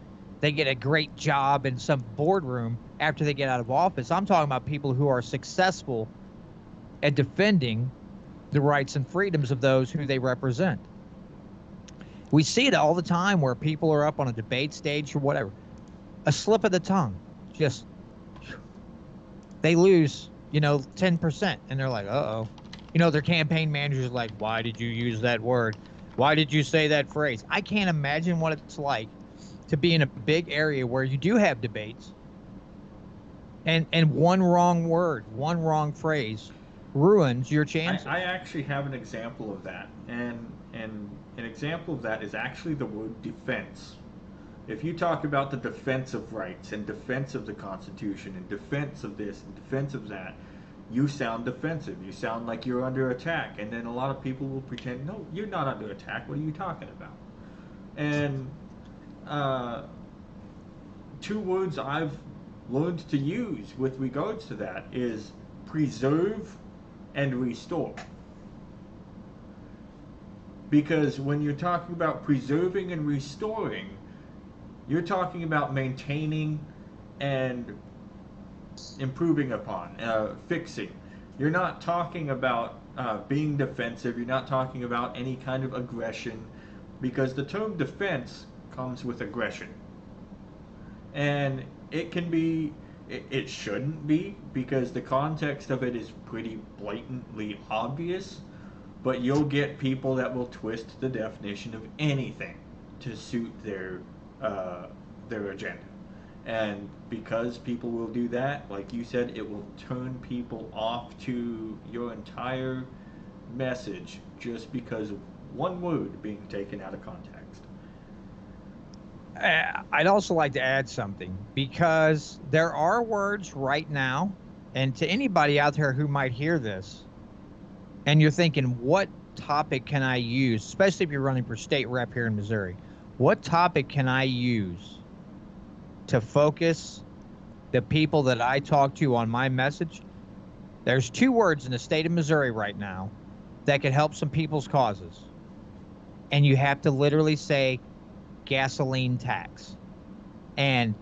they get a great job in some boardroom after they get out of office. I'm talking about people who are successful at defending the rights and freedoms of those who they represent. We see it all the time where people are up on a debate stage or whatever. A slip of the tongue, just, they lose, 10%, and they're like, uh-oh. their campaign manager's like, why did you use that word? Why did you say that phrase? I can't imagine what it's like to be in a big area where you do have debates and one wrong word, one wrong phrase ruins your chances. I actually have an example of that, and an example of that is actually the word defense. If you talk about the defense of rights and defense of the Constitution and defense of this and defense of that, you sound defensive. You sound like you're under attack, and then a lot of people will pretend, no, you're not under attack. What are you talking about? And two words I've learned to use with regards to that is preserve and restore. Because when you're talking about preserving and restoring, you're talking about maintaining and improving upon, fixing. You're not talking about being defensive. You're not talking about any kind of aggression, because the term defense comes with aggression. And it can be, it shouldn't be, because the context of it is pretty blatantly obvious, but you'll get people that will twist the definition of anything to suit their agenda. And because people will do that, like you said, it will turn people off to your entire message just because of one word being taken out of context. I'd also like to add something, because there are words right now, and to anybody out there who might hear this, and you're thinking, what topic can I use, especially if you're running for state rep here in Missouri, what topic can I use to focus the people that I talk to on my message? There's two words in the state of Missouri right now that could help some people's causes. And you have to literally say gasoline tax. And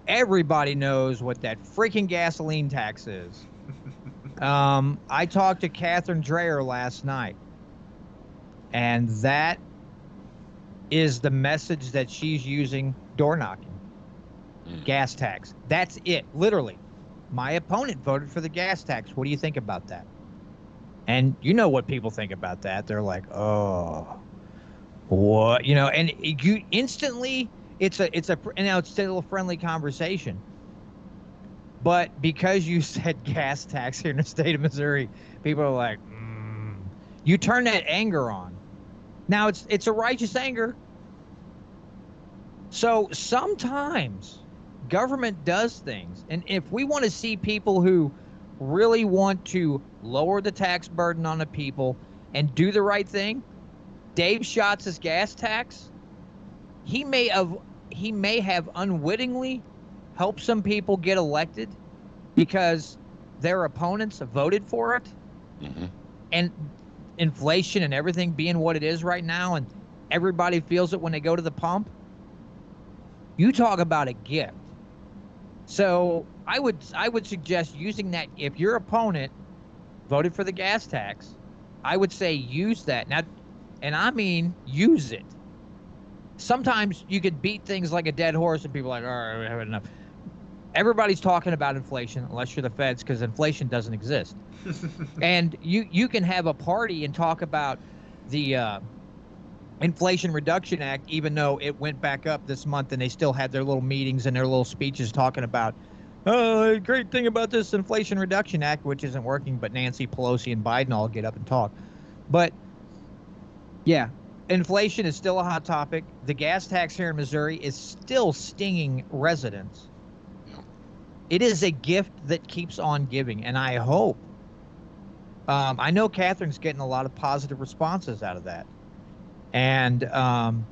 everybody knows what that freaking gasoline tax is. I talked to Catherine Dreyer last night, and that is the message that she's using door knocking. Gas tax. That's it, literally. My opponent voted for the gas tax. What do you think about that? And you know what people think about that. They're like, oh, what? And you instantly, it's still a friendly conversation. But because you said gas tax here in the state of Missouri, people are like, you turn that anger on. Now it's a righteous anger. So sometimes government does things. And if we want to see people who really want to lower the tax burden on the people and do the right thing, Dave Schatz's gas tax, he may have unwittingly helped some people get elected because their opponents have voted for it. Mm-hmm. And inflation and everything being what it is right now, and everybody feels it when they go to the pump. You talk about a gift. So I would suggest using that. If your opponent voted for the gas tax, I would say use that. Now, and I mean use it. Sometimes you could beat things like a dead horse and people are like, all right, we have enough. Everybody's talking about inflation, unless you're the feds, because inflation doesn't exist. And you can have a party and talk about the Inflation Reduction Act, even though it went back up this month, and they still had their little meetings and their little speeches talking about, oh, great thing about this Inflation Reduction Act, which isn't working, but Nancy Pelosi and Biden all get up and talk. But yeah, inflation is still a hot topic. The gas tax here in Missouri is still stinging residents. It is a gift that keeps on giving, and I hope, I know Catherine's getting a lot of positive responses out of that. And I'm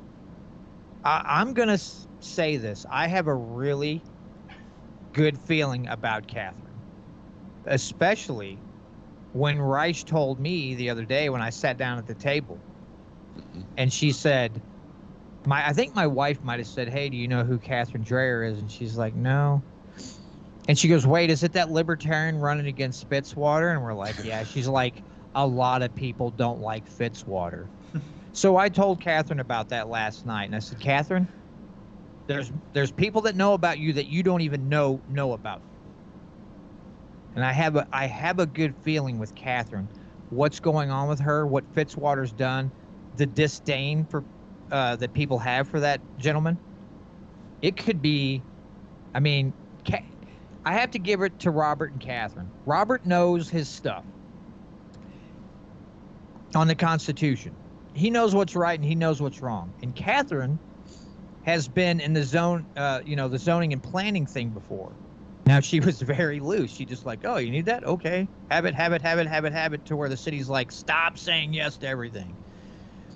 going to say this. I have a really good feeling about Catherine, especially when Reich told me the other day when I sat down at the table, and she said, I think my wife might have said, hey, do you know who Catherine Dreyer is? And she's like, no. And she goes, wait, is it that libertarian running against Fitzwater? And we're like, yeah. She's like, a lot of people don't like Fitzwater. So I told Catherine about that last night, and I said, Catherine, there's people that know about you that you don't even know about. And I have a good feeling with Catherine, what's going on with her, what Fitzwater's done, the disdain for that people have for that gentleman. It could be, I mean, I have to give it to Robert and Catherine. Robert knows his stuff on the Constitution. He knows what's right and he knows what's wrong. And Catherine has been in the zone, the zoning and planning thing before. Now, she was very loose. She just like, oh, you need that? Okay. Have it, to where the city's like, stop saying yes to everything.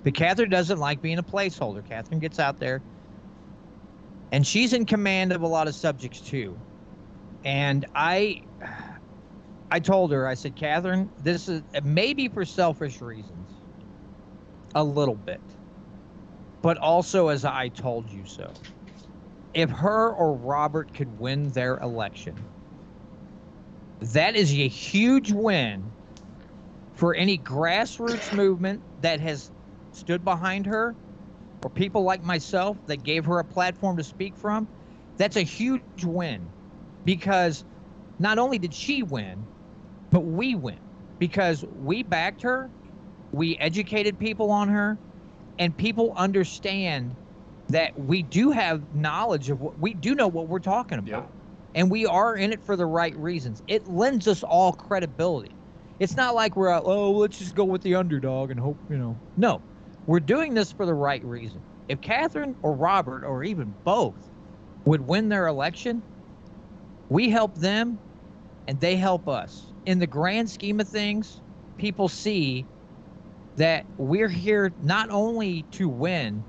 But Catherine doesn't like being a placeholder. Catherine gets out there. And she's in command of a lot of subjects, too. And I told her, I said, Catherine, this is maybe for selfish reasons. A little bit. But also as I told you so. If her or Robert could win their election, that is a huge win for any grassroots movement that has stood behind her, or people like myself that gave her a platform to speak from. That's a huge win, because not only did she win, but we win, because we backed her, we educated people on her, and people understand that we do have knowledge of what we do, know what we're talking about. Yep. And we are in it for the right reasons. It lends us all credibility. It's not like we're out, oh, let's just go with the underdog and hope, No, we're doing this for the right reason. If Catherine or Robert or even both would win their election, we help them and they help us. In the grand scheme of things, people see that we're here not only to win,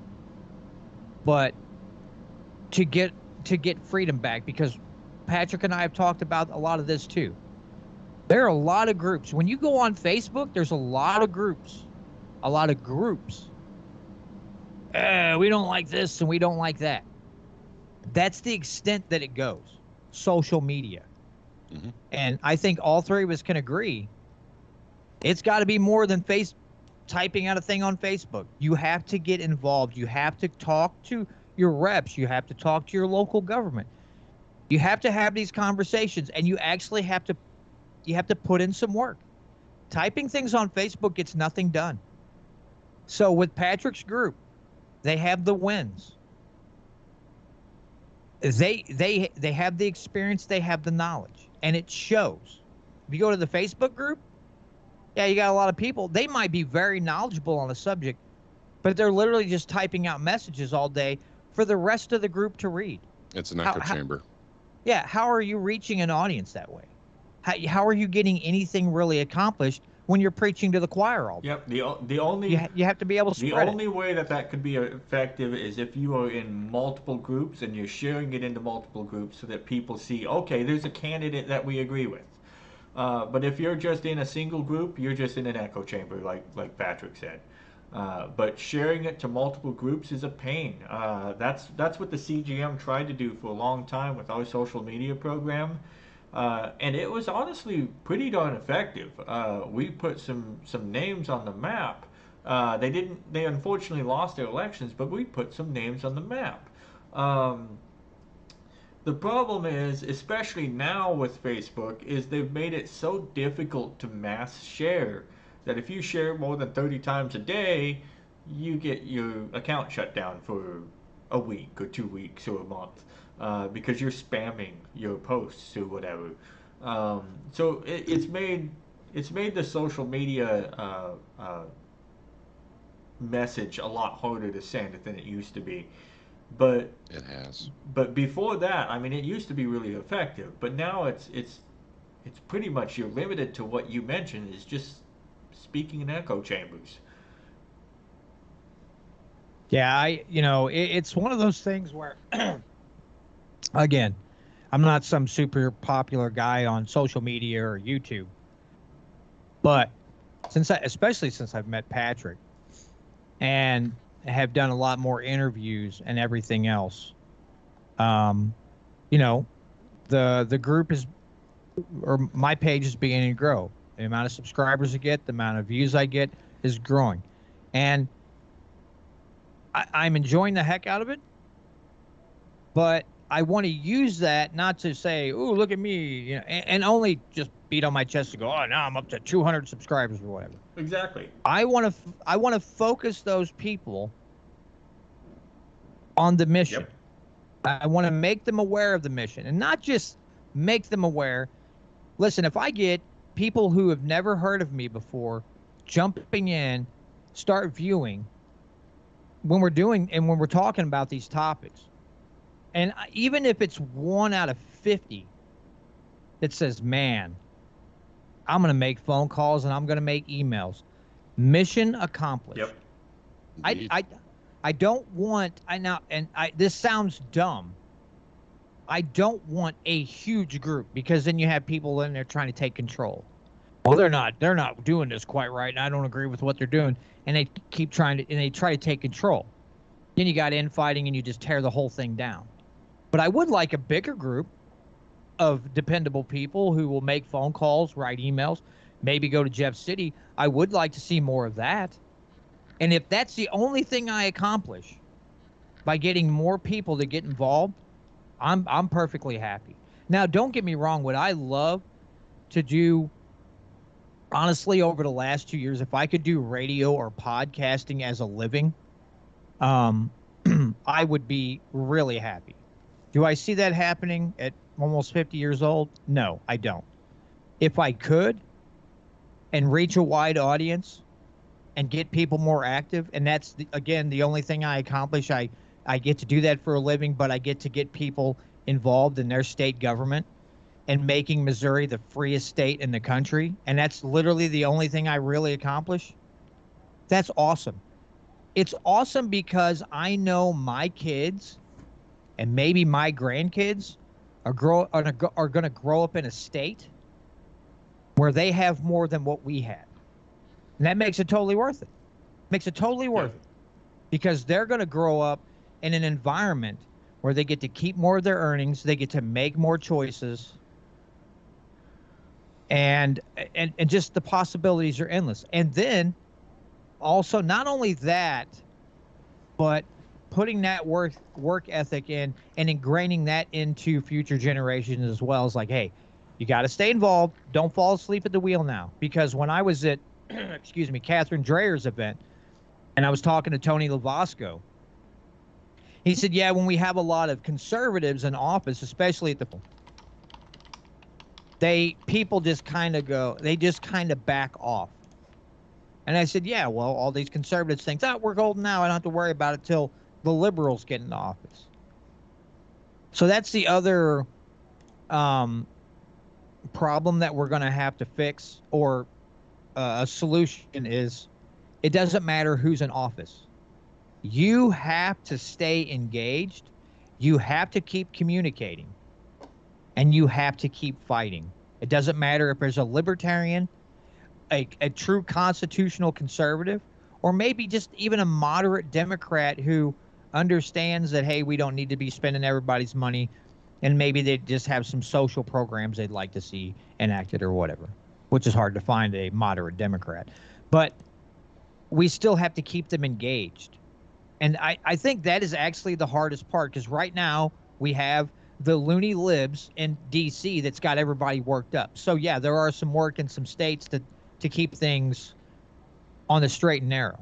but to get freedom back, because Patrick and I have talked about a lot of this too. There are a lot of groups. When you go on Facebook, there's a lot of groups. A lot of groups. We don't like this and we don't like that. That's the extent that it goes. Social media. Mm-hmm. And I think all three of us can agree, it's got to be more than typing out a thing on Facebook. You have to get involved. You have to talk to your reps. You have to talk to your local government. You have to have these conversations, and you actually have to put in some work. Typing things on Facebook gets nothing done. So with Patrick's group, they have the wins. They have the experience, they have the knowledge, and it shows. If you go to the Facebook group, yeah, you got a lot of people. They might be very knowledgeable on the subject, but they're literally just typing out messages all day for the rest of the group to read. It's an echo chamber. Yeah, how are you reaching an audience that way? How are you getting anything really accomplished when you're preaching to the choir all day? Yep. The only you have to be able to spread the only way that could be effective is if you are in multiple groups and you're sharing it into multiple groups so that people see, okay, there's a candidate that we agree with. But if you're just in a single group, you're just in an echo chamber, like Patrick said. But sharing it to multiple groups is a pain. That's what the CGM tried to do for a long time with our social media program, and it was honestly pretty darn effective. We put some names on the map. They unfortunately lost their elections, but we put some names on the map. The problem is, especially now with Facebook, is they've made it so difficult to mass share that if you share more than 30 times a day, you get your account shut down for a week or 2 weeks or a month because you're spamming your posts or whatever. So it's made the social media message a lot harder to send than it used to be. But it has. But before that, I mean, it used to be really effective. But now it's pretty much, you're limited to what you mentioned, is just speaking in echo chambers. Yeah, it's one of those things where, again, I'm not some super popular guy on social media or YouTube, but especially since I've met Patrick and have done a lot more interviews and everything else, the group or my page is beginning to grow. The amount of subscribers I get, the amount of views I get is growing. And I'm enjoying the heck out of it, but I want to use that not to say, "Oh, look at me," you know, and only just beat on my chest and go, "Oh, now I'm up to 200 subscribers or whatever." Exactly. I want to focus those people on the mission. Yep. I want to make them aware of the mission, and not just make them aware. Listen, if I get people who have never heard of me before jumping in, start viewing when we're talking about these topics, and even if it's 1 out of 50 that says, "Man, I'm going to make phone calls and I'm going to make emails," mission accomplished. Yep. I don't want, this sounds dumb. I don't want a huge group, because then you have people in there trying to take control. Well, they're not doing this quite right, and I don't agree with what they're doing, and they keep trying to, and they try to take control. Then you got infighting, and you just tear the whole thing down. But I would like a bigger group of dependable people who will make phone calls, write emails, maybe go to Jeff City. I would like to see more of that. And if that's the only thing I accomplish by getting more people to get involved, I'm perfectly happy. Now, don't get me wrong. What I love to do, honestly, over the last 2 years, if I could do radio or podcasting as a living, I would be really happy. Do I see that happening at almost 50 years old? No, I don't. If I could and reach a wide audience and get people more active, and that's, again, the only thing I accomplish. I get to do that for a living, but I get to get people involved in their state government and making Missouri the freest state in the country, and that's literally the only thing I really accomplish. That's awesome. It's awesome because I know my kids and maybe my grandkids are going to grow up in a state where they have more than what we had. And that makes it totally worth it. Makes it totally worth it. Because they're going to grow up in an environment where they get to keep more of their earnings, they get to make more choices, and just the possibilities are endless. And then also, not only that, but putting that work ethic in and ingraining that into future generations as well. Is like, hey, you got to stay involved. Don't fall asleep at the wheel now. Because when I was at Catherine Dreyer's event, and I was talking to Tony Lavasco, he said, yeah, when we have a lot of conservatives in office, especially at people just kind of back off. And I said, yeah, well, all these conservatives think, we're golden now. I don't have to worry about it till the liberals get into office. So that's the other problem that we're going to have to fix, or a solution is, it doesn't matter who's in office. You have to stay engaged. You have to keep communicating. And you have to keep fighting. It doesn't matter if there's a libertarian, a true constitutional conservative, or maybe just even a moderate Democrat who understands that, hey, we don't need to be spending everybody's money, and maybe they just have some social programs they'd like to see enacted or whatever, which is hard to find a moderate Democrat. But we still have to keep them engaged. And I think that is actually the hardest part, because right now we have the loony libs in D.C. that's got everybody worked up. So, yeah, there are some work in some states to keep things on the straight and narrow.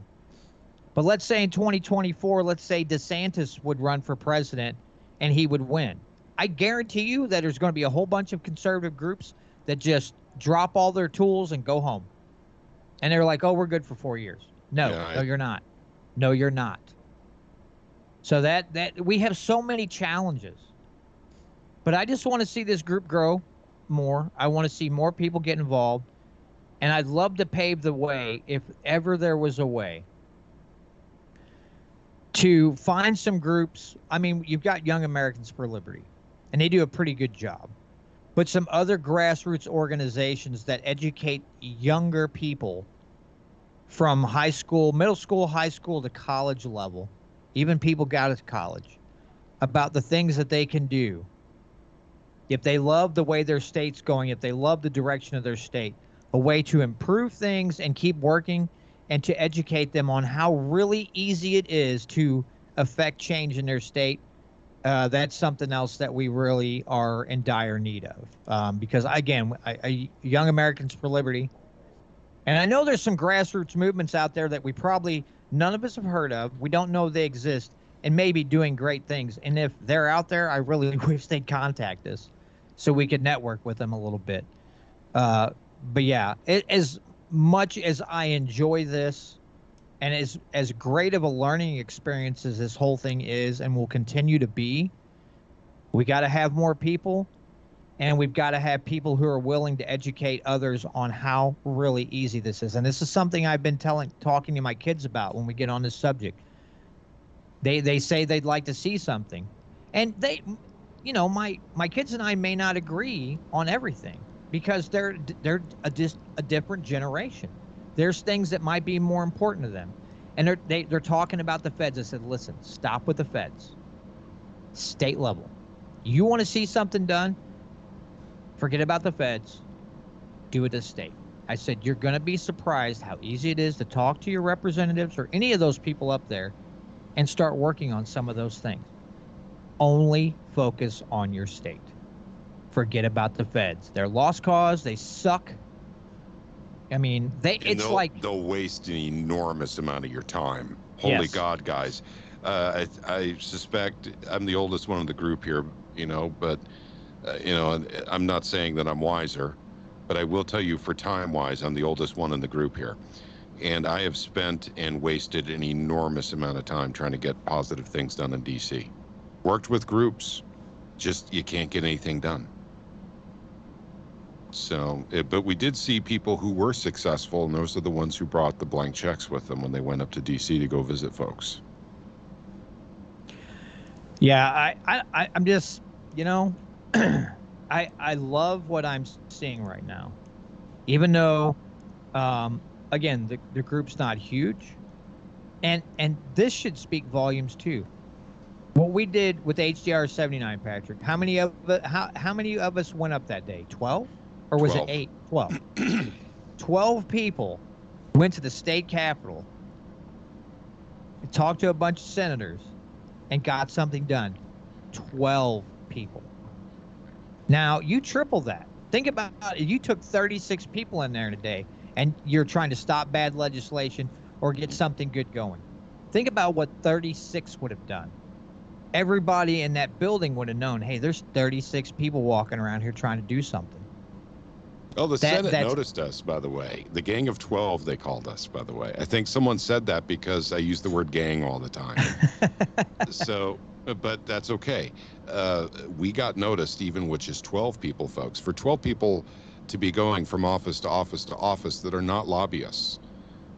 But let's say in 2024, let's say DeSantis would run for president and he would win. I guarantee you that there's going to be a whole bunch of conservative groups that just drop all their tools and go home. And they're like, oh, we're good for 4 years. No, you're not. No, you're not. So that we have so many challenges. But I just want to see this group grow more. I want to see more people get involved. And I'd love to pave the way, if ever there was a way, to find some groups. I mean, you've got Young Americans for Liberty, and they do a pretty good job. But some other grassroots organizations that educate younger people from high school, middle school, high school to college level, even people got to college, about the things that they can do. If they love the way their state's going, if they love the direction of their state, a way to improve things and keep working, and to educate them on how really easy it is to affect change in their state, that's something else that we really are in dire need of. Because again, Young Americans for Liberty, and I know there's some grassroots movements out there that we probably none of us have heard of. We don't know they exist and maybe doing great things. And if they're out there, I really wish they'd contact us so we could network with them a little bit. But yeah, as much as I enjoy this, and as great of a learning experience as this whole thing is and will continue to be, we got to have more people, and we've got to have people who are willing to educate others on how really easy this is. And this is something I've been talking to my kids about when we get on this subject. They say they'd like to see something, and they, you know, my kids and I may not agree on everything because they're just a different generation. There's things that might be more important to them. And they're talking about the feds. I said, listen, stop with the feds. State level. You want to see something done? Forget about the feds. Do it at state. I said, you're going to be surprised how easy it is to talk to your representatives or any of those people up there and start working on some of those things. Only focus on your state. Forget about the feds. They're lost cause. They suck. I mean, they'll waste an enormous amount of your time. Holy God, guys. I suspect I'm the oldest one in the group here, you know, but, you know, I'm not saying that I'm wiser, but I will tell you for time-wise, I'm the oldest one in the group here. And I have spent and wasted an enormous amount of time trying to get positive things done in D.C. Worked with groups, just you can't get anything done. So, but we did see people who were successful, and those are the ones who brought the blank checks with them when they went up to D.C. to go visit folks. Yeah, I'm just, you know, I love what I'm seeing right now. Even though, again, the group's not huge, and this should speak volumes too. What we did with HDR 79, Patrick, how many of us went up that day? 12? Or was 12. it 8? 12. 12 people went to the state capitol, talked to a bunch of senators, and got something done. 12 people. Now, you triple that. Think about it. You took 36 people in there today, and you're trying to stop bad legislation or get something good going. Think about what 36 would have done. Everybody in that building would have known, hey, there's 36 people walking around here trying to do something. Oh, the Senate noticed us, by the way. The Gang of 12, they called us, by the way. I think someone said that because I use the word gang all the time. So, but that's okay. We got noticed, even which is 12 people, folks. For 12 people to be going from office to office to office that are not lobbyists,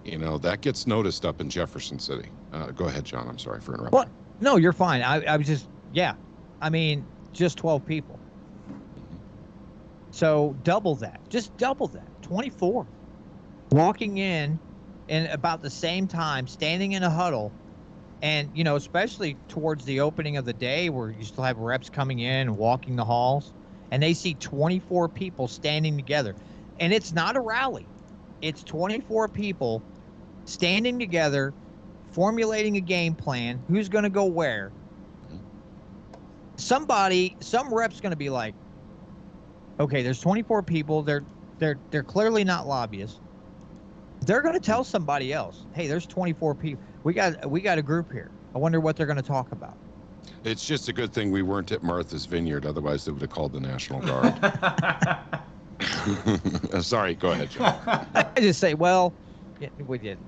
you know, that gets noticed up in Jefferson City. Go ahead, John. I'm sorry for interrupting. Well, no, you're fine. I was just, yeah. I mean, just 12 people. So double that. Just double that. 24. Walking in about the same time, standing in a huddle, and, you know, especially towards the opening of the day where you still have reps coming in and walking the halls, and they see 24 people standing together. And it's not a rally. It's 24 people standing together, formulating a game plan, who's going to go where. Some rep's going to be like, okay, there's 24 people. They're clearly not lobbyists. They're going to tell somebody else, hey, there's 24 people. We got a group here. I wonder what they're going to talk about. It's just a good thing we weren't at Martha's Vineyard. Otherwise, they would have called the National Guard. Sorry, go ahead, John. I just say, well, yeah, we did.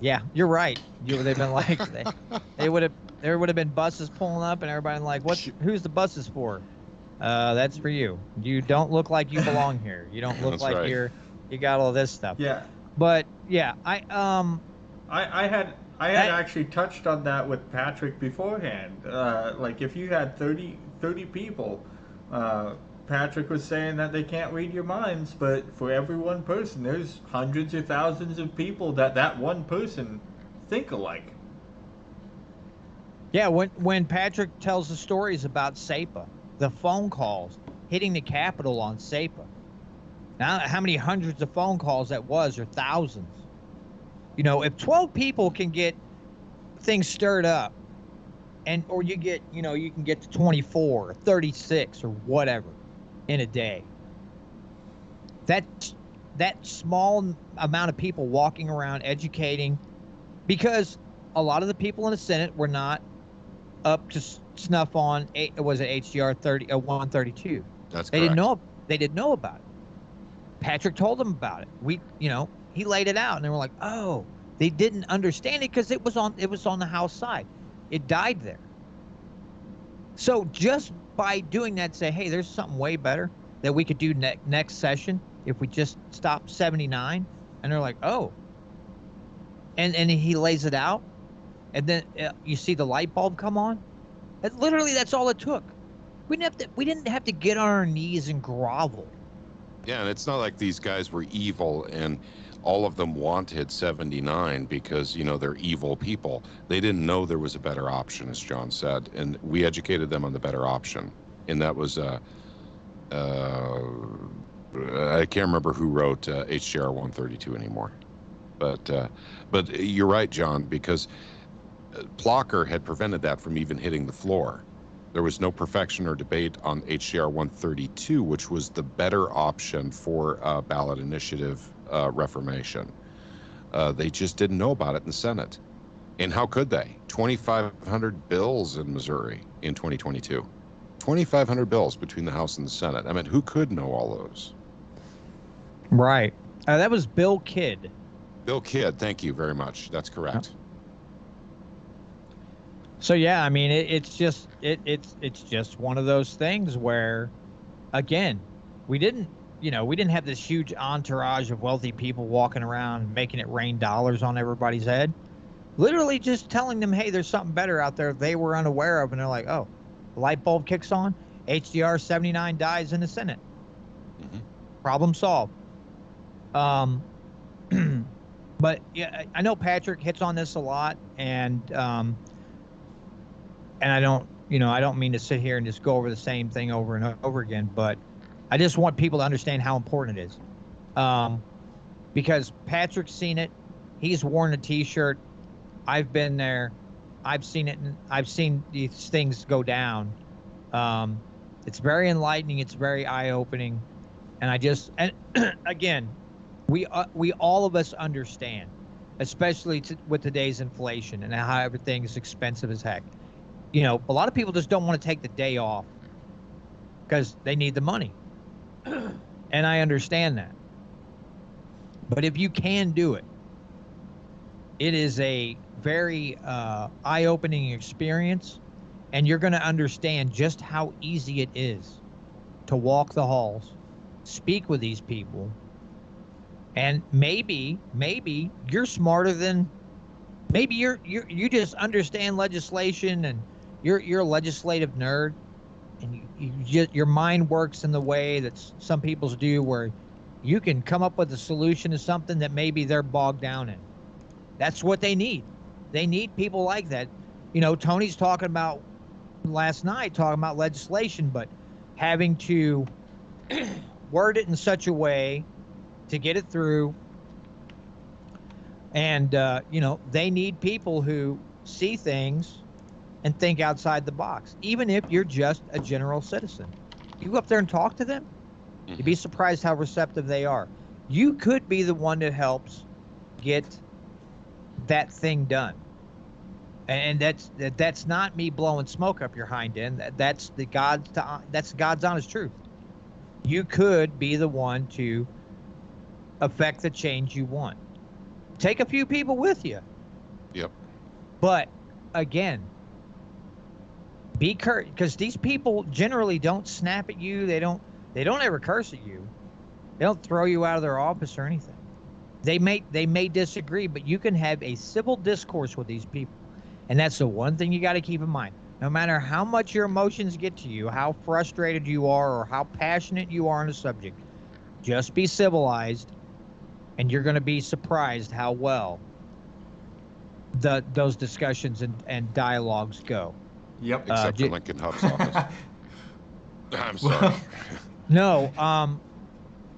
Yeah, you're right. They've been like, there would have been buses pulling up and everybody like, who's the buses for? That's for you. You don't look like you belong here. You don't look like right. you got all this stuff. Yeah. But yeah, I had actually touched on that with Patrick beforehand. Like if you had 30 people, Patrick was saying that they can't read your minds, but for every one person, there's hundreds or thousands of people that one person think alike. Yeah, when Patrick tells the stories about SEPA, the phone calls hitting the Capitol on SEPA. Now, how many hundreds of phone calls that was, or thousands? You know, if 12 people can get things stirred up or you get, you can get to 24 or 36 or whatever in a day. That small amount of people walking around educating, because a lot of the people in the Senate were not up to snuff on was it HJR 132. That's They correct. didn't know about it. Patrick told them about it. He laid it out, and they were like, oh, they didn't understand it because it was on the House side. It died there. So just by doing that, say, hey, there's something way better that we could do next session if we just stop 79. And they're like, oh. And he lays it out, and then you see the light bulb come on. Literally, that's all it took. We didn't have to get on our knees and grovel. Yeah, and it's not like these guys were evil and all of them wanted 79 because, they're evil people. They didn't know there was a better option, as John said, and we educated them on the better option. And that was, I can't remember who wrote HJR 132 anymore. But you're right, John, because Plocker had prevented that from even hitting the floor. There was no perfection or debate on HJR 132, which was the better option for ballot initiative reformation. They just didn't know about it in the Senate. And how could they? 2,500 bills in Missouri in 2022. 2,500 bills between the House and the Senate. I mean, who could know all those? Right. That was Bill Kidd. Bill Kidd, thank you very much. That's correct. So yeah, I mean, it's just one of those things where, again, we didn't have this huge entourage of wealthy people walking around making it rain dollars on everybody's head. Literally just telling them, hey, there's something better out there they were unaware of, and they're like, oh, the light bulb kicks on, HJR 79 dies in the Senate. Mm-hmm. Problem solved. But yeah, I know Patrick hits on this a lot, and I don't mean to sit here and just go over the same thing over and over again, but I just want people to understand how important it is. Because Patrick's seen it. He's worn a T-shirt. I've been there. I've seen it. And I've seen these things go down. It's very enlightening. It's very eye-opening. And again, we all of us understand, especially with today's inflation and how everything is expensive as heck. A lot of people just don't want to take the day off because they need the money. And I understand that. But if you can do it, it is a very eye-opening experience, and you're going to understand just how easy it is to walk the halls, speak with these people, and maybe you're smarter than, maybe you just understand legislation and you're a legislative nerd, and your mind works in the way that some people's do, where you can come up with a solution to something that maybe they're bogged down in. That's what they need. They need people like that. Tony's talking about last night, talking about legislation, but having to word it in such a way to get it through. And, they need people who see things and think outside the box, even if you're just a general citizen. You go up there and talk to them, you'd be surprised how receptive they are. You could be the one that helps get that thing done. And that's not me blowing smoke up your hind end. That's God's honest truth. You could be the one to affect the change you want. Take a few people with you. Yep. But again, be courteous, because these people generally don't snap at you. They don't ever curse at you. They don't throw you out of their office or anything. They may disagree, but you can have a civil discourse with these people. And that's the one thing you got to keep in mind. No matter how much your emotions get to you, how frustrated you are, or how passionate you are on a subject, just be civilized, and you're going to be surprised how well those discussions and dialogues go. Yep. Except for Lincoln Hub's office. I'm sorry. No,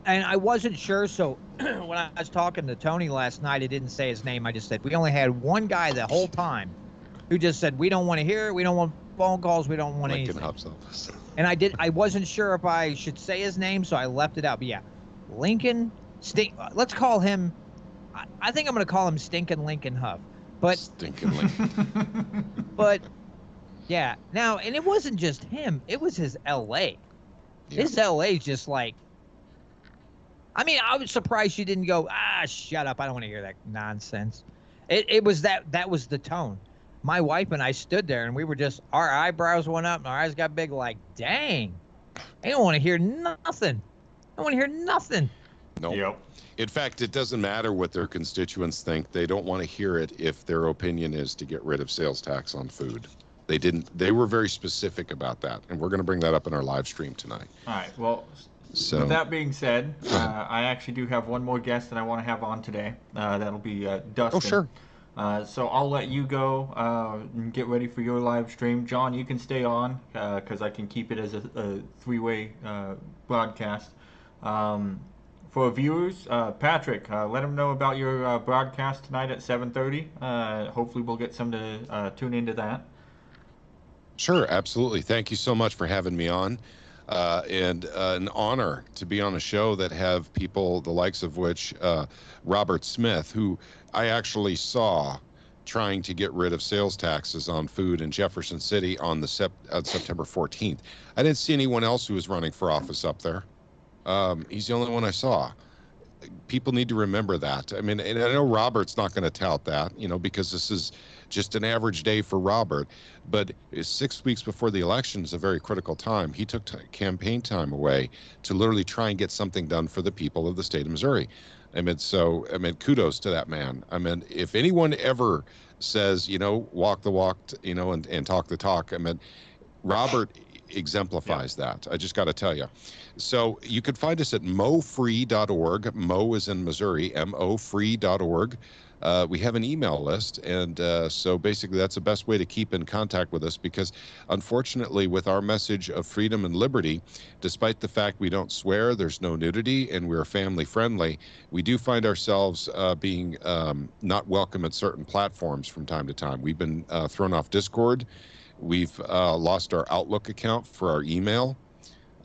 and I wasn't sure, so when I was talking to Tony last night, I didn't say his name. I just said we only had one guy the whole time who just said, we don't want to hear it. We don't want phone calls. We don't want Lincoln anything. Hub's office. And I wasn't sure if I should say his name, so I left it out. But yeah, Lincoln, let's call him, I think I'm going to call him Stinking Lincoln Huff. But, Stinking Lincoln. but yeah, now, and it wasn't just him. It was his LA. Yeah. His LA just like, I mean, I was surprised she didn't go, shut up. I don't want to hear that nonsense. It was that was the tone. My wife and I stood there and we were just, our eyebrows went up and our eyes got big like, dang, I don't want to hear nothing. I want to hear nothing. No. Yep. In fact, it doesn't matter what their constituents think. They don't want to hear it if their opinion is to get rid of sales tax on food. They were very specific about that. And we're going to bring that up in our live stream tonight. All right. Well, So with that being said, I actually do have one more guest that I want to have on today. That'll be Dustin. Oh, sure. So I'll let you go and get ready for your live stream. John, you can stay on because I can keep it as a three-way broadcast. For viewers, Patrick, let them know about your broadcast tonight at 7:30. Hopefully we'll get some to tune into that. Sure, absolutely. Thank you so much for having me on. And an honor to be on a show that have people the likes of which Robert Smith, who I actually saw trying to get rid of sales taxes on food in Jefferson City on September 14th. I didn't see anyone else who was running for office up there. He's the only one I saw. People need to remember that. I mean, and I know Robert's not going to tout that, because this is just an average day for Robert, but 6 weeks before the election is a very critical time. He took campaign time away to literally try and get something done for the people of the state of Missouri. Kudos to that man. If anyone ever says, walk the walk, and talk the talk, Robert exemplifies that. I just got to tell you. So you can find us at mofree.org. Mo is in Missouri, mofree.org. We have an email list, and so basically that's the best way to keep in contact with us, because unfortunately with our message of freedom and liberty, despite the fact we don't swear, there's no nudity, and we're family friendly, we do find ourselves being not welcome at certain platforms from time to time. We've been thrown off Discord. We've lost our Outlook account for our email.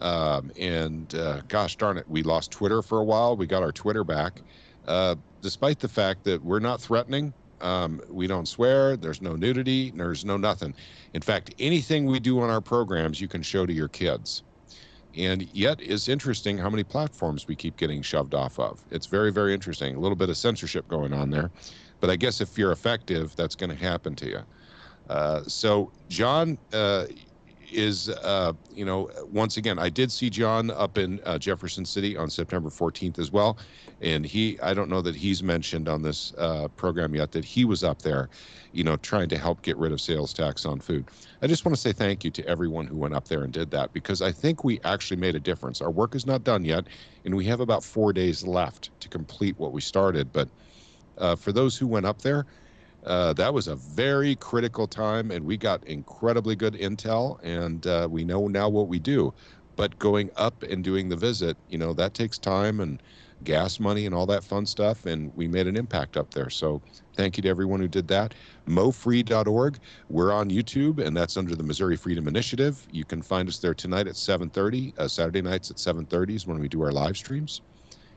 Gosh darn it, we lost Twitter for a while. We got our Twitter back. Despite the fact that we're not threatening, we don't swear, there's no nudity, there's no nothing. In fact, anything we do on our programs, you can show to your kids. And yet it's interesting how many platforms we keep getting shoved off of. It's very, very interesting. A little bit of censorship going on there. But I guess if you're effective, that's going to happen to you. So John is, once again, I did see John up in Jefferson City on September 14th as well. And I don't know that he's mentioned on this program yet that he was up there, trying to help get rid of sales tax on food. I just want to say thank you to everyone who went up there and did that, because I think we actually made a difference. Our work is not done yet, and we have about 4 days left to complete what we started. But for those who went up there, that was a very critical time, and we got incredibly good intel, and we know now what we do. But going up and doing the visit, that takes time and gas money and all that fun stuff, and we made an impact up there. So thank you to everyone who did that. mofree.org. We're on YouTube, and that's under the Missouri Freedom Initiative. You can find us there tonight at 7:30. Saturday nights at 7:30 is when we do our live streams.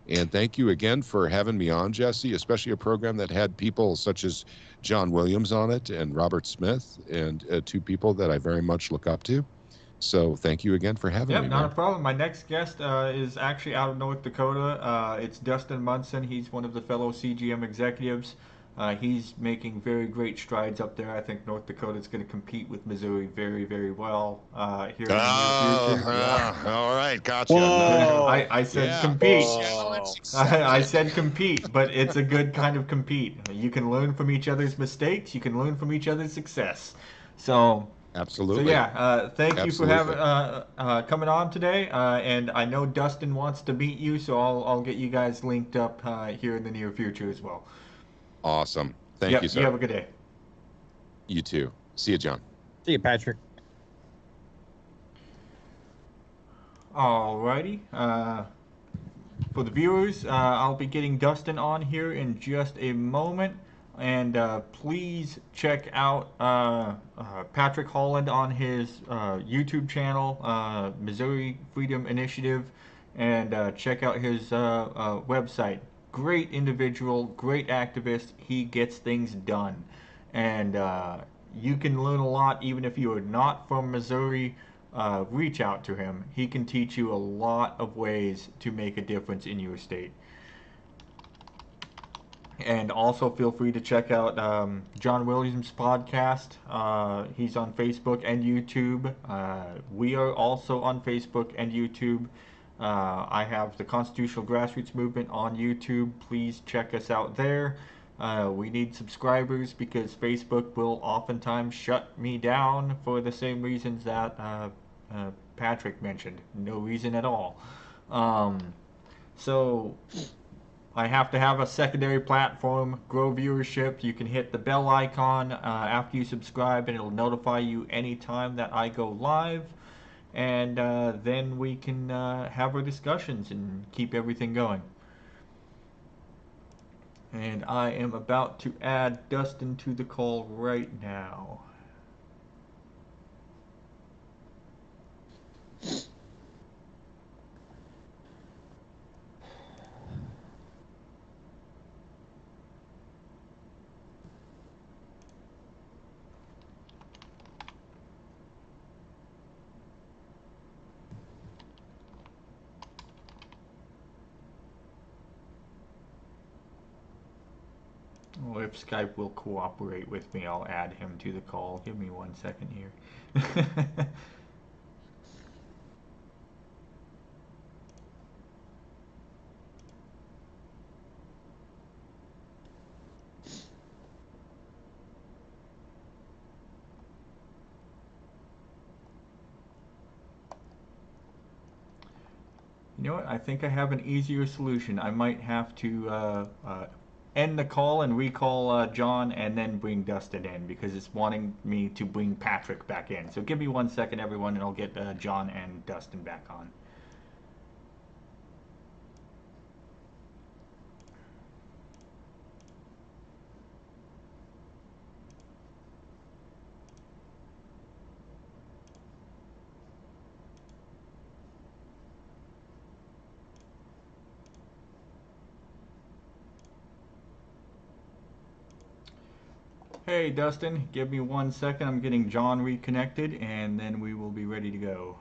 And thank you again for having me on, Jesse, especially a program that had people such as John Williams on it and Robert Smith, and two people that I very much look up to. So thank you again for having me. Yep, not a problem. My next guest is actually out of North Dakota. It's Dustin Munson. He's one of the fellow CGM executives. He's making very great strides up there. I think North Dakota is going to compete with Missouri very, very well here in the near future. All right, gotcha. I said compete. I said compete, but it's a good kind of compete. You can learn from each other's mistakes. You can learn from each other's success. So absolutely. So yeah, thank you for having coming on today. And I know Dustin wants to meet you, so I'll get you guys linked up here in the near future as well. Awesome. Thank you, sir. You have a good day. You too. See you, John. See you, Patrick. Alrighty. For the viewers, I'll be getting Dustin on here in just a moment. And please check out Patrick Holland on his YouTube channel, Missouri Freedom Initiative, and check out his website. Great individual, great activist. He gets things done. And you can learn a lot even if you are not from Missouri. Reach out to him. He can teach you a lot of ways to make a difference in your state. And also feel free to check out John Williams' podcast. He's on Facebook and YouTube. We are also on Facebook and YouTube. I have the Constitutional Grassroots Movement on YouTube. Please check us out there. We need subscribers because Facebook will oftentimes shut me down for the same reasons that Patrick mentioned. No reason at all. So I have to have a secondary platform, grow viewership. You can hit the bell icon after you subscribe and it'll notify you anytime that I go live. And then we can have our discussions and keep everything going. And I am about to add Dustin to the call right now. Well, if Skype will cooperate with me, I'll add him to the call. Give me 1 second here. You know what? I think I have an easier solution. I might have to end the call and recall John and then bring Dustin in because it's wanting me to bring Patrick back in. So give me 1 second, everyone, and I'll get John and Dustin back on. Hey Dustin, give me 1 second. I'm getting John reconnected and then we will be ready to go.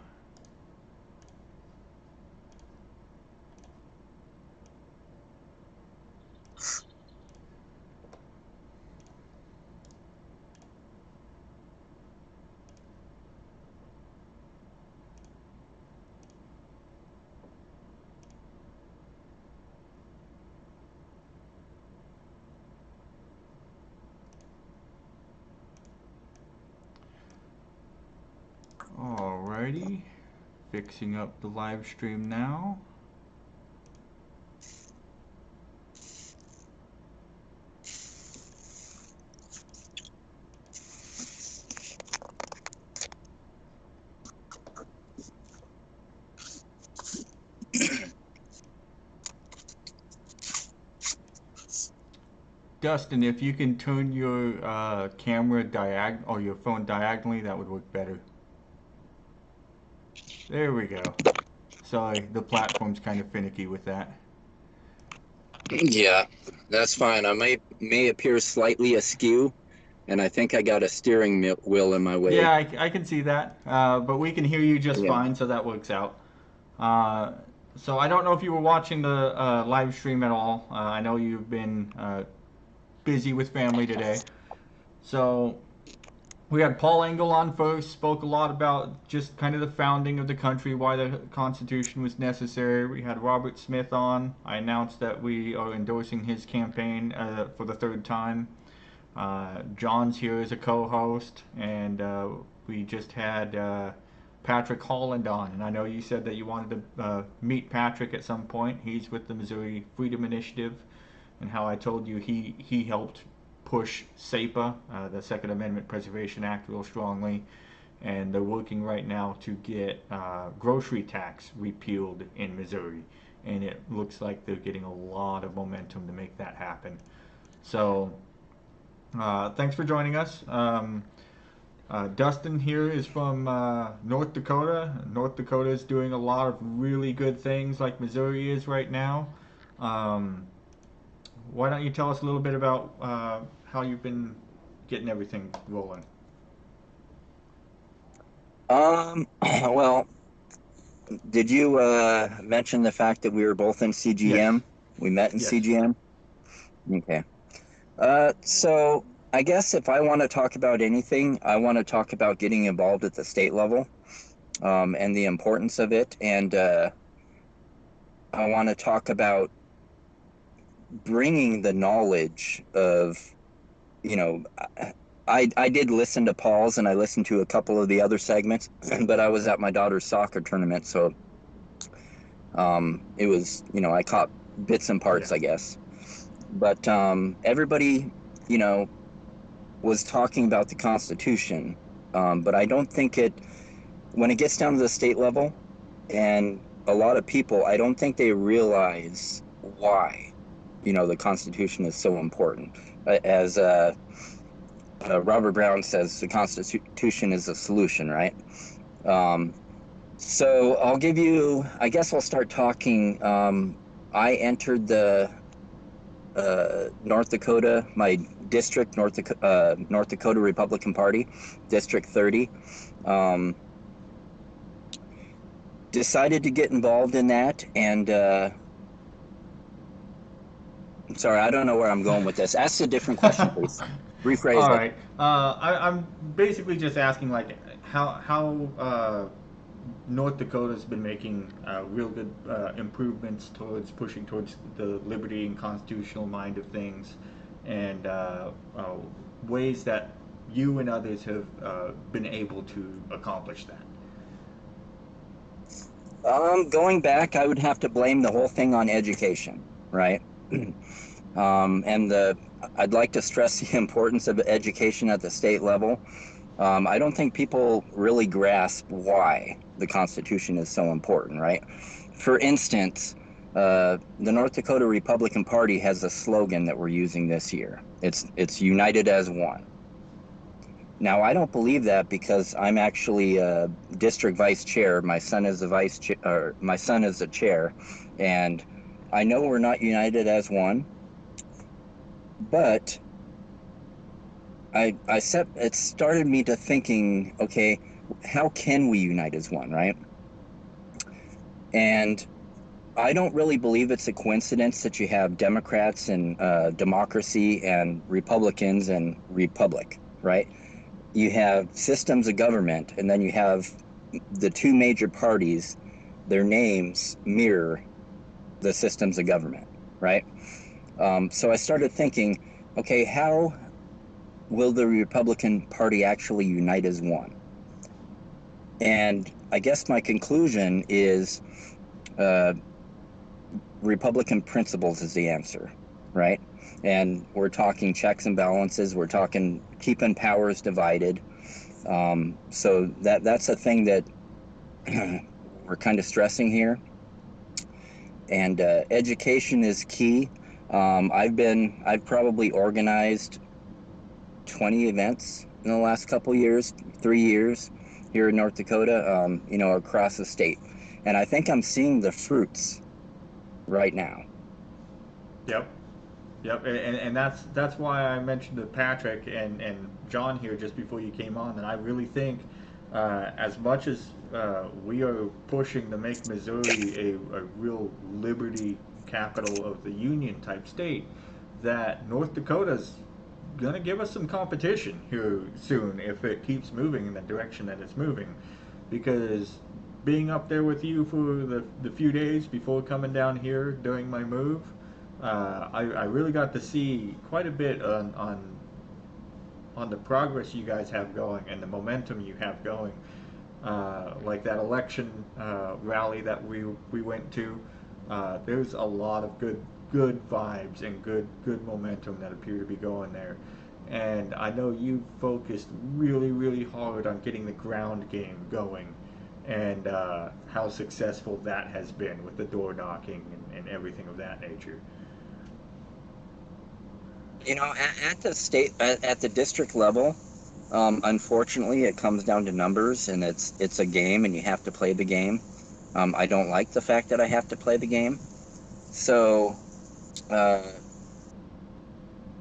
Alrighty, fixing up the live stream now. Dustin, if you can turn your camera or your phone diagonally, that would work better. There we go. Sorry, the platform's kind of finicky with that. Yeah, that's fine. I may appear slightly askew, and I think I got a steering wheel in my way. Yeah, I can see that, but we can hear you just fine, so that works out. So I don't know if you were watching the live stream at all. I know you've been busy with family today. So we had Paul Engel on first, spoke a lot about just kind of the founding of the country, why the Constitution was necessary. We had Robert Smith on. I announced that we are endorsing his campaign for the third time. John's here as a co-host, and we just had Patrick Holland on. And I know you said that you wanted to meet Patrick at some point. He's with the Missouri Freedom Initiative, and how I told you he helped push SAPA, the Second Amendment Preservation Act, real strongly, and they're working right now to get grocery tax repealed in Missouri, and it looks like they're getting a lot of momentum to make that happen. So Thanks for joining us. Dustin here is from North Dakota. North Dakota is doing a lot of really good things like Missouri is right now. Why don't you tell us a little bit about how you've been getting everything rolling? Well, did you mention the fact that we were both in CGM? Yes. We met in Yes. CGM? Okay. So I guess if I want to talk about anything, I want to talk about getting involved at the state level, and the importance of it. And I want to talk about bringing the knowledge of, I did listen to Paul's and I listened to a couple of the other segments, but I was at my daughter's soccer tournament, so it was, I caught bits and parts, I guess. But everybody, was talking about the Constitution, but I don't think when it gets down to the state level, and a lot of people, I don't think they realize why, the Constitution is so important. As Robert Brown says, the Constitution is a solution, right? So I'll give you, I guess I'll start talking. I entered the North Dakota, my district, North Dakota Republican Party, District 30. Decided to get involved in that, and I'm sorry, I don't know where I'm going with this. Ask a different question, please. Rephrase All it. right. I'm basically just asking, like, how North Dakota's been making real good improvements towards pushing towards the liberty and constitutional mind of things, and ways that you and others have been able to accomplish that. Going back, I would have to blame the whole thing on education, right? And I'd like to stress the importance of education at the state level. I don't think people really grasp why the Constitution is so important, right? For instance, the North Dakota Republican Party has a slogan that we're using this year. It's united as one. Now, I don't believe that because I'm actually a district vice chair. My son is the vice chair, or my son is the chair, and I know we're not united as one. But it started me to thinking, okay, how can we unite as one, right? And I don't really believe it's a coincidence that you have Democrats and democracy and Republicans and republic, right? You have systems of government, and then you have the two major parties, their names mirror the systems of government, right? So I started thinking, okay, how will the Republican Party actually unite as one? And I guess my conclusion is Republican principles is the answer, right? And we're talking checks and balances. We're talking keeping powers divided. So that's a thing that we're kind of stressing here. And education is key. I've probably organized 20 events in the last couple years, 3 years here in North Dakota, across the state. And I think I'm seeing the fruits right now. Yep, and that's why I mentioned to Patrick and John here just before you came on that I really think as much as we are pushing to make Missouri a real liberty capital of the Union type state, that North Dakota's gonna give us some competition here soon if it keeps moving in the direction that it's moving, because being up there with you for the few days before coming down here during my move, I really got to see quite a bit on the progress you guys have going and the momentum you have going. Like that election rally that we went to, there's a lot of good vibes and good momentum that appear to be going there. And I know you focused really hard on getting the ground game going, and how successful that has been with the door knocking and everything of that nature. You know, at the state, at the district level, unfortunately, it comes down to numbers, and it's a game, and you have to play the game. I don't like the fact that I have to play the game. So,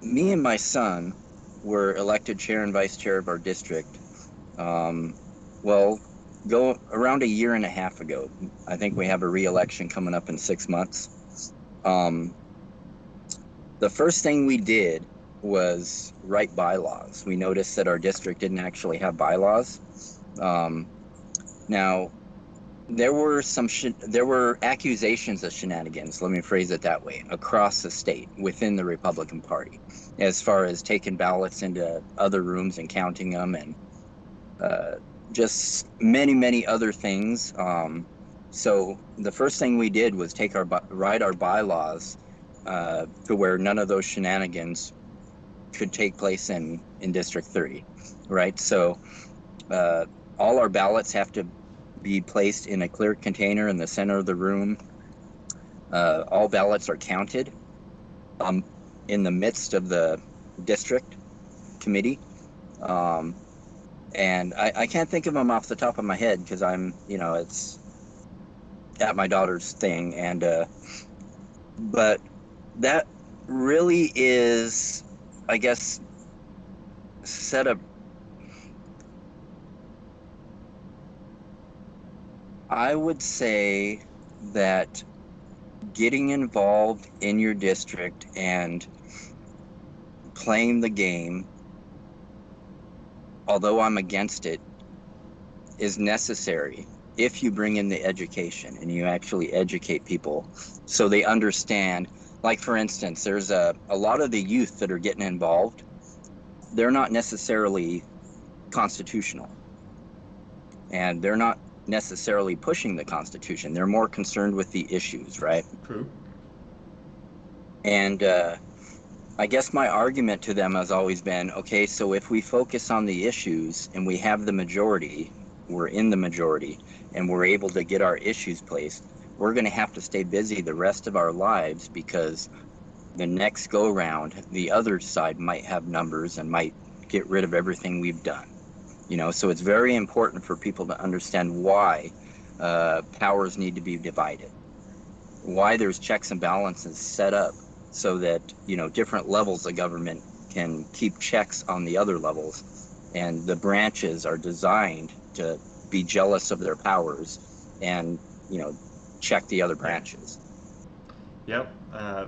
me and my son were elected chair and vice chair of our district. Well, go around a year and a half ago. I think we have a re-election coming up in 6 months. The first thing we did was write bylaws. We noticed that our district didn't actually have bylaws. Now, there were accusations of shenanigans, let me phrase it that way, across the state within the Republican Party, as far as taking ballots into other rooms and counting them, and just many other things. So the first thing we did was write our bylaws to where none of those shenanigans could take place in District 30, right? So all our ballots have to be placed in a clear container in the center of the room. All ballots are counted in the midst of the district committee. And I can't think of them off the top of my head because it's at my daughter's thing. And but that really is, I guess, I would say that getting involved in your district and playing the game, although I'm against it, is necessary if you bring in the education and you actually educate people so they understand. Like, for instance, there's a lot of the youth that are getting involved. They're not necessarily constitutional, and they're not necessarily pushing the Constitution. They're more concerned with the issues, right? True. And I guess my argument to them has always been, okay, so if we focus on the issues and we have the majority, we're in the majority, and we're able to get our issues placed, we're going to have to stay busy the rest of our lives, because the next go round, the other side might have numbers and might get rid of everything we've done. So it's very important for people to understand why powers need to be divided, why there's checks and balances set up so that, different levels of government can keep checks on the other levels, and the branches are designed to be jealous of their powers and, check the other branches. Yep,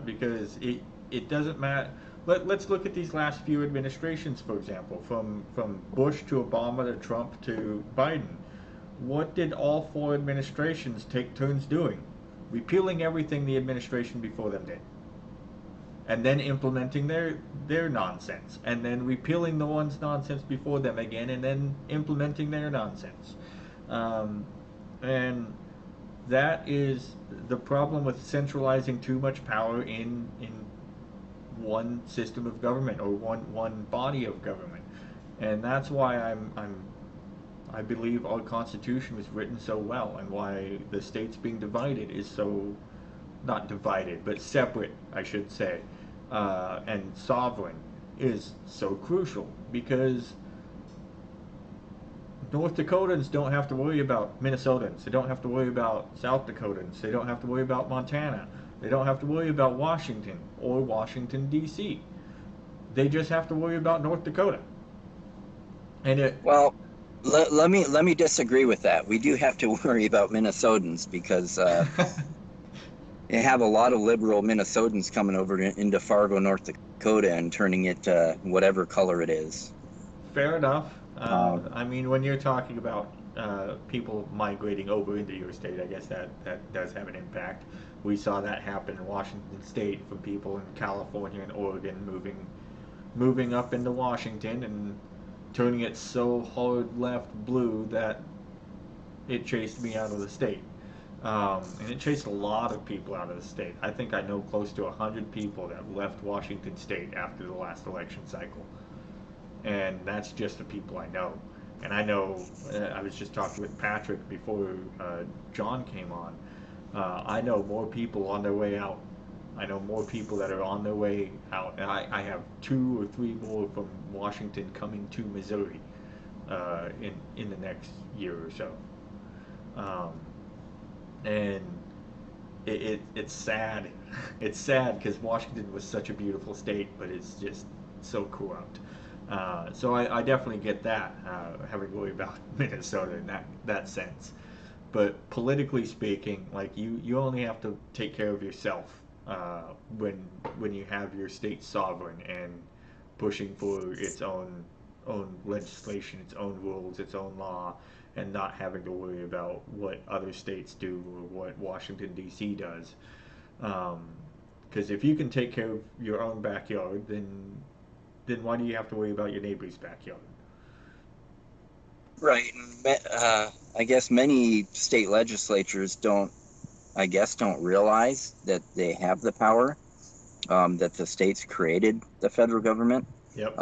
because it doesn't matter. Let's look at these last few administrations, for example, from Bush to Obama to Trump to Biden. What did all 4 administrations take turns doing? Repealing everything the administration before them did, and then implementing their nonsense, and then repealing the one's nonsense before them again, and then implementing their nonsense. And that is the problem with centralizing too much power in one system of government, or one body of government. And that's why I believe our Constitution was written so well, and why the states being divided is so, not divided, but separate, I should say, and sovereign is so crucial, because North Dakotans don't have to worry about Minnesotans. They don't have to worry about South Dakotans. They don't have to worry about Montana. They don't have to worry about Washington or Washington, D.C. They just have to worry about North Dakota. Well, let me disagree with that. We do have to worry about Minnesotans, because you have a lot of liberal Minnesotans coming over into Fargo, North Dakota, and turning it whatever color it is. Fair enough. I mean, when you're talking about people migrating over into your state, I guess that does have an impact. We saw that happen in Washington State, from people in California and Oregon moving up into Washington and turning it so hard left blue that it chased me out of the state. And it chased a lot of people out of the state. I think I know close to 100 people that left Washington State after the last election cycle. And that's just the people I know. And I know, I was just talking with Patrick before John came on. I know more people on their way out I know more people that are on their way out, and I have 2 or 3 more from Washington coming to Missouri in the next year or so. Um, and it's sad. It's sad because Washington was such a beautiful state, but it's just so corrupt. So I definitely get that, having worried about Minnesota in that sense. But politically speaking, like you only have to take care of yourself when you have your state sovereign and pushing for its own legislation, its own rules, its own law, and not having to worry about what other states do or what Washington D.C. does. Because if you can take care of your own backyard, then why do you have to worry about your neighbor's backyard? Right. I guess many state legislatures don't realize that they have the power, that the states created the federal government. Yep.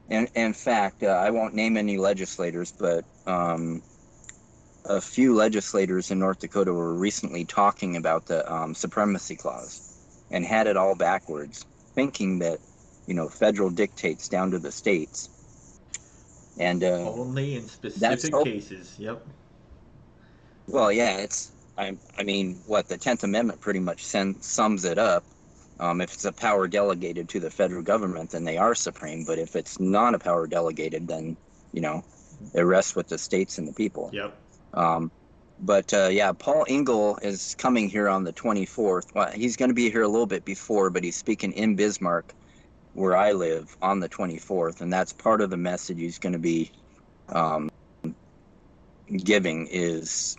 And in fact, I won't name any legislators, but a few legislators in North Dakota were recently talking about the supremacy clause and had it all backwards, thinking that, federal dictates down to the states. And only in specific cases. Yep. Well, yeah, I mean, what the 10th Amendment pretty much sums it up. If it's a power delegated to the federal government, then they are supreme. But if it's not a power delegated, then, it rests with the states and the people. Yep. But yeah, Paul Engel is coming here on the 24th. Well, he's going to be here a little bit before, but he's speaking in Bismarck, where I live, on the 24th. And that's part of the message he's going to be giving is,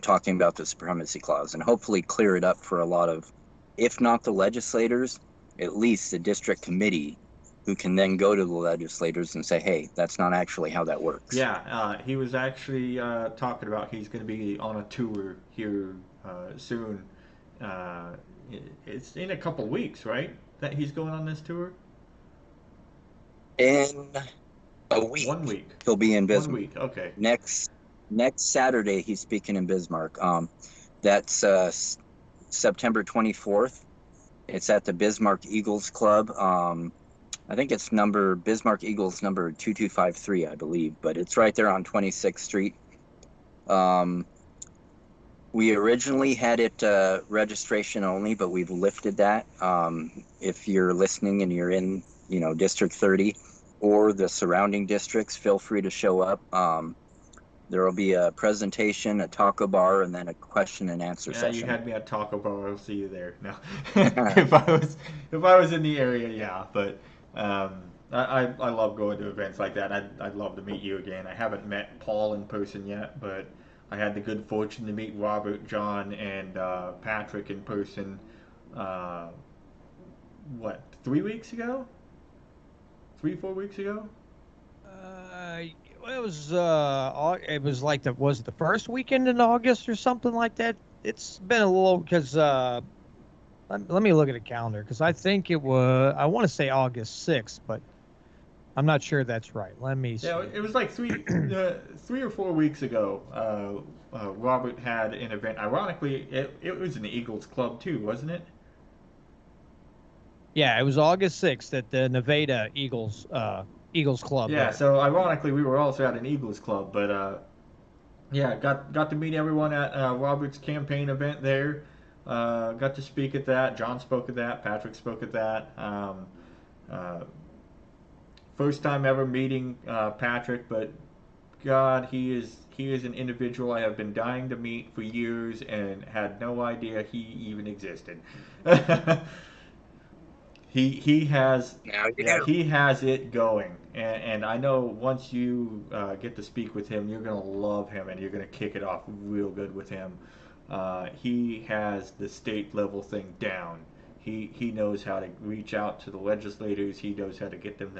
talking about the supremacy clause and hopefully clear it up for a lot of, if not the legislators, at least the district committee, who can then go to the legislators and say, hey, that's not actually how that works. Yeah, he was actually talking about he's going to be on a tour here soon. It's in a couple weeks, right? That he's going on this tour? In a week. 1 week. He'll be in Bismarck. 1 week, okay. Next Saturday, he's speaking in Bismarck. That's September 24th. It's at the Bismarck Eagles Club. I think it's Bismarck Eagles number 2253, I believe, but it's right there on 26th Street. We originally had it registration only, but we've lifted that. If you're listening and you're in, District 30 or the surrounding districts, feel free to show up. There will be a presentation, a taco bar, and then a question and answer session. You had me at taco bar. I'll see you there. No, if I was in the area, yeah. But I love going to events like that. I'd love to meet you again. I haven't met Paul in person yet, but I had the good fortune to meet Robert, John, and Patrick in person. 3 weeks ago? 3-4 weeks ago? It was like was it the first weekend in August or something like that? It's been a little, because let me look at the calendar, because I think it was, I want to say August 6th, but I'm not sure that's right. Let me see. Yeah, it was like 3 or 4 weeks ago. Robert had an event. Ironically, it was an Eagles Club too, wasn't it? Yeah, it was August 6th at the Nevada Eagles Club. Yeah, so ironically, we were also at an Eagles Club, but yeah, got to meet everyone at Robert's campaign event there. Got to speak at that. John spoke at that. Patrick spoke at that. First time ever meeting Patrick, but God, he is an individual I have been dying to meet for years and had no idea he even existed. He has it going, and I know once you get to speak with him, you're gonna love him and you're gonna kick it off real good with him. He has the state level thing down. He knows how to reach out to the legislators. He knows how to get them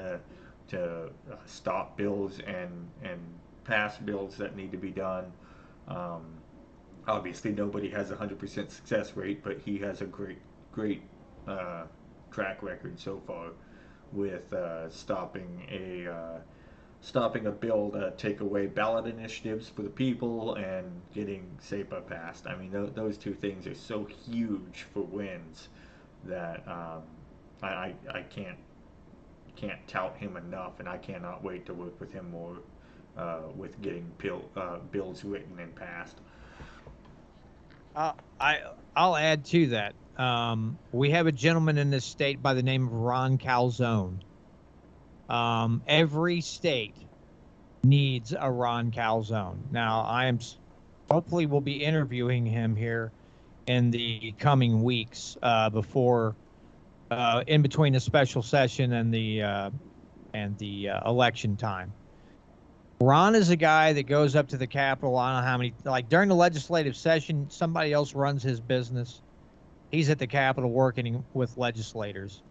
to stop bills and pass bills that need to be done. Obviously, nobody has a 100% success rate, but he has a great track record so far with stopping stopping a bill to take away ballot initiatives for the people and getting SEPA passed. I mean, those two things are so huge for wins that I can't tout him enough, and I cannot wait to work with him more with getting bills written and passed. I'll add to that. We have a gentleman in this state by the name of Ron Calzone. Every state needs a Ron Calzone. Now, hopefully we'll be interviewing him here in the coming weeks before, in between the special session and the election time. Ron is a guy that goes up to the Capitol. I don't know how many, like during the legislative session, somebody else runs his business. He's at the Capitol working with legislators,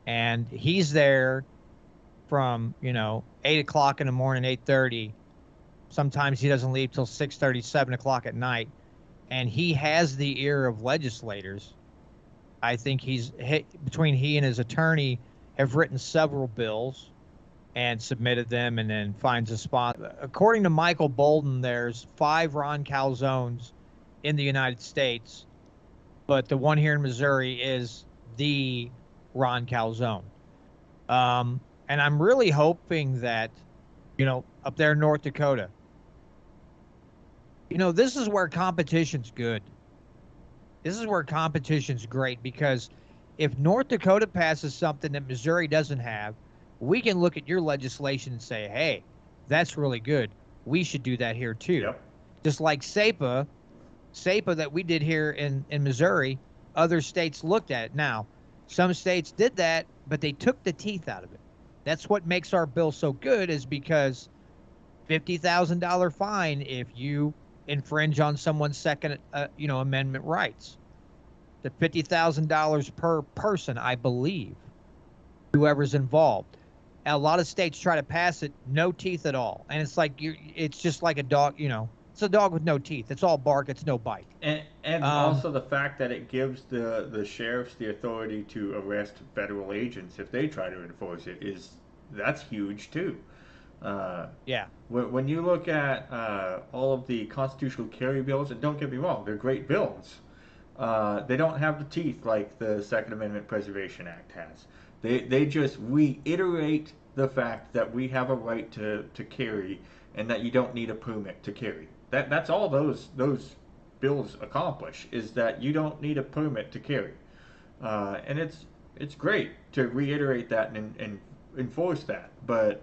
and he's there from 8 o'clock in the morning, 8:30. Sometimes he doesn't leave till 6:30, 7 o'clock at night, and he has the ear of legislators. I think between he and his attorney have written several bills and submitted them, and then finds a spot. According to Michael Bolden, there's 5 Ron Calzones in the United States, but the one here in Missouri is the Ron Calzone. And I'm really hoping that, up there in North Dakota, this is where competition's good. This is where competition's great, because if North Dakota passes something that Missouri doesn't have, we can look at your legislation and say, hey, that's really good. We should do that here too. Yep. Just like SEPA that we did here in Missouri, other states looked at it. Now, some states did that, but they took the teeth out of it. That's what makes our bill so good, is because $50,000 fine if you infringe on someone's Second Amendment rights. The $50,000 per person, I believe, whoever's involved. And a lot of states try to pass it, no teeth at all, and it's like it's just like a dog. It's a dog with no teeth. It's all bark. It's no bite. And also the fact that it gives the sheriffs the authority to arrest federal agents if they try to enforce it that's huge too. Yeah. When you look at all of the constitutional carry bills, and don't get me wrong, they're great bills. They don't have the teeth like the Second Amendment Preservation Act has. They just reiterate the fact that we have a right to carry, and that you don't need a permit to carry. That's all those bills accomplish, is that you don't need a permit to carry. And it's great to reiterate that and enforce that, but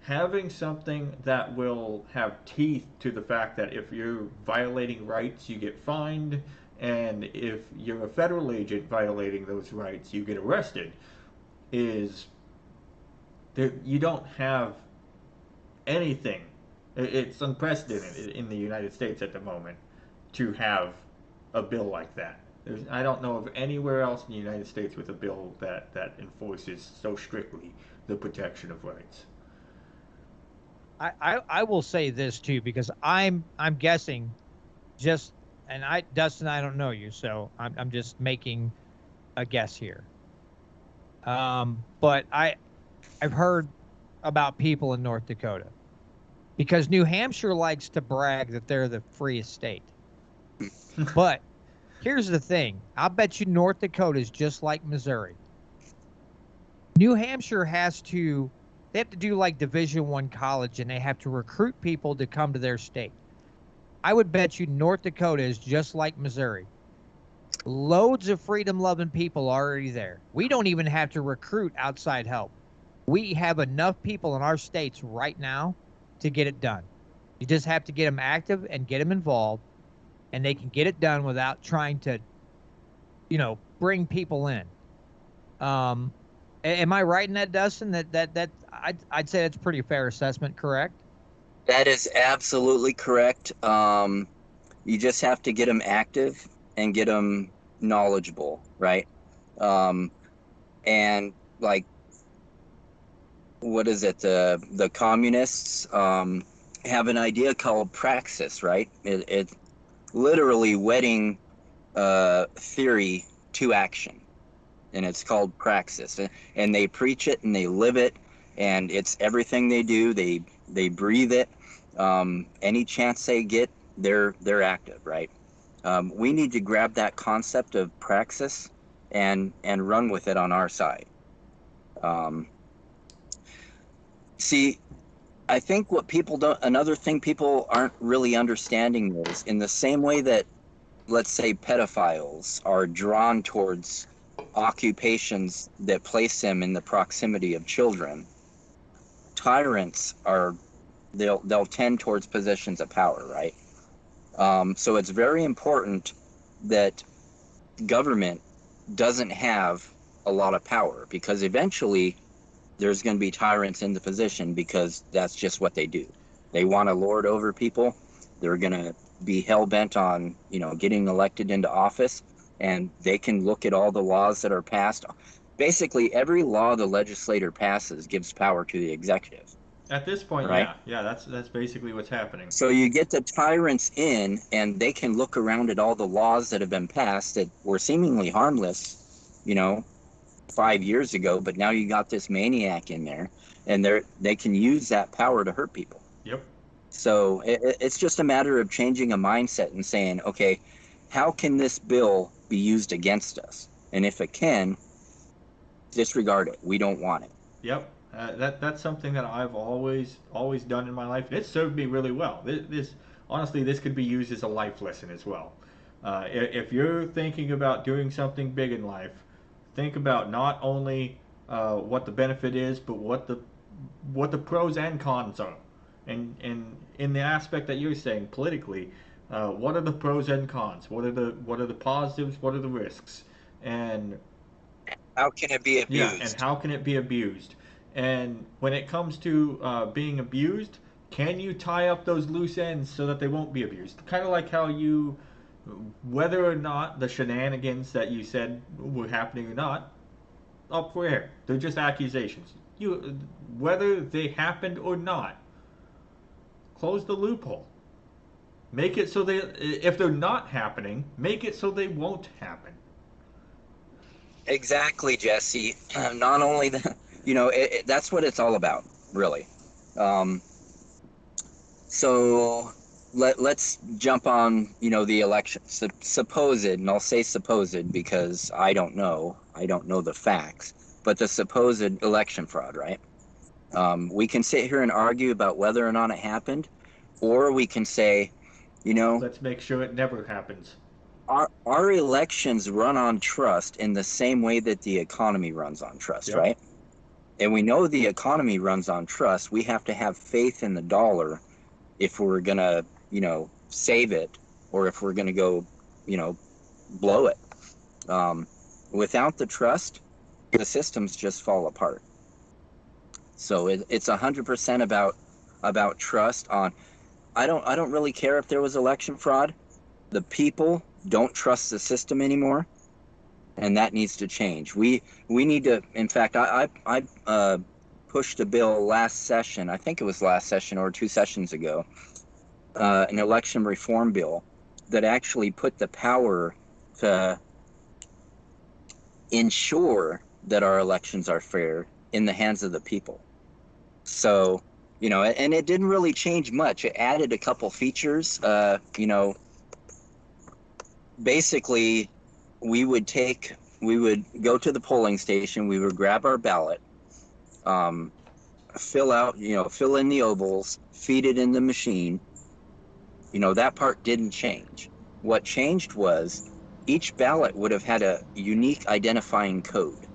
having something that will have teeth to the fact that if you're violating rights, you get fined, and if you're a federal agent violating those rights, you get arrested, is there, you don't have anything. It's unprecedented in the United States at the moment to have a bill like that. I don't know of anywhere else in the United States with a bill that enforces so strictly the protection of rights. I will say this too, because I'm guessing, Dustin, I don't know you, so I'm just making a guess here. But I've heard about people in North Dakota, because New Hampshire likes to brag that they're the freest state. But here's the thing. I'll bet you North Dakota is just like Missouri. New Hampshire they have to do like Division I college, and they have to recruit people to come to their state. I would bet you North Dakota is just like Missouri. Loads of freedom-loving people already there. We don't even have to recruit outside help. We have enough people in our states right now to get it done. You just have to get them active and get them involved, and they can get it done without trying to, bring people in. Am I right in that, Dustin? That I'd say that's a pretty fair assessment, correct? That is absolutely correct. You just have to get them active and get them knowledgeable, right? And like, what is it? The communists have an idea called praxis, right? It's literally wedding theory to action, and it's called praxis. And they preach it and they live it, and it's everything they do. They breathe it. Any chance they get, they're active, right? We need to grab that concept of praxis and run with it on our side. See, I think what people don't, another thing people aren't really understanding is, in the same way that, let's say, pedophiles are drawn towards occupations that place them in the proximity of children, tyrants are, they'll tend towards positions of power, right? So it's very important that government doesn't have a lot of power, because eventually there's going to be tyrants in the position, because that's just what they do. They want to lord over people. They're going to be hell-bent on, getting elected into office, and they can look at all the laws that are passed. Basically, every law the legislator passes gives power to the executive. At this point, right? Yeah, that's basically what's happening. So you get the tyrants in, and they can look around at all the laws that have been passed that were seemingly harmless, 5 years ago, but now you got this maniac in there, and they can use that power to hurt people. Yep. So it's just a matter of changing a mindset and saying, okay, how can this bill be used against us? And if it can, disregard it. We don't want it. Yep. That's something that I've always done in my life, and it served me really well. Honestly, this could be used as a life lesson as well. If you're thinking about doing something big in life, think about not only what the benefit is, but what the pros and cons are. And in the aspect that you're saying politically, what are the pros and cons? What are the positives? What are the risks? And how can it be abused? Yeah, and how can it be abused? And when it comes to being abused, can you tie up those loose ends so that they won't be abused? Kind of like how whether or not the shenanigans that you said were happening or not, up for air. They're just accusations. Whether they happened or not, close the loophole. Make it so if they're not happening, make it so they won't happen. Exactly, Jesse. Not only that, that's what it's all about, really. So let's jump on, the election. Supposed, and I'll say supposed because I don't know the facts, but the supposed election fraud, right? We can sit here and argue about whether or not it happened, or we can say, let's make sure it never happens. Our elections run on trust in the same way that the economy runs on trust, yep. Right? And we know the economy runs on trust. We have to have faith in the dollar if we're going to, save it, or if we're going to go, blow it. Without the trust, the systems just fall apart. So it's 100% about trust on. I don't really care if there was election fraud. The people don't trust the system anymore, and that needs to change. We need to. In fact, I pushed a bill last session. I think it was last session or 2 sessions ago, an election reform bill that actually put the power to ensure that our elections are fair in the hands of the people. So, and it didn't really change much. It added a couple features. Basically, we would go to the polling station, we would grab our ballot, fill in the ovals, feed it in the machine. That part didn't change. What changed was each ballot would have had a unique identifying code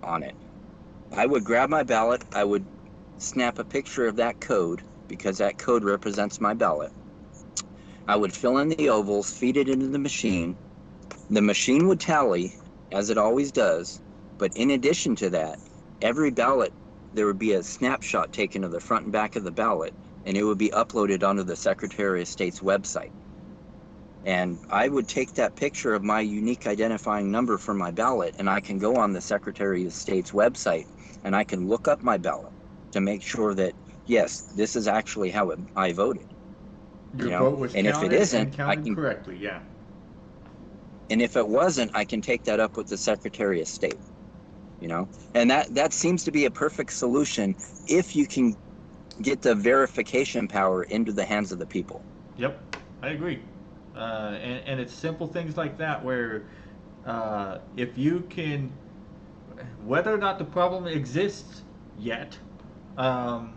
on it. I would grab my ballot, I would snap a picture of that code, because that code represents my ballot. I would fill in the ovals, feed it into the machine. The machine would tally, as it always does, but in addition to that, every ballot, there would be a snapshot taken of the front and back of the ballot, and it would be uploaded onto the Secretary of State's website. And I would take that picture of my unique identifying number for my ballot, and I can go on the Secretary of State's website, and I can look up my ballot to make sure that, yes, this is actually how I voted. Your vote was and if it isn't, I can correctly, yeah. And if it wasn't, I can take that up with the Secretary of State. you know, and that seems to be a perfect solution if you can get the verification power into the hands of the people. Yep, I agree. And it's simple things like that where if you can, whether or not the problem exists yet, um,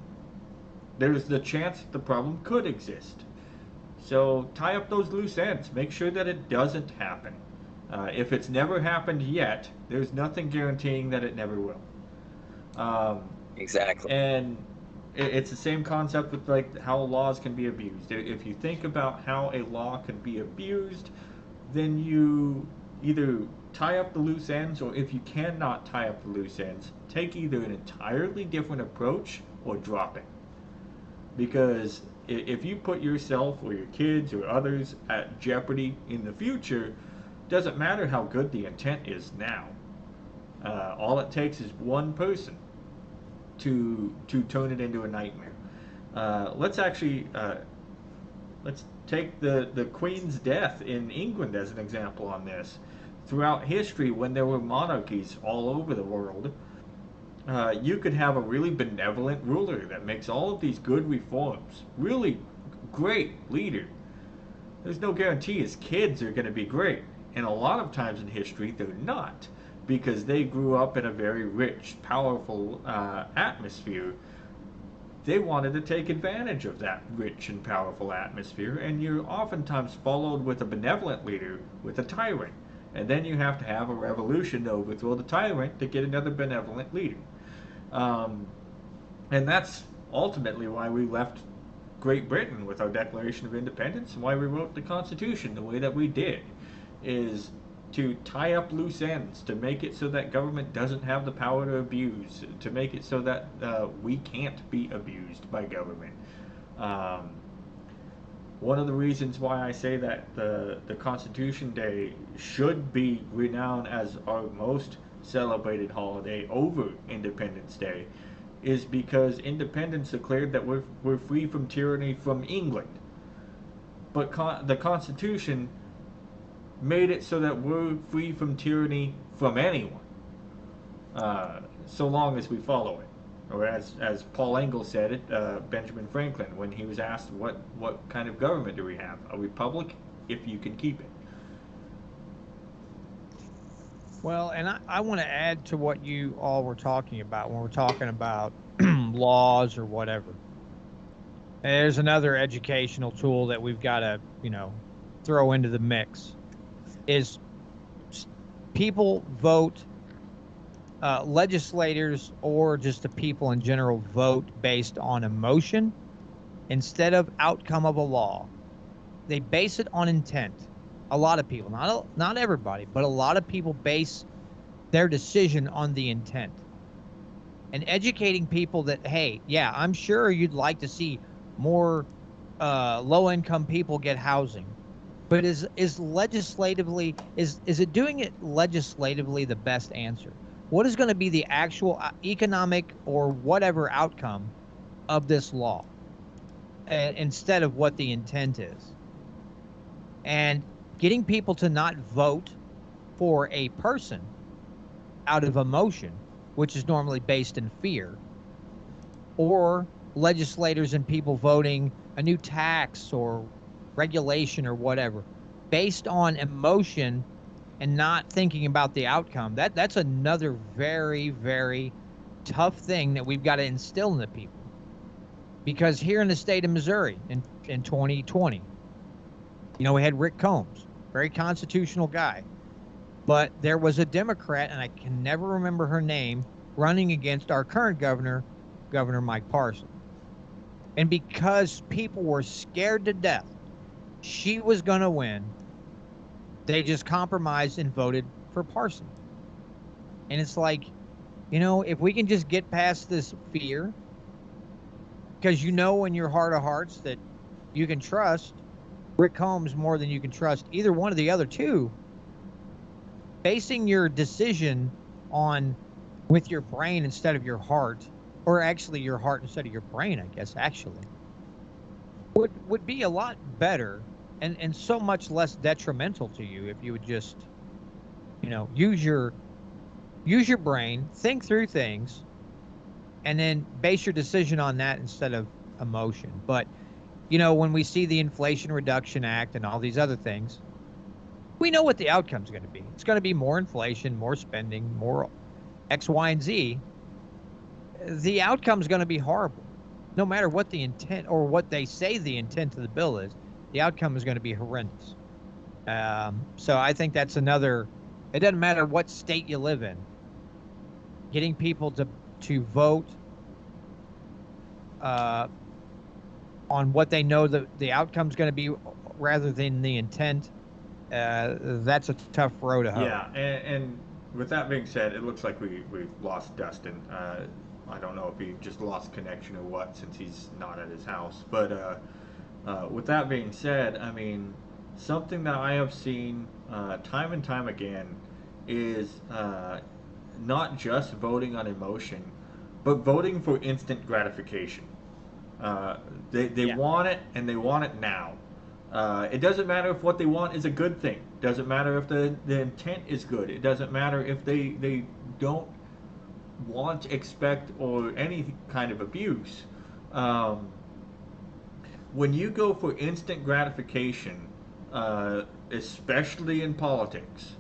there's the chance that the problem could exist. So tie up those loose ends. Make sure that it doesn't happen. If it's never happened yet, there's nothing guaranteeing that it never will. Exactly. And it's the same concept with like how laws can be abused. If you think about how a law can be abused, then you either tie up the loose ends, or if you cannot tie up the loose ends, take either an entirely different approach or drop it. Because if you put yourself or your kids or others at jeopardy in the future, doesn't matter how good the intent is now. All it takes is one person to turn it into a nightmare. Let's take the Queen's death in England as an example on this. Throughout history, when there were monarchies all over the world, you could have a really benevolent ruler that makes all of these good reforms. Really great leader. There's no guarantee his kids are going to be great. And a lot of times in history, they're not. Because they grew up in a very rich, powerful atmosphere. They wanted to take advantage of that rich and powerful atmosphere. And you're oftentimes followed with a benevolent leader with a tyrant. And then you have to have a revolution to overthrow the tyrant to get another benevolent leader. And that's ultimately why we left Great Britain with our Declaration of Independence, and why we wrote the Constitution the way that we did, is to tie up loose ends, to make it so that government doesn't have the power to abuse, to make it so that we can't be abused by government. One of the reasons why I say that the Constitution Day should be renowned as our most celebrated holiday over Independence Day is because independence declared that we're free from tyranny from England. But the Constitution made it so that we're free from tyranny from anyone, so long as we follow it. Or as Paul Engel said it, Benjamin Franklin, when he was asked what kind of government do we have? A republic, if you can keep it. Well, and I want to add to what you all were talking about when we're talking about laws or whatever. There's another educational tool that we've got to, throw into the mix. Is people vote, legislators or just the people in general vote based on emotion instead of outcome of a law. They base it on intent. A lot of people, not everybody, but a lot of people base their decision on the intent. And educating people that, hey, yeah, I'm sure you'd like to see more low-income people get housing. But is legislatively, is it doing it legislatively the best answer? What is going to be the actual economic or whatever outcome of this law instead of what the intent is? And getting people to not vote for a person out of emotion, which is normally based in fear, or legislators and people voting a new tax or regulation or whatever based on emotion and not thinking about the outcome. That's another very, very tough thing that we've got to instill in the people. Because here in the state of Missouri in 2020, we had Rick Combs, very constitutional guy. But there was a Democrat, and I can never remember her name, running against our current governor, Governor Mike Parson. And because people were scared to death she was going to win, they just compromised and voted for Parson. And it's like, if we can just get past this fear, because in your heart of hearts that you can trust Rick Combs more than you can trust either one of the other two, basing your decision with your brain instead of your heart, or actually your heart instead of your brain, I guess, actually, would be a lot better and so much less detrimental to you if you would just, use your use your brain, think through things, and then base your decision on that instead of emotion. But, you know, when we see the Inflation Reduction Act and all these other things, we know what the outcome's going to be. It's going to be more inflation, more spending, more X, Y, and Z. The outcome's going to be horrible. No matter what the intent or what they say the intent of the bill is, the outcome is going to be horrendous. So I think that's another, it doesn't matter what state you live in, getting people to vote on what they know the outcome's going to be rather than the intent, that's a tough road to hoe. Yeah, and with that being said, it looks like we've lost Dustin. I don't know if he just lost connection or what, since he's not at his house. But with that being said, I mean, something that I have seen time and time again is not just voting on emotion, but voting for instant gratification. They want it, and they want it now. It doesn't matter if what they want is a good thing. It doesn't matter if the intent is good. It doesn't matter if they don't want, expect, or any kind of abuse. When you go for instant gratification, especially in politics,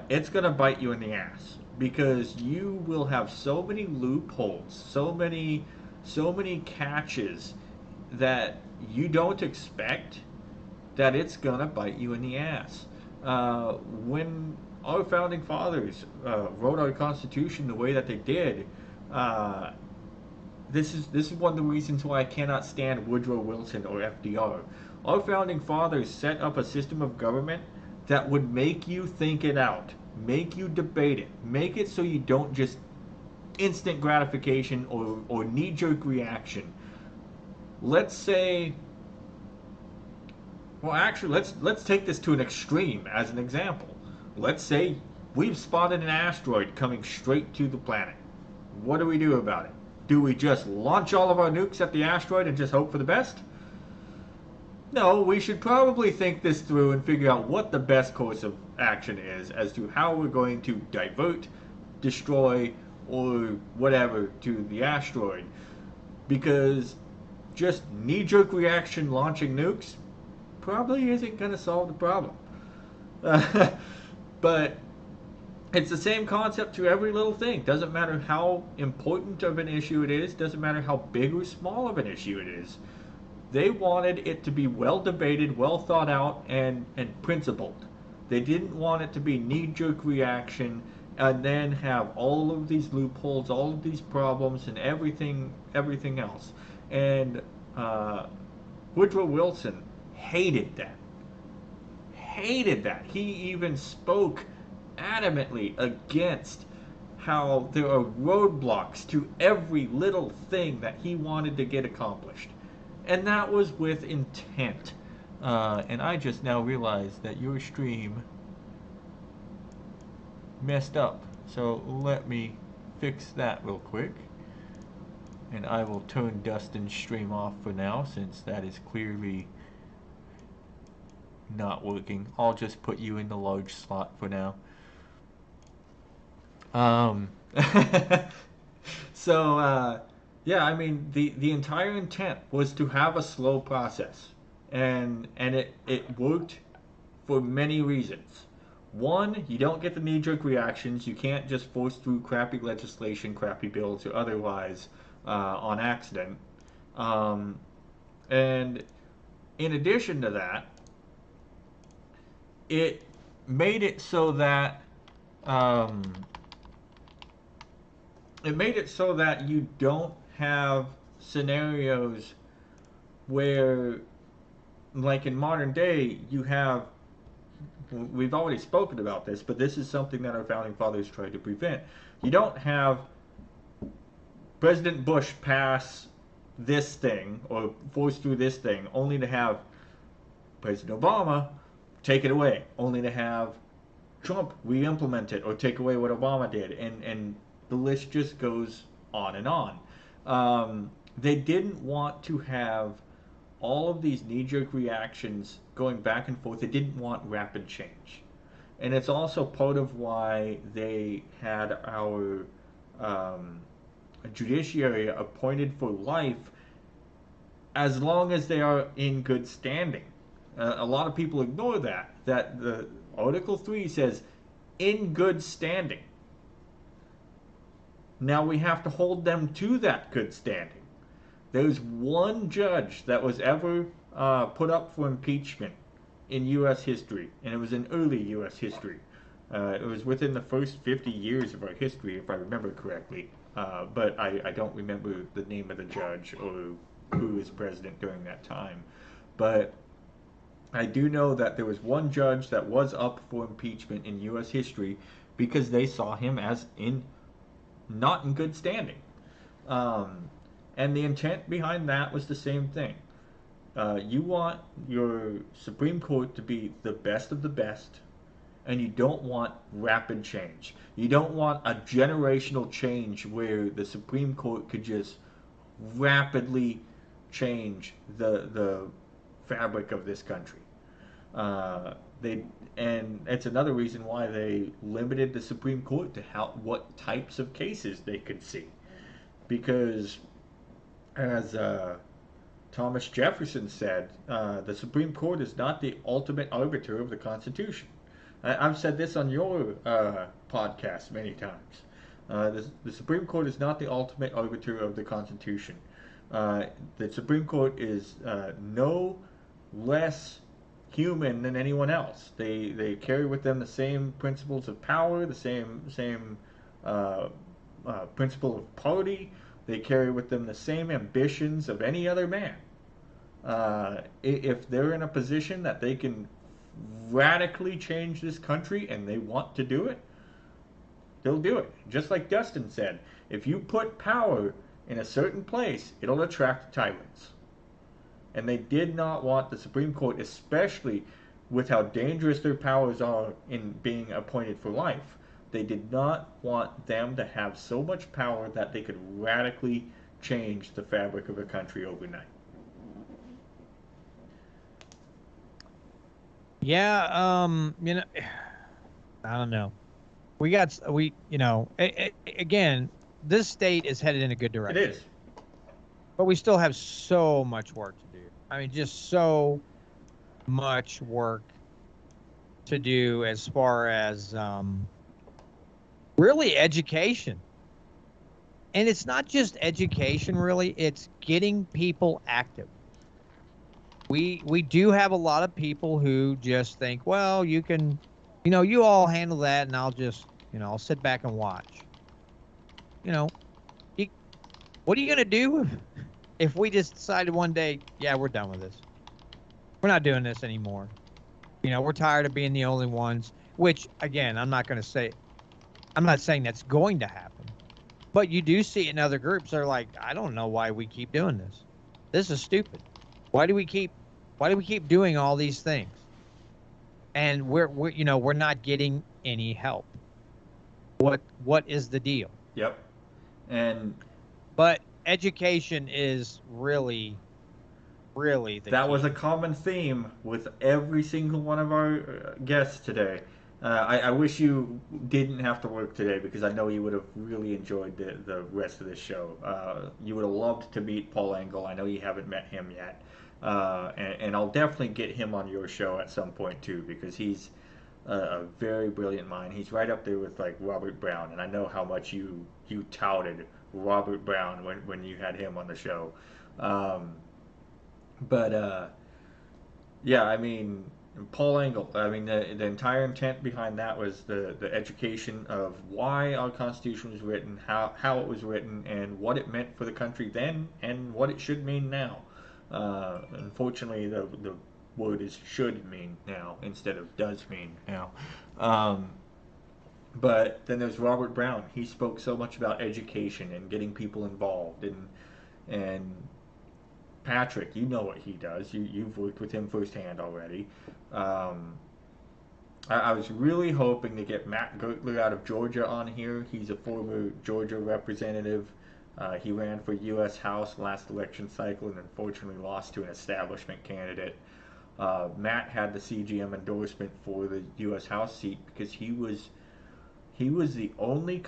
it's going to bite you in the ass, because you will have so many loopholes, so many catches that you don't expect, that it's going to bite you in the ass. When our founding fathers wrote our Constitution the way that they did, this is one of the reasons why I cannot stand Woodrow Wilson or FDR. Our founding fathers set up a system of government that would make you think it out, make you debate it, make it so you don't just instant gratification or knee-jerk reaction. Let's say, well, actually, let's take this to an extreme as an example. Let's say we've spotted an asteroid coming straight to the planet. What do we do about it? Do we just launch all of our nukes at the asteroid and just hope for the best? No, we should probably think this through and figure out what the best course of action is as to how we're going to divert, destroy, or whatever to the asteroid. Because just knee-jerk reaction launching nukes probably isn't going to solve the problem. But it's the same concept to every little thing. Doesn't matter how important of an issue it is, doesn't matter how big or small of an issue it is. They wanted it to be well debated, well thought out, and principled. They didn't want it to be knee-jerk reaction and then have all of these loopholes, all of these problems, and everything else. And Woodrow Wilson hated that. Hated that. He even spoke adamantly against how there are roadblocks to every little thing that he wanted to get accomplished. And that was with intent. And I just now realized that your stream messed up. So let me fix that real quick. And I will turn Dustin's stream off for now, since that is clearly not working. I'll just put you in the large slot for now. So, yeah, I mean, the entire intent was to have a slow process. And it worked for many reasons. One, you don't get the knee-jerk reactions. You can't just force through crappy legislation, crappy bills, or otherwise on accident. And in addition to that, it made it so that you don't have scenarios where, like in modern day, you have, we've already spoken about this, but this is something that our founding fathers tried to prevent. You don't have President Bush pass this thing or force through this thing only to have President Obama take it away, only to have Trump re-implement it or take away what Obama did, and the list just goes on and on. They didn't want to have all of these knee-jerk reactions going back and forth. They didn't want rapid change. And it's also part of why they had our judiciary appointed for life as long as they are in good standing. A lot of people ignore that the Article 3 says in good standing. Now we have to hold them to that good standing. There's one judge that was ever put up for impeachment in U.S. history, and it was in early U.S. history. It was within the first 50 years of our history, if I remember correctly. But I don't remember the name of the judge or who was president during that time. But I do know that there was one judge that was up for impeachment in U.S. history because they saw him as not in good standing. And the intent behind that was the same thing. You want your Supreme Court to be the best of the best, and you don't want rapid change. You don't want a generational change where the Supreme Court could just rapidly change the fabric of this country. And it's another reason why they limited the Supreme Court to what types of cases they could see, because as Thomas Jefferson said, the Supreme Court is not the ultimate arbiter of the Constitution. I've said this on your podcast many times. The Supreme Court is not the ultimate arbiter of the Constitution. The Supreme Court is no less human than anyone else. They carry with them the same principles of power, the same principle of party. They carry with them the same ambitions of any other man. If they're in a position that they can radically change this country and they want to do it, they'll do it. Just like Dustin said, if you put power in a certain place, it'll attract tyrants. And they did not want the Supreme Court, especially with how dangerous their powers are in being appointed for life. They did not want them to have so much power that they could radically change the fabric of a country overnight. Yeah, I don't know. Again, this state is headed in a good direction. It is. But we still have so much work to do. I mean, just so much work to do as far as really education. And it's not just education, really. It's getting people active. We do have a lot of people who just think, well, you can, you all handle that, and I'll just, I'll sit back and watch. What are you going to do if we just decided one day, yeah, we're done with this? We're not doing this anymore. We're tired of being the only ones, which, again, I'm not saying that's going to happen. But you do see it in other groups. They're like, I don't know why we keep doing this. This is stupid. Why do we keep doing all these things? And we're not getting any help. What is the deal? Yep. But education is really the that key. was a common theme with every single one of our guests today. I wish you didn't have to work today, because I know you would have really enjoyed the rest of this show. You would have loved to meet Paul Engel. I know you haven't met him yet. And I'll definitely get him on your show at some point too, because he's a very brilliant mind. He's right up there with like Robert Brown, and I know how much you touted Robert Brown when you had him on the show. Yeah, I mean, Paul Engel, I mean, the entire intent behind that was the education of why our Constitution was written, how it was written, and what it meant for the country then, and what it should mean now. Unfortunately, the word is should mean now instead of does mean now. But then there's Robert Brown. He spoke so much about education and getting people involved, and Patrick, you know what he does. You've worked with him firsthand already. I was really hoping to get Matt Gertler out of Georgia on here. He's a former Georgia representative. He ran for U.S. House last election cycle and unfortunately lost to an establishment candidate. Matt had the CGM endorsement for the U.S. House seat because he was the only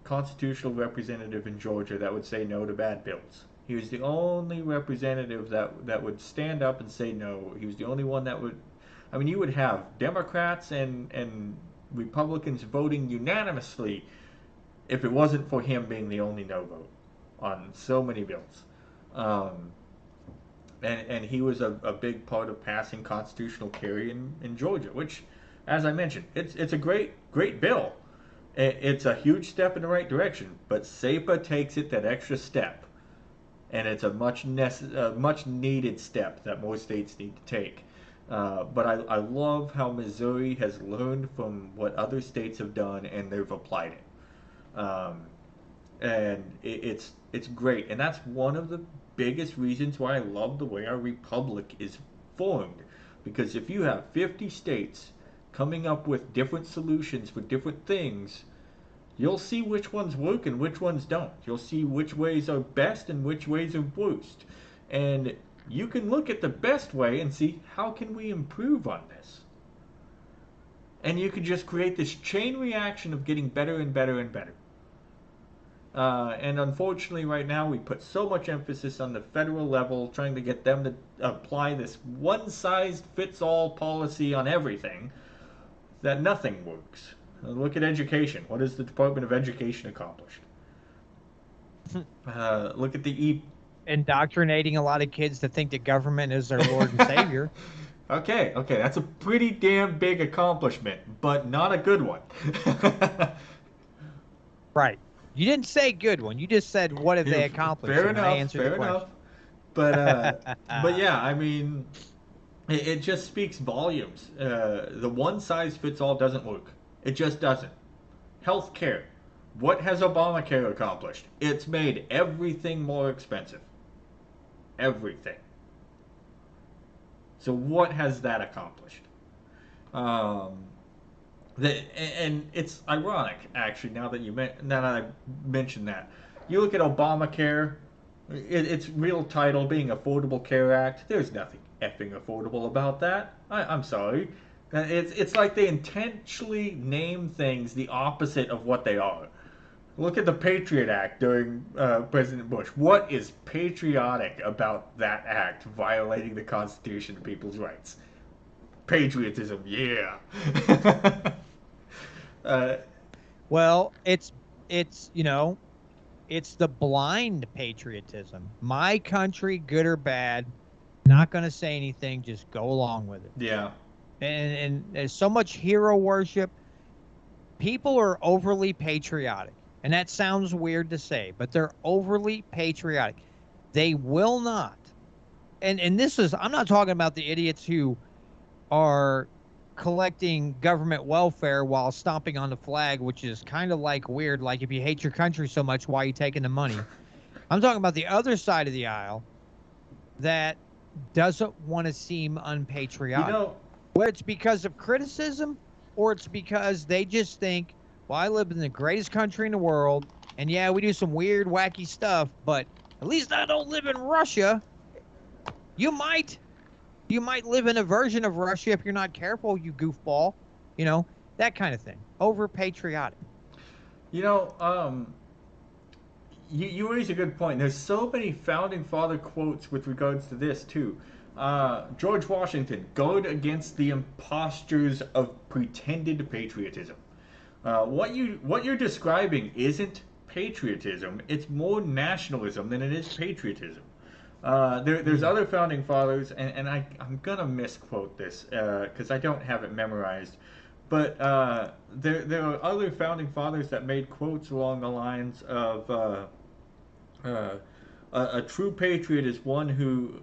constitutional representative in Georgia that would say no to bad bills. He was the only representative that would stand up and say no. He was the only one that would. I mean, you would have Democrats and Republicans voting unanimously if it wasn't for him being the only no vote on so many bills. And he was a big part of passing constitutional carry in Georgia, which, as I mentioned, it's a great bill. It's a huge step in the right direction, but SEPA takes it that extra step, and it's a much needed step that more states need to take. But I love how Missouri has learned from what other states have done, and they've applied it. And it's great, and that's one of the biggest reasons why I love the way our republic is formed. Because if you have 50 states coming up with different solutions for different things, you'll see which ones work and which ones don't. You'll see which ways are best and which ways are worst. And you can look at the best way and see how can we improve on this. And you can just create this chain reaction of getting better and better and better. And unfortunately right now we put so much emphasis on the federal level, trying to get them to apply this one-size-fits-all policy on everything, that nothing works. Look at education. What has the Department of Education accomplished? Look at the indoctrinating a lot of kids to think that government is their Lord and Savior. Okay, that's a pretty damn big accomplishment, but not a good one. Right. You didn't say good one. You just said what have they accomplished? Fair enough. I answered Fair the question. enough. But yeah, I mean, it just speaks volumes. The one size fits all doesn't work. It just doesn't. Healthcare. What has Obamacare accomplished? It's made everything more expensive. Everything. So what has that accomplished? And it's ironic, actually, now that I mentioned that. You look at Obamacare, its real title being Affordable Care Act. There's nothing effing affordable about that. I'm sorry. It's like they intentionally name things the opposite of what they are. Look at the Patriot Act during President Bush. What is patriotic about that act violating the Constitution and people's rights? Patriotism, yeah. Well, it's the blind patriotism. My country, good or bad, not going to say anything, just go along with it. Yeah. And there's so much hero worship. People are overly patriotic. And that sounds weird to say, but they're overly patriotic. They will not. And this is, I'm not talking about the idiots who are collecting government welfare while stomping on the flag, which is kind of like weird. Like, if you hate your country so much, why are you taking the money? I'm talking about the other side of the aisle that doesn't want to seem unpatriotic. You know, whether it's because of criticism or it's because they just think, well, I live in the greatest country in the world, and yeah, we do some weird, wacky stuff, but at least I don't live in Russia. You might live in a version of Russia if you're not careful, you goofball. You know, that kind of thing. Over patriotic. You know, you raise a good point. There's so many founding father quotes with regards to this too. George Washington, guard against the impostures of pretended patriotism. What you're describing isn't patriotism. It's more nationalism than it is patriotism. There's other founding fathers, and I'm gonna misquote this because I don't have it memorized, but there are other founding fathers that made quotes along the lines of a true patriot is one who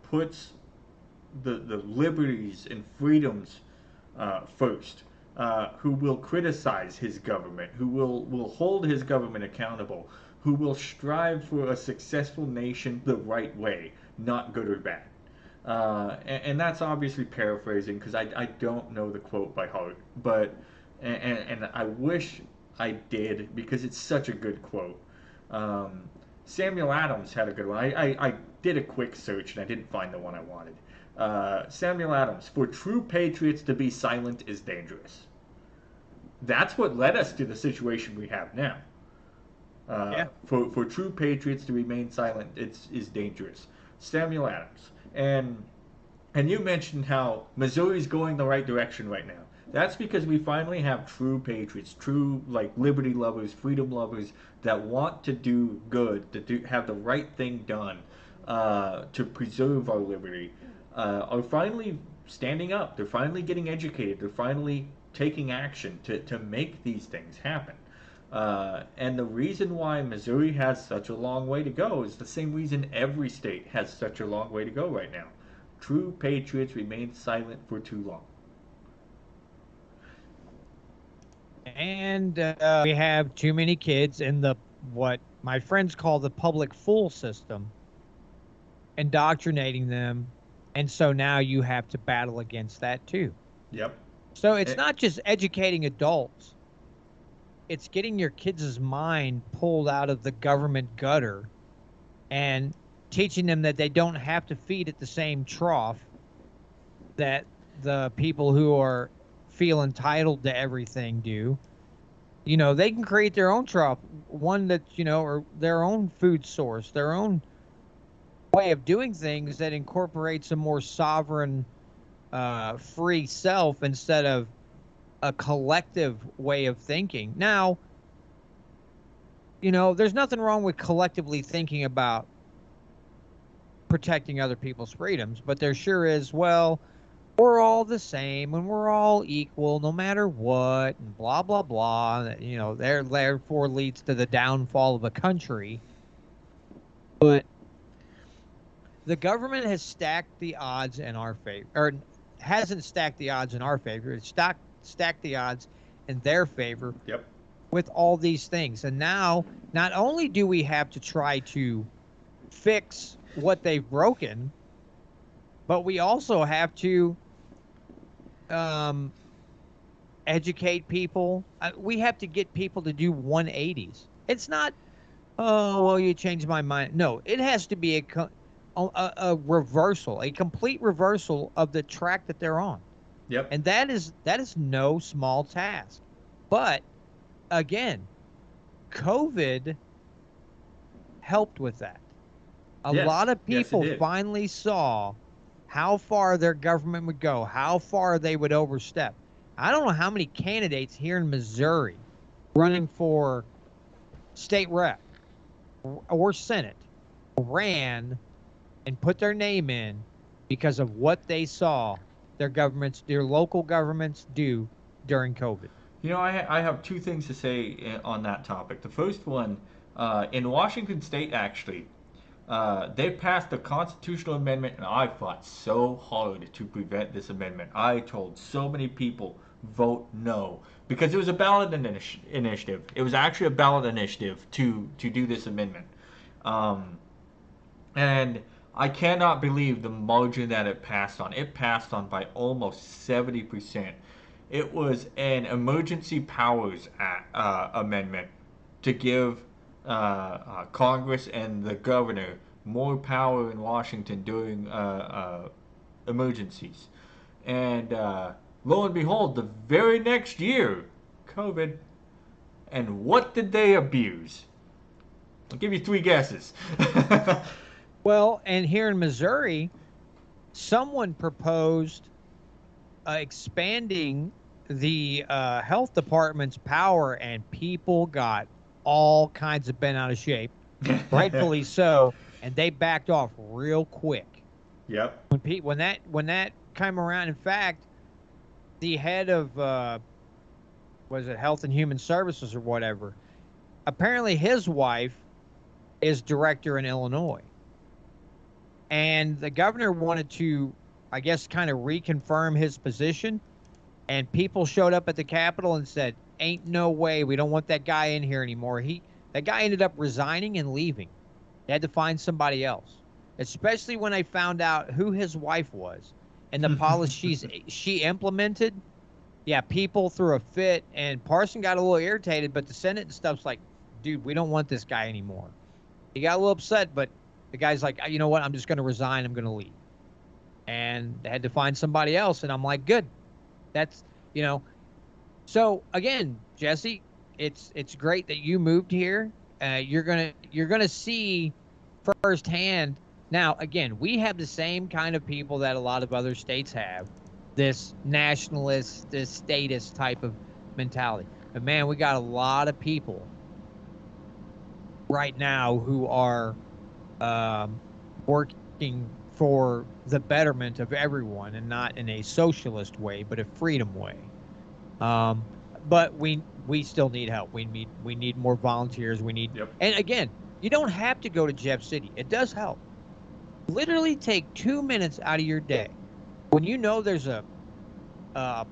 puts the liberties and freedoms first. Who will criticize his government, who will hold his government accountable, who will strive for a successful nation the right way, not good or bad. And that's obviously paraphrasing because I don't know the quote by heart, but and I wish I did because it's such a good quote. Samuel Adams had a good one. I did a quick search and I didn't find the one I wanted. Samuel Adams, for true patriots to be silent is dangerous. That's what led us to the situation we have now. For true patriots to remain silent is dangerous. Samuel Adams. And you mentioned how Missouri's going the right direction right now. That's because we finally have true patriots, true liberty lovers, freedom lovers that want to do good, have the right thing done to preserve our liberty, are finally standing up. They're finally getting educated. They're finally taking action to make these things happen. And the reason why Missouri has such a long way to go is the same reason every state has such a long way to go right now. True patriots remain silent for too long. And we have too many kids in what my friends call the public fool system, indoctrinating them. And so now you have to battle against that too. Yep. So it's not just educating adults. It's getting your kids' mind pulled out of the government gutter and teaching them that they don't have to feed at the same trough that the people who feel entitled to everything do. They can create their own trough, one that, or their own food source, their own way of doing things that incorporates a more sovereign, free self instead of a collective way of thinking. Now, there's nothing wrong with collectively thinking about protecting other people's freedoms, but there sure is, well, we're all the same and we're all equal no matter what, and blah, blah, blah. Therefore leads to the downfall of a country. But the government has stacked the odds in our favor, or hasn't stacked the odds in our favor. It's stacked the odds in their favor. Yep. With all these things. And now, not only do we have to try to fix what they've broken, but we also have to educate people. We have to get people to do 180s. It's not, oh, well, you changed my mind. No, it has to be a reversal, a complete reversal of the track that they're on. Yep. And that is no small task. But again, COVID helped with that. A lot of people finally saw how far their government would go, how far they would overstep. I don't know how many candidates here in Missouri running for state rep or Senate ran and put their name in because of what they saw their local governments do during COVID. I have two things to say on that topic. The first one, in Washington State, actually, they passed a constitutional amendment, and I fought so hard to prevent this amendment. I told so many people, vote no, because it was a ballot initiative. It was actually a ballot initiative to do this amendment. And I cannot believe the margin that it passed on. It passed on by almost 70%. It was an emergency powers amendment to give Congress and the governor more power in Washington during emergencies. And lo and behold, the very next year, COVID. And what did they abuse? I'll give you three guesses. Well, and here in Missouri, someone proposed expanding the health department's power, and people got all kinds of bent out of shape, rightfully so, and they backed off real quick. Yep. When that came around, in fact, the head of was it Health and Human Services or whatever, apparently his wife is director in Illinois, and the governor wanted to, I guess, kind of reconfirm his position, and people showed up at the Capitol and said, ain't no way, we don't want that guy in here anymore. That guy ended up resigning and leaving. They had to find somebody else, especially when they found out who his wife was and the policies she implemented. Yeah, people threw a fit, and Parson got a little irritated, but the Senate and stuff's like, dude, we don't want this guy anymore. He got a little upset, but the guy's like, you know what? I'm just going to resign. I'm going to leave. And they had to find somebody else. And I'm like, good. That's, you know. So again, Jesse, it's great that you moved here. You're gonna see firsthand. Now, again, we have the same kind of people that a lot of other states have. This nationalist, this statist type of mentality. But man, we got a lot of people right now who are working for the betterment of everyone, and not in a socialist way, but a freedom way. But we still need help. We need more volunteers. We need, and again, you don't have to go to Jeff City. It does help. Literally take 2 minutes out of your day when you know there's a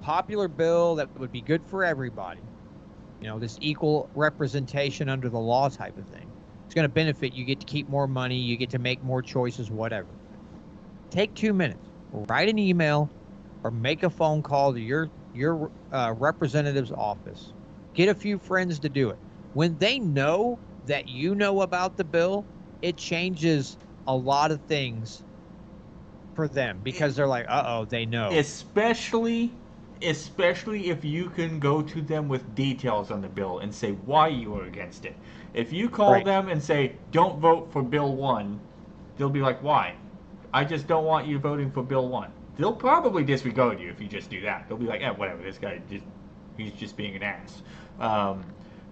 popular bill that would be good for everybody. You know, this equal representation under the law type of thing. It's going to benefit. You get to keep more money. You get to make more choices, whatever. Take 2 minutes. Write an email or make a phone call to your representative's office. Get a few friends to do it. When they know that you know about the bill, it changes a lot of things for them, because they're like, uh-oh, they know. Especially if you can go to them with details on the bill and say why you are against it. If you call them and say, don't vote for Bill 1, they'll be like, why? I just don't want you voting for Bill 1. They'll probably disregard you if you just do that. They'll be like, whatever, this guy, he's just being an ass.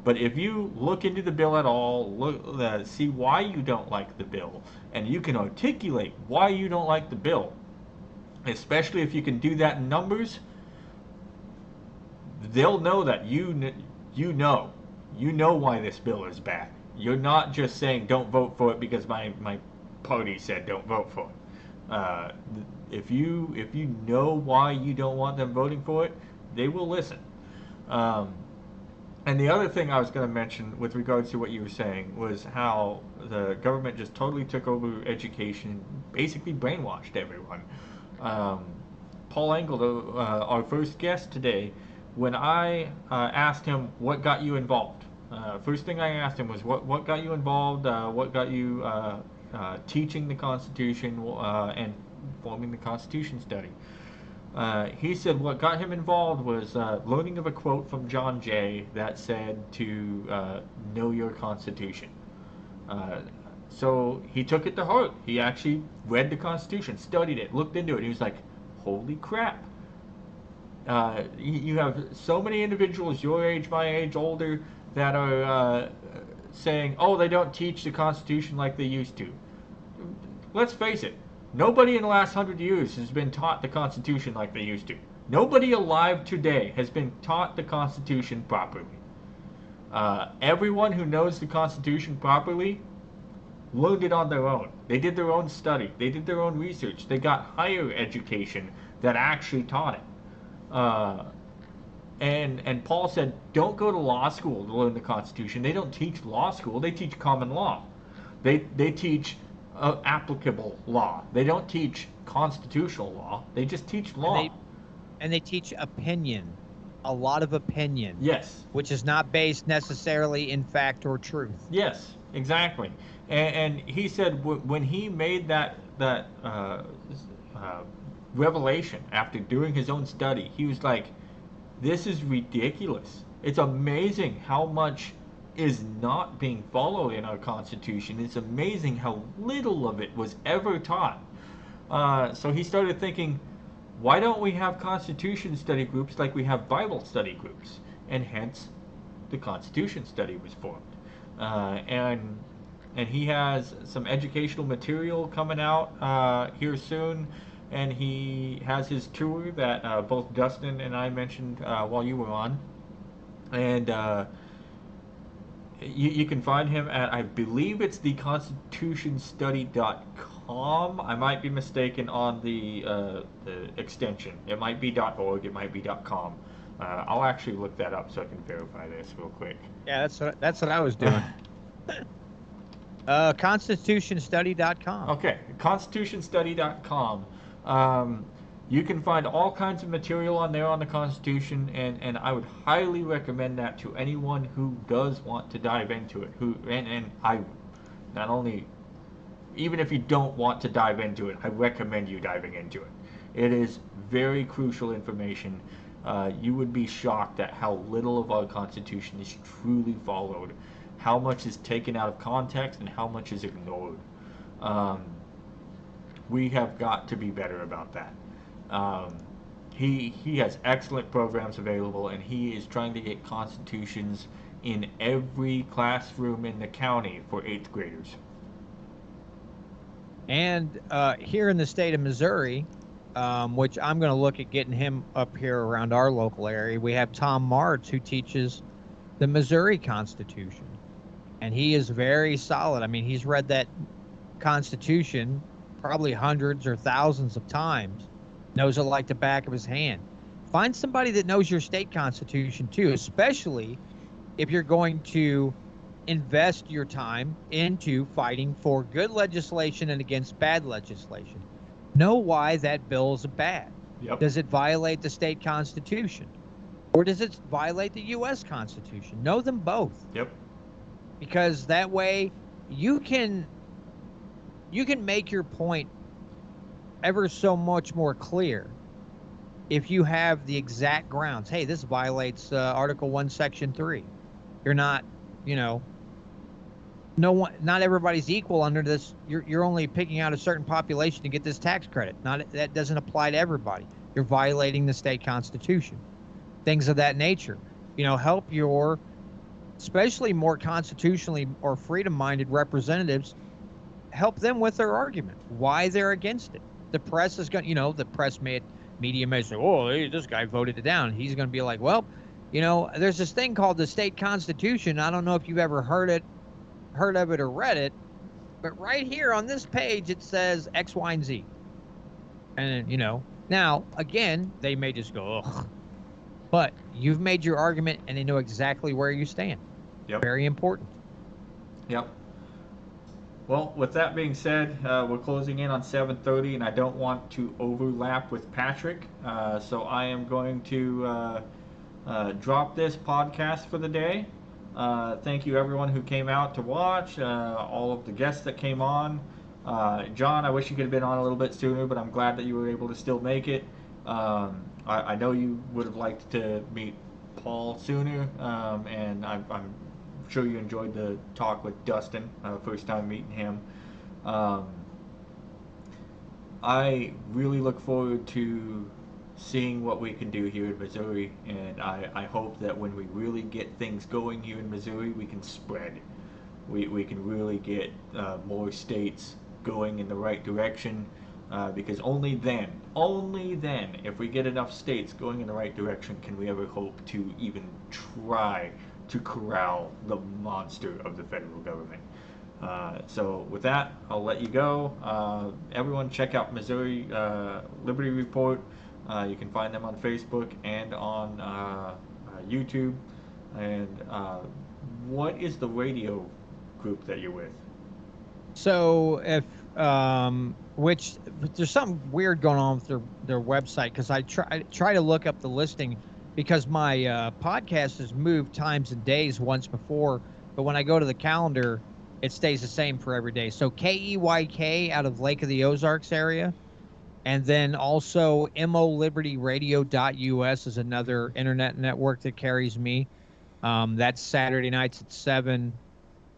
But if you look into the bill at all, see why you don't like the bill, and you can articulate why you don't like the bill, especially if you can do that in numbers, they'll know that you know why this bill is bad. You're not just saying don't vote for it because my party said don't vote for it. If you know why you don't want them voting for it, they will listen. And the other thing I was going to mention with regards to what you were saying was how the government just totally took over education, basically brainwashed everyone. Paul Engel, our first guest today, when I asked him what got you involved, first thing I asked him was what got you involved, what got you teaching the Constitution and forming the Constitution study. He said what got him involved was learning of a quote from John Jay that said to know your Constitution. So he took it to heart. He actually read the Constitution, studied it, looked into it. He was like, holy crap. You have so many individuals your age, my age, older, that are saying, oh, they don't teach the Constitution like they used to. Let's face it. Nobody in the last 100 years has been taught the Constitution like they used to. Nobody alive today has been taught the Constitution properly. Everyone who knows the Constitution properly learned it on their own. They did their own study. They did their own research. They got higher education that actually taught it. And Paul said, don't go to law school to learn the Constitution. They don't teach law school. They teach common law. They teach applicable law. They don't teach constitutional law. They just teach law. And they teach opinion, a lot of opinion. Yes. Which is not based necessarily in fact or truth. Yes, exactly. And he said when he made that revelation after doing his own study, he was like, this is ridiculous. It's amazing how much is not being followed in our Constitution. It's amazing how little of it was ever taught. So he started thinking, why don't we have Constitution study groups like we have Bible study groups? And hence, the Constitution study was formed. And he has some educational material coming out here soon. And he has his tour that both Dustin and I mentioned while you were on. And you can find him at, I believe it's theconstitutionstudy.com. I might be mistaken on the extension. It might be .org, it might be .com. I'll actually look that up so I can verify this real quick. Yeah, that's what I was doing. Constitutionstudy.com. Okay, constitutionstudy.com. You can find all kinds of material on there on the Constitution, and I would highly recommend that to anyone who does want to dive into it. And I not only even if you don't want to dive into it, I recommend you diving into it. It is very crucial information. You would be shocked at how little of our Constitution is truly followed, how much is taken out of context, and how much is ignored. We have got to be better about that. He has excellent programs available, and he is trying to get constitutions in every classroom in the county for 8th graders. And here in the state of Missouri, which I'm going to look at getting him up here around our local area, we have Tom Martz, who teaches the Missouri Constitution. And he is very solid. I mean, he's read that Constitution probably hundreds or thousands of times, knows it like the back of his hand. Find somebody that knows your state constitution too, especially if you're going to invest your time into fighting for good legislation and against bad legislation. Know why that bill is bad. Yep. Does it violate the state constitution? Or does it violate the U.S. Constitution? Know them both. Yep. Because that way you can make your point ever so much more clear if you have the exact grounds. Hey, this violates Article 1, Section 3. You're not, not everybody's equal under this. You're only picking out a certain population to get this tax credit. That doesn't apply to everybody. You're violating the state constitution. Things of that nature. Help your, especially more constitutionally or freedom-minded representatives, help them with their argument, why they're against it. The press is going, the media may say, oh, hey, this guy voted it down. He's going to be like, well, there's this thing called the state constitution. I don't know if you've ever heard of it or read it, but right here on this page, it says X, Y, and Z. And, now, again, they may just go, ugh. But you've made your argument and they know exactly where you stand. Yep. Very important. Yep. Well, with that being said, we're closing in on 7:30, and I don't want to overlap with Patrick, so I am going to drop this podcast for the day. Thank you, everyone who came out to watch, all of the guests that came on. John, I wish you could have been on a little bit sooner, but I'm glad that you were able to still make it. I know you would have liked to meet Paul sooner, and I'm sure you enjoyed the talk with Dustin, first time meeting him. I really look forward to seeing what we can do here in Missouri, and I hope that when we really get things going here in Missouri, we can spread. We can really get more states going in the right direction, because only then, if we get enough states going in the right direction, can we ever hope to even try to corral the monster of the federal government. So with that, I'll let you go. Everyone check out Missouri Liberty Report. You can find them on Facebook and on YouTube. And what is the radio group that you're with? So if there's something weird going on with their website, because I try to look up the listing, because my podcast has moved times and days once before, but when I go to the calendar, it stays the same for every day. So KEYK out of Lake of the Ozarks area, and then also MOLibertyRadio.us is another internet network that carries me. That's Saturday nights at 7,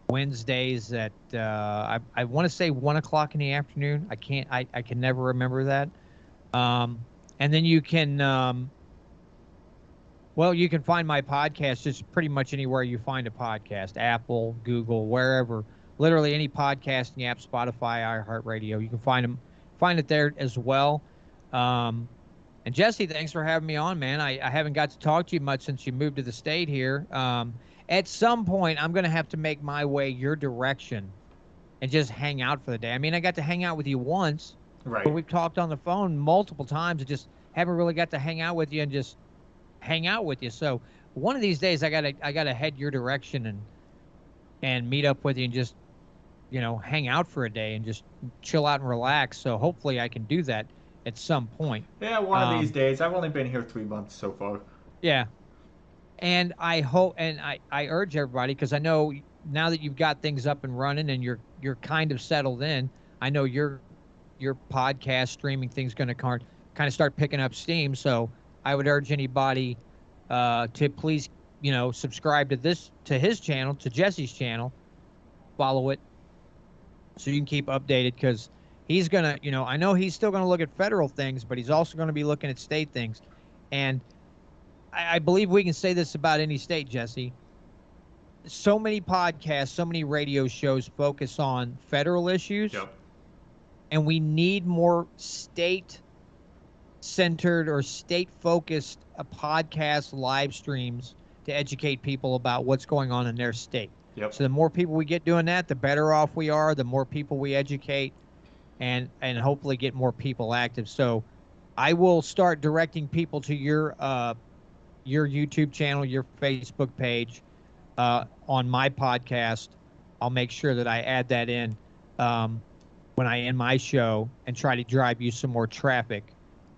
Wednesdays at I want to say 1 o'clock in the afternoon. I can never remember that. And then you can you can find my podcast just pretty much anywhere you find a podcast, Apple, Google, wherever, literally any podcasting app, Spotify, iHeartRadio. You can find it there as well. And Jesse, thanks for having me on, man. I haven't got to talk to you much since you moved to the state here. At some point, I'm going to have to make my way your direction and just hang out for the day. I mean, I got to hang out with you once, right? But we've talked on the phone multiple times and just haven't really got to hang out with you and just hang out with you. So one of these days I gotta head your direction and meet up with you and just hang out for a day and just chill out and relax. So hopefully I can do that at some point. Yeah, one of these days. I've only been here 3 months so far. Yeah, and I hope, and I urge everybody, because I know now that you've got things up and running and you're kind of settled in, I know your podcast streaming thing's going to kind of start picking up steam. So I would urge anybody to please, subscribe to his channel, to Jesse's channel, follow it, so you can keep updated, because he's gonna, I know he's still gonna look at federal things, but he's also gonna be looking at state things, and I believe we can say this about any state, Jesse. So many podcasts, so many radio shows focus on federal issues. Yep. And we need more state-centered or state-focused podcast live streams to educate people about what's going on in their state. Yep. So the more people we get doing that, the better off we are, the more people we educate, and hopefully get more people active. So I will start directing people to your YouTube channel, your Facebook page, on my podcast. I'll make sure that I add that in when I end my show, and try to drive you some more traffic.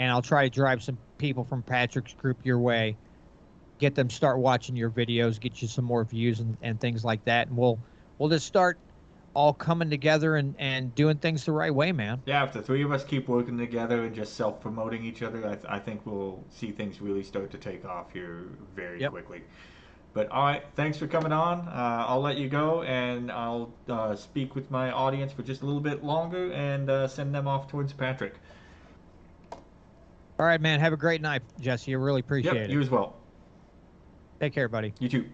And I'll try to drive some people from Patrick's group your way, get them start watching your videos, get you some more views and things like that. And we'll just start all coming together and doing things the right way, man. Yeah, if the three of us keep working together and just self-promoting each other, I think we'll see things really start to take off here very quickly. But all right, thanks for coming on. I'll let you go, and I'll speak with my audience for just a little bit longer and send them off towards Patrick. All right, man. Have a great night, Jesse. I really appreciate it. You as well. Take care, buddy. You too.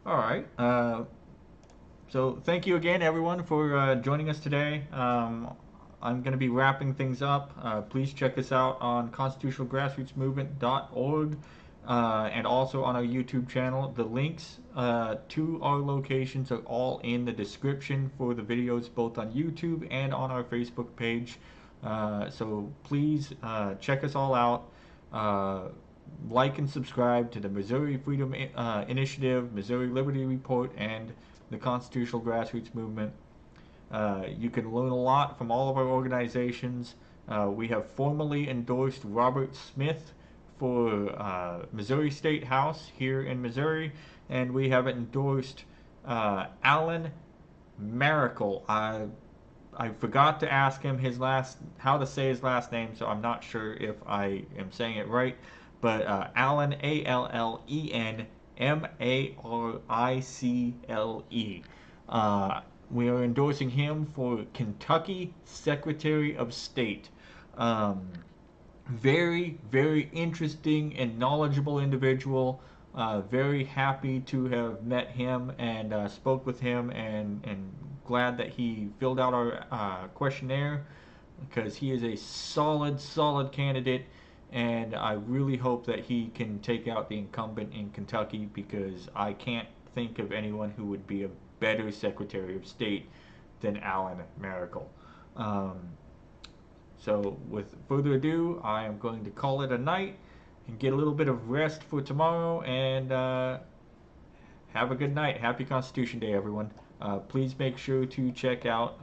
All right. So thank you again, everyone, for joining us today. I'm going to be wrapping things up. Please check us out on constitutionalgrassrootsmovement.org and also on our YouTube channel. The links to our locations are all in the description for the videos, both on YouTube and on our Facebook page. So please check us all out. Like and subscribe to the Missouri Freedom Initiative, Missouri Liberty Report, and the Constitutional Grassroots Movement. You can learn a lot from all of our organizations. We have formally endorsed Robert Smith for Missouri State House here in Missouri, and we have endorsed Alan Maracle. I forgot to ask him how to say his last name, so I'm not sure if I am saying it right. But Allen, ALLEN MARICLE. We are endorsing him for Kentucky Secretary of State. Very, very interesting and knowledgeable individual. Very happy to have met him and spoke with him, and glad that he filled out our questionnaire, because he is a solid candidate. And I really hope that he can take out the incumbent in Kentucky, because I can't think of anyone who would be a better Secretary of State than Alan Maracle. So with further ado, I am going to call it a night and get a little bit of rest for tomorrow, and have a good night. Happy Constitution Day, everyone. Please make sure to check out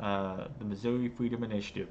the Missouri Freedom Initiative.